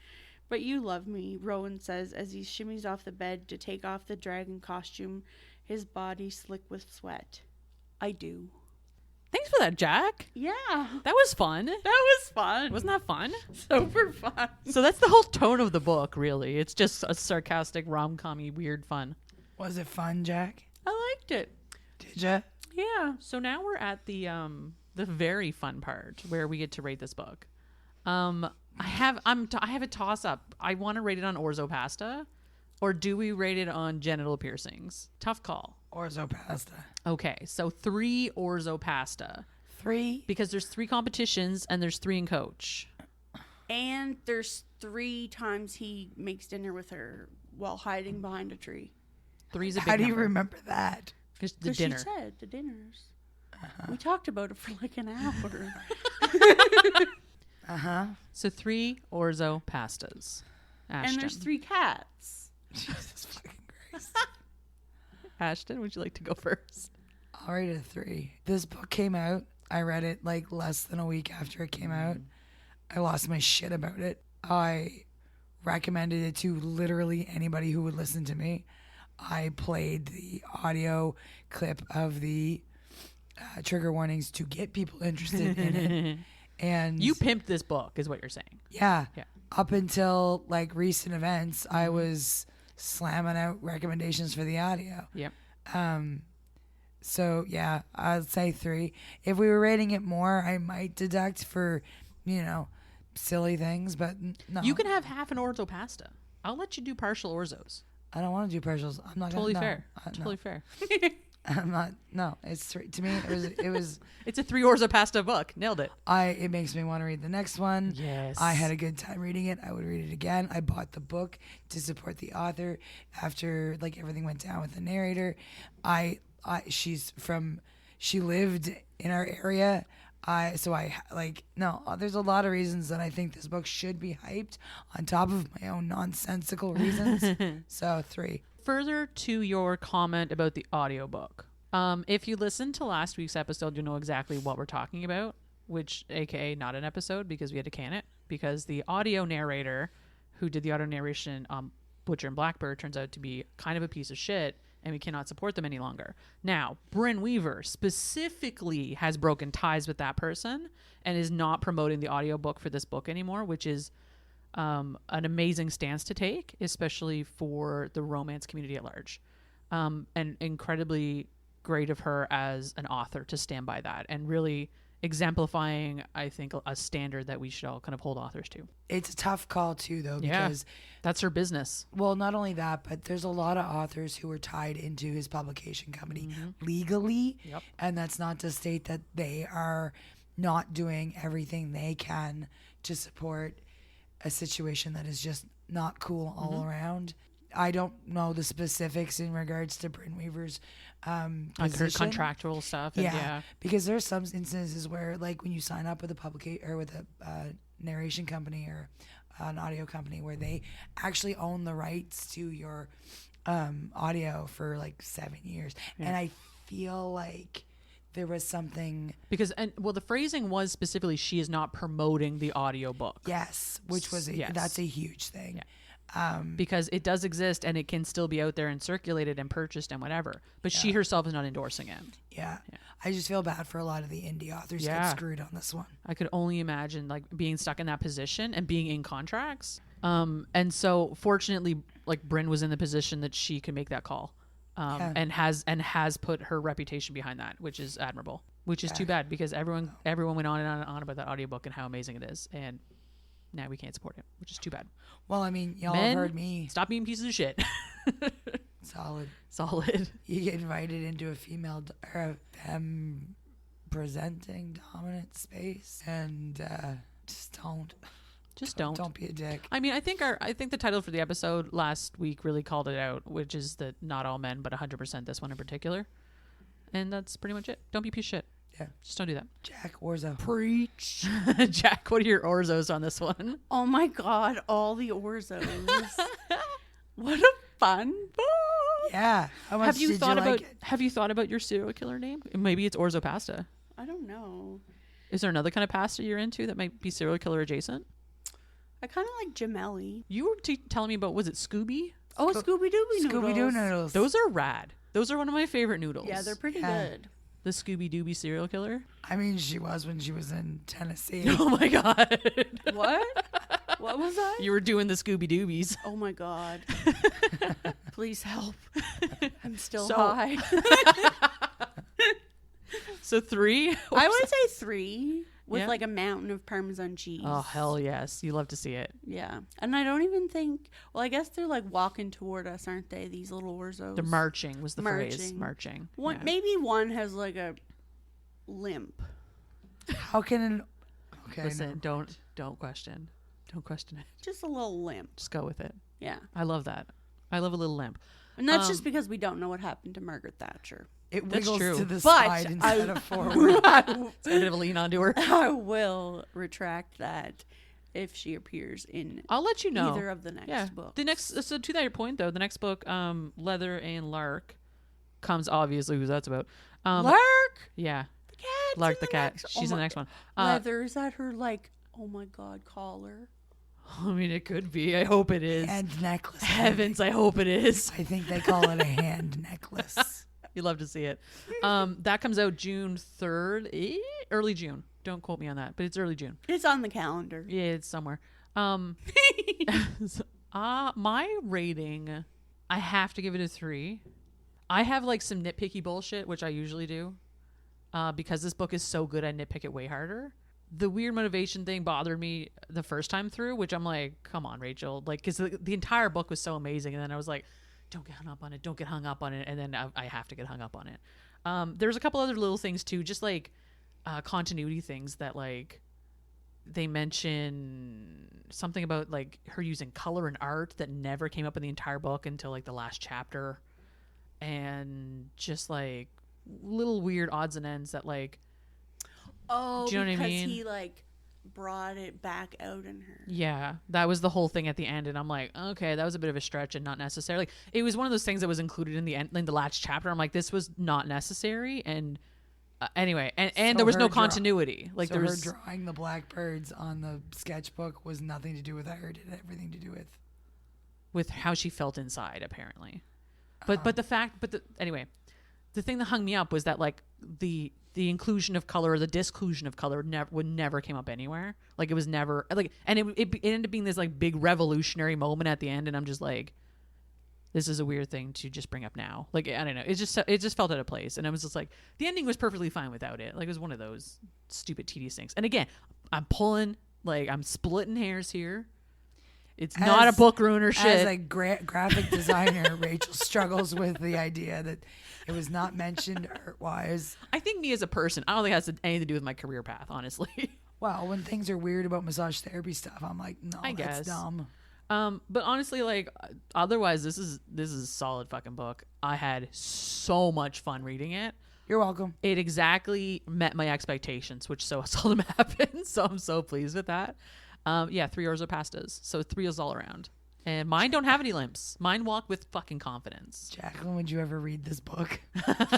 But you love me, Rowan says as he shimmies off the bed to take off the dragon costume, his body slick with sweat. I do. Thanks for that, Jack. Yeah. That was fun. That was fun. Wasn't that fun? Super fun. So that's the whole tone of the book, really. It's just a sarcastic, rom-com-y, weird fun. Was it fun, Jack? I liked it. Did ya? Yeah. So now we're at the very fun part where we get to rate this book. I have a toss up. I want to rate it on Orzo pasta, or do we rate it on genital piercings? Tough call. Orzo pasta. Okay, so 3 Orzo pasta. 3. Because there's 3 competitions and there's 3 in coach. And there's 3 times he makes dinner with her while hiding behind a tree. 3's a big How do you number. remember that? Just the 'Cause dinner. she said the dinners. We talked about it for like an hour. So 3 orzo pastas. Ashton. And there's 3 cats. Jesus fucking Christ. Ashton, would you like to go first? I'll rate it a 3. This book came out. I read it like less than a week after it came out. I lost my shit about it. I recommended it to literally anybody who would listen to me. I played the audio clip of the trigger warnings to get people interested in it. And You pimped this book, is what you're saying. yeah, Yeah. up until like recent events, I was slamming out recommendations for the audio. Yep. So yeah, I'd say 3. If we were rating it more, I might deduct for, silly things, but no. You can have half an orzo pasta. I'll let you do partial orzos. I don't want to do partials. I'm not Totally gonna, fair. no, Totally fair. I'm not. No, it's 3. To me, it was. It's a 3 orzo pasta book. Nailed it. It makes me want to read the next one. Yes. I had a good time reading it. I would read it again. I bought the book to support the author after like everything went down with the narrator. She lived in our area. There's a lot of reasons that I think this book should be hyped on top of my own nonsensical reasons. So 3. Further to your comment about the audiobook. If you listened to last week's episode, you know exactly what we're talking about, which aka not an episode because we had to can it, because the audio narrator who did the audio narration on Butcher and Blackbird turns out to be kind of a piece of shit, and we cannot support them any longer. Now, Brynne Weaver specifically has broken ties with that person and is not promoting the audiobook for this book anymore, which is an amazing stance to take, especially for the romance community at large. And incredibly great of her as an author to stand by that and really exemplifying, I think, a standard that we should all kind of hold authors to. It's a tough call too, though, because that's her business. Well, not only that, but there's a lot of authors who are tied into his publication company legally. Yep. And that's not to state that they are not doing everything they can to support a situation that is just not cool all around. I don't know the specifics in regards to Brynne Weaver's Like her position. contractual stuff. And Yeah, because there's some instances where, like, when you sign up with a publication or with a narration company or an audio company, where they actually own the rights to your audio for like 7 years, and I feel like there was something because the phrasing was specifically she is not promoting the audiobook. yes, which was that's a huge thing. Yeah. Because it does exist and it can still be out there and circulated and purchased and whatever. But she herself is not endorsing it. Yeah. I just feel bad for a lot of the indie authors get screwed on this one. I could only imagine like being stuck in that position and being in contracts. And so fortunately, like Brynne was in the position that she could make that call. And has put her reputation behind that, which is admirable. Which is too bad because everyone went on and on about that audiobook and how amazing it is. And now we can't support it, which is too bad. Well, I mean, y'all Men, have heard me. Stop being pieces of shit. Solid. You get invited into a female or a femme presenting dominant space, and just don't. Don't be a dick. I mean, I think the title for the episode last week really called it out, which is that not all men, but 100% this one in particular. And that's pretty much it. Don't be a piece of shit. Yeah. Just don't do that. Jack Orzo. Preach. Jack, what are your orzos on this one? Oh my God, all the Orzos. What a fun book. Yeah. How much Have you did thought you about like it? Have you thought about your serial killer name? Maybe it's orzo pasta. I don't know. Is there another kind of pasta you're into that might be serial killer adjacent? I kind of like gemelli. You were telling me about, was it Scooby? Oh, Scooby Dooby noodles. Scooby-Doo noodles. Those are rad. Those are one of my favorite noodles. Yeah, they're pretty Yeah. good. The Scooby Dooby serial killer. I mean, she was when she was in Tennessee. Oh my God. What? What was that? You were doing the Scooby Doobies. Oh my God. Please help. I'm still So- high. So 3? I would say 3 with Yeah. like a mountain of Parmesan cheese. Oh, hell yes. You love to see it. Yeah. And I don't even think, well, I guess they're like walking toward us, aren't they? These little Orzos. The marching was the phrase. Marching. Marching. One, Yeah. Maybe one has like a limp. How can an okay? Listen, never don't question. Don't question it. Just a little limp. Just go with it. Yeah. I love that. I love a little limp. And that's just because we don't know what happened to Margaret Thatcher. It That's wiggles true. to the But side instead of forward. It's a bit of a lean onto her. I will retract that if she appears in I'll let you know. either of the next books. The next, so to that point though, the next book, Leather and Lark, comes obviously who that's about. Lark? Yeah. The cat. Lark the cat. She's in the next one. Leather, is that her, like, oh my God, collar? I mean, it could be. I hope it is. Hand necklace. Heavens, I hope it is. I think they call it a hand necklace. You love to see it. That comes out June 3rd, early June. Don't quote me on that, but it's early June. It's on the calendar. Yeah, it's somewhere. My rating, I have to give it a 3. I have like some nitpicky bullshit, which I usually do. Because this book is so good, I nitpick it way harder. The weird motivation thing bothered me the first time through, which I'm like, come on, Rachel. Like, because the entire book was so amazing. And then I was like, don't get hung up on it. Don't get hung up on it. And then I have to get hung up on it. There's a couple other little things too, just like continuity things that like they mention something about like her using color and art that never came up in the entire book until like the last chapter. And just like little weird odds and ends that like, Oh, do you know what I mean? Because he, like, brought it back out in her. Yeah, that was the whole thing at the end, and I'm like, okay, that was a bit of a stretch and not necessary. Like, it was one of those things that was included in the end, in the last chapter. I'm like, this was not necessary, and anyway, and So there was no her continuity. Like, So there was her drawing the blackbirds on the sketchbook was nothing to do with her. It had everything to do with how she felt inside, apparently. But anyway, the thing that hung me up was that like the inclusion of color or the disclusion of color never came up anywhere. Like it was never like, and it ended up being this like big revolutionary moment at the end, and I'm just like, this is a weird thing to just bring up now. Like I don't know, it just felt out of place, and I was just like, the ending was perfectly fine without it. Like it was one of those stupid tedious things. And again, I'm splitting hairs here. It's not a book ruiner shit. As a graphic designer, Rachel struggles with the idea that it was not mentioned art-wise. I think me as a person, I don't think it has anything to do with my career path, honestly. Well, when things are weird about massage therapy stuff, I'm like, no, I that's guess. dumb. But honestly, like, otherwise, this is a solid fucking book. I had so much fun reading it. You're welcome. It exactly met my expectations, which so seldom happens. So I'm so pleased with that. 3 Orzo pastas. So 3 is all around. And mine don't have any limps. Mine walk with fucking confidence. Jacqueline, would you ever read this book?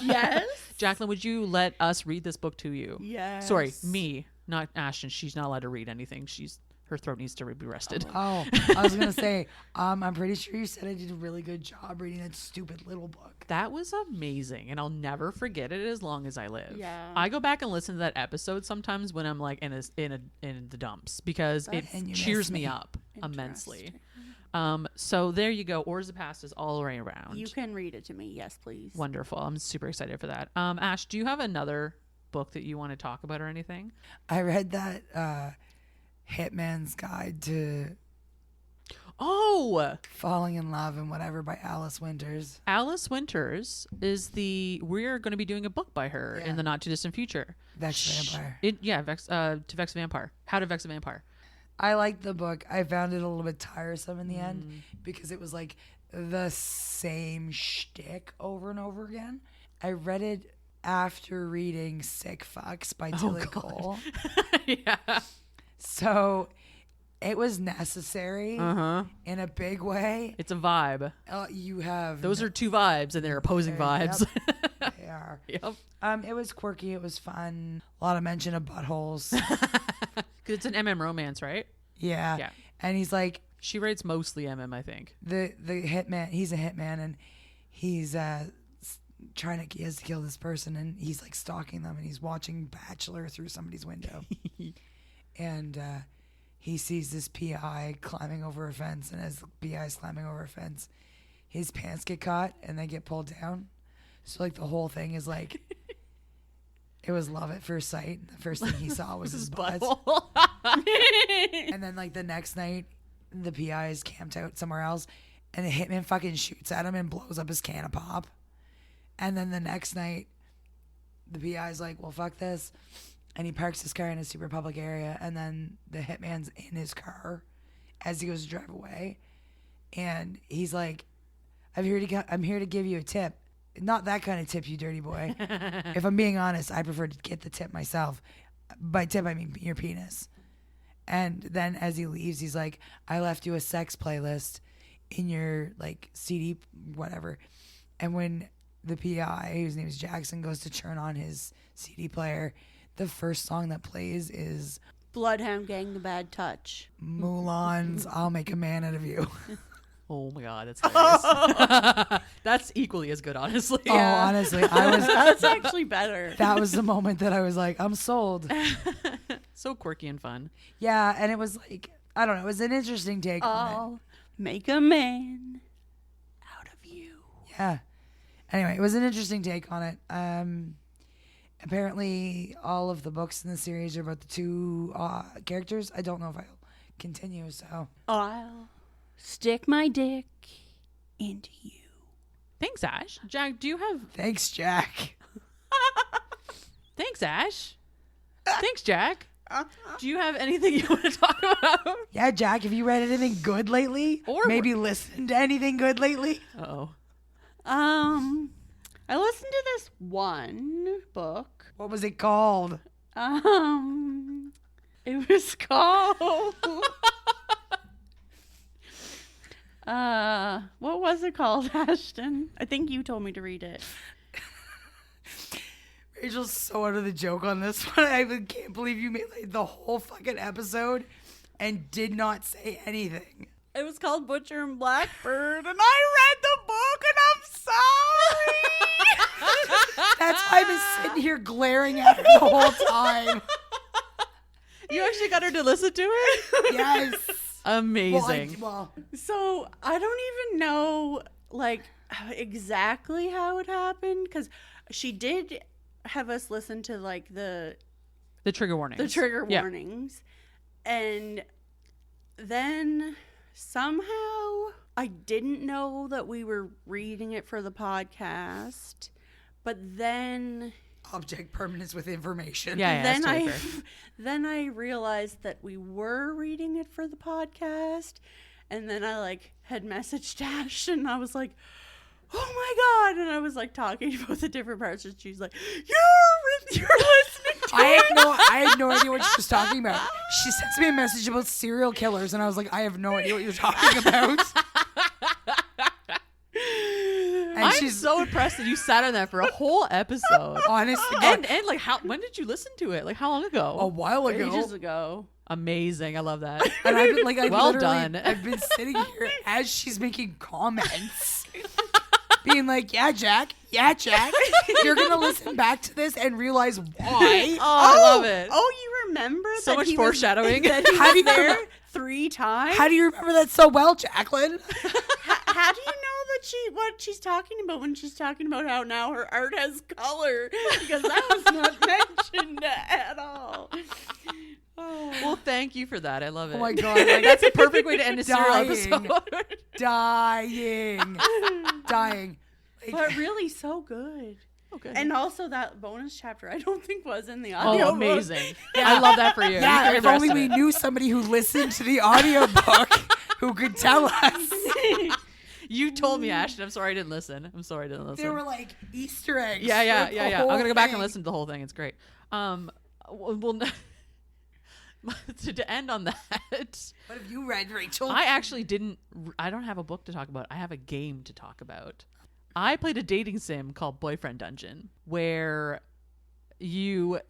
Yes. Jacqueline, would you let us read this book to you? Yes. Sorry, me, not Ashton. She's not allowed to read anything. Her throat needs to be rested. Oh, I was going to say, I'm pretty sure you said I did a really good job reading that stupid little book. That was amazing, and I'll never forget it as long as I live. Yeah. I go back and listen to that episode sometimes when I'm like in the dumps because it And you cheers miss me me. up immensely. So there you go. Orzo pastas all the way around. You can read it to me. Yes, please. Wonderful. I'm super excited for that. Ash, do you have another book that you want to talk about or anything? I read that Hitman's Guide to Oh, Falling in Love and Whatever by Alice Winters. Alice Winters is we're going to be doing a book by her in the not too distant future. Vex Vampire. To Vex a Vampire. How to Vex a Vampire. I liked the book. I found it a little bit tiresome in the end because it was like the same shtick over and over again. I read it after reading Sick Fucks by Tilly Cole. Yeah. So it was necessary in a big way. It's a vibe. You have Those are two vibes, and they're opposing vibes. Yep, they are. Yep. It was quirky. It was fun. A lot of mention of buttholes. Because it's an MM romance, right? Yeah. Yeah. And he's like She writes mostly MM, I think. the hitman. He's a hitman, and he's he has to kill this person, and he's like stalking them, and he's watching Bachelor through somebody's window, and he sees this PI climbing over a fence, and as the PI is climbing over a fence, his pants get caught and they get pulled down. So like the whole thing is like it was love at first sight. The first thing he saw was his butt. And then like the next night, the PI is camped out somewhere else, and the hitman fucking shoots at him and blows up his can of pop. And then the next night, the PI is like, well, fuck this. and he parks his car in a super public area, and then the hitman's in his car as he goes to drive away, and he's like, I'm here to give you a tip. Not that kind of tip, you dirty boy. If I'm being honest, I prefer to get the tip myself. By tip, I mean your penis. And then as he leaves, he's like, I left you a sex playlist in your like CD, whatever. And when the PI, whose name is Jackson, goes to turn on his CD player, the first song that plays is Bloodhound Gang, The Bad Touch. Mulan's I'll Make a Man Out of You. Oh my God, that's hilarious. That's equally as good, honestly. Oh, honestly, I was. That's actually better. That was the moment that I was like, I'm sold. So quirky and fun. Yeah, and it was like, I don't know, it was an interesting take on it. I'll make a man out of you. Yeah. Anyway, it was an interesting take on it. Apparently, all of the books in the series are about the two characters. I don't know if I'll continue, so. I'll stick my dick into you. Thanks, Ash. Jack, do you have... Thanks, Jack. Thanks, Ash. Thanks, Jack. Do you have anything you want to talk about? Yeah, Jack, have you read anything good lately? Or maybe listened to anything good lately? Uh-oh. I listened to this one book. What was it called? It was called... what was it called, Ashton? I think you told me to read it. Rachel's so out of the joke on this one. I can't believe you made like the whole fucking episode and did not say anything. It was called Butcher and Blackbird, and I read the book, and I'm sorry. That's why I've been sitting here glaring at her the whole time. You actually got her to listen to it? Yes. Amazing. So I don't even know like exactly how it happened, because she did have us listen to like the trigger warnings. The trigger warnings. And then somehow I didn't know that we were reading it for the podcast. But then Object permanence with information. Yeah, then that's totally fair. then I realized that we were reading it for the podcast, and then I like had messaged Ash, and I was like, "Oh my God!" And I was like talking about the different parts, and she's like, "You're listening to I had no idea what she was talking about. She sends me a message about serial killers, and I was like, I have no idea what you're talking about. And I'm so impressed that you sat on that for a whole episode. Honestly, and like when did you listen to it? Like how long ago? A while ago. ages ago. Amazing. I love that. And I've been like, well done. I've been sitting here as she's making comments, being like, yeah, Jack, you're gonna listen back to this and realize why. I love it. Oh, you remember So that much he foreshadowing. Was, that he How do was you there 3 times? How do you remember that so well, Jacqueline? How do you know that what she's talking about when she's talking about how now her art has color? Because that was not mentioned at all. Oh. Well, thank you for that. I love it. Oh my God, like, that's a perfect way to end a serial Dying. episode. Dying. Like, But really so good. Okay. And also that bonus chapter I don't think was in the Oh, audio. amazing. I love that for you. yeah, You can if read the rest only of we it. knew somebody who listened to the audiobook who could tell us. You told me, Ashton. I'm sorry I didn't listen. There were like Easter eggs. Yeah. for the I'm whole gonna go back and thing. listen to the whole thing. It's great. Well, to end on that, What have you read, Rachel? I actually didn't. I don't have a book to talk about. I have a game to talk about. I played a dating sim called Boyfriend Dungeon, where you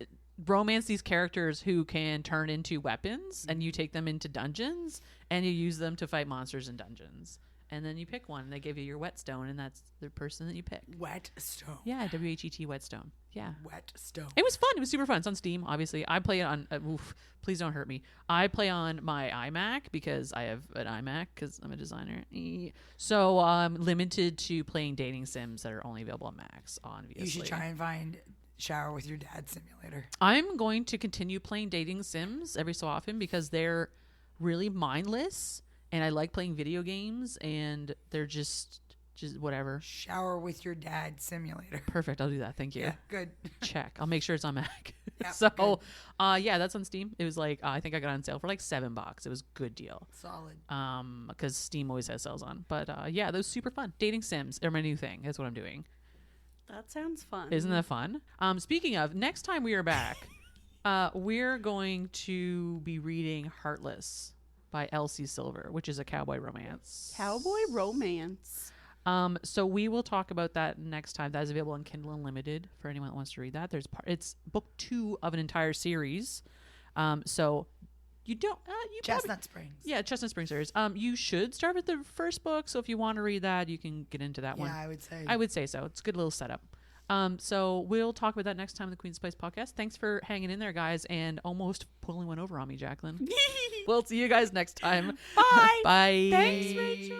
romance these characters who can turn into weapons, and you take them into dungeons, and you use them to fight monsters in dungeons. And then you pick one, and they give you your whetstone, and that's the person that you pick. Whetstone. Yeah, WHET whetstone. Yeah. Whetstone. It was fun. It was super fun. It's on Steam, obviously. I play it on... please don't hurt me. I play on my iMac because I have an iMac because I'm a designer. So I'm limited to playing dating sims that are only available on Macs, obviously. You should try and find Shower with Your Dad simulator. I'm going to continue playing dating sims every so often because they're really mindless, and I like playing video games, and they're just Just whatever. Shower with your dad simulator. Perfect. I'll do that. Thank you. Yeah, good. Check. I'll make sure it's on Mac. Yep, So, good. yeah, that's on Steam. It was like, I think I got it on sale for like $7. It was a good deal. Solid. Because Steam always has sales on. But yeah, that was super fun. Dating sims are my new thing. That's what I'm doing. That sounds fun. Isn't that fun? Speaking of, next time we are back, we're going to be reading Heartless by Elsie Silver, which is a cowboy romance. Cowboy romance. So we will talk about that next time. That is available on Kindle Unlimited for anyone that wants to read that. It's book 2 of an entire series. So you don't Chestnut Springs. Yeah, Chestnut Springs series. You should start with the first book. So if you want to read that, you can get into that one. Yeah, I would say. I would say so. It's a good little setup. So we'll talk about that next time on the Queen's Spice podcast. Thanks for hanging in there, guys, and almost pulling one over on me, Jacqueline. We'll see you guys next time. Bye. Bye. Thanks, Rachel.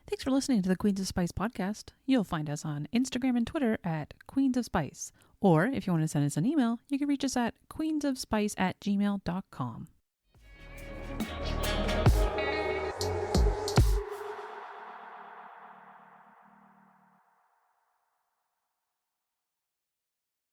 Thanks for listening to the Queens of Spice podcast. You'll find us on Instagram and Twitter at Queens of Spice. Or if you want to send us an email, you can reach us at queensofspice@gmail.com.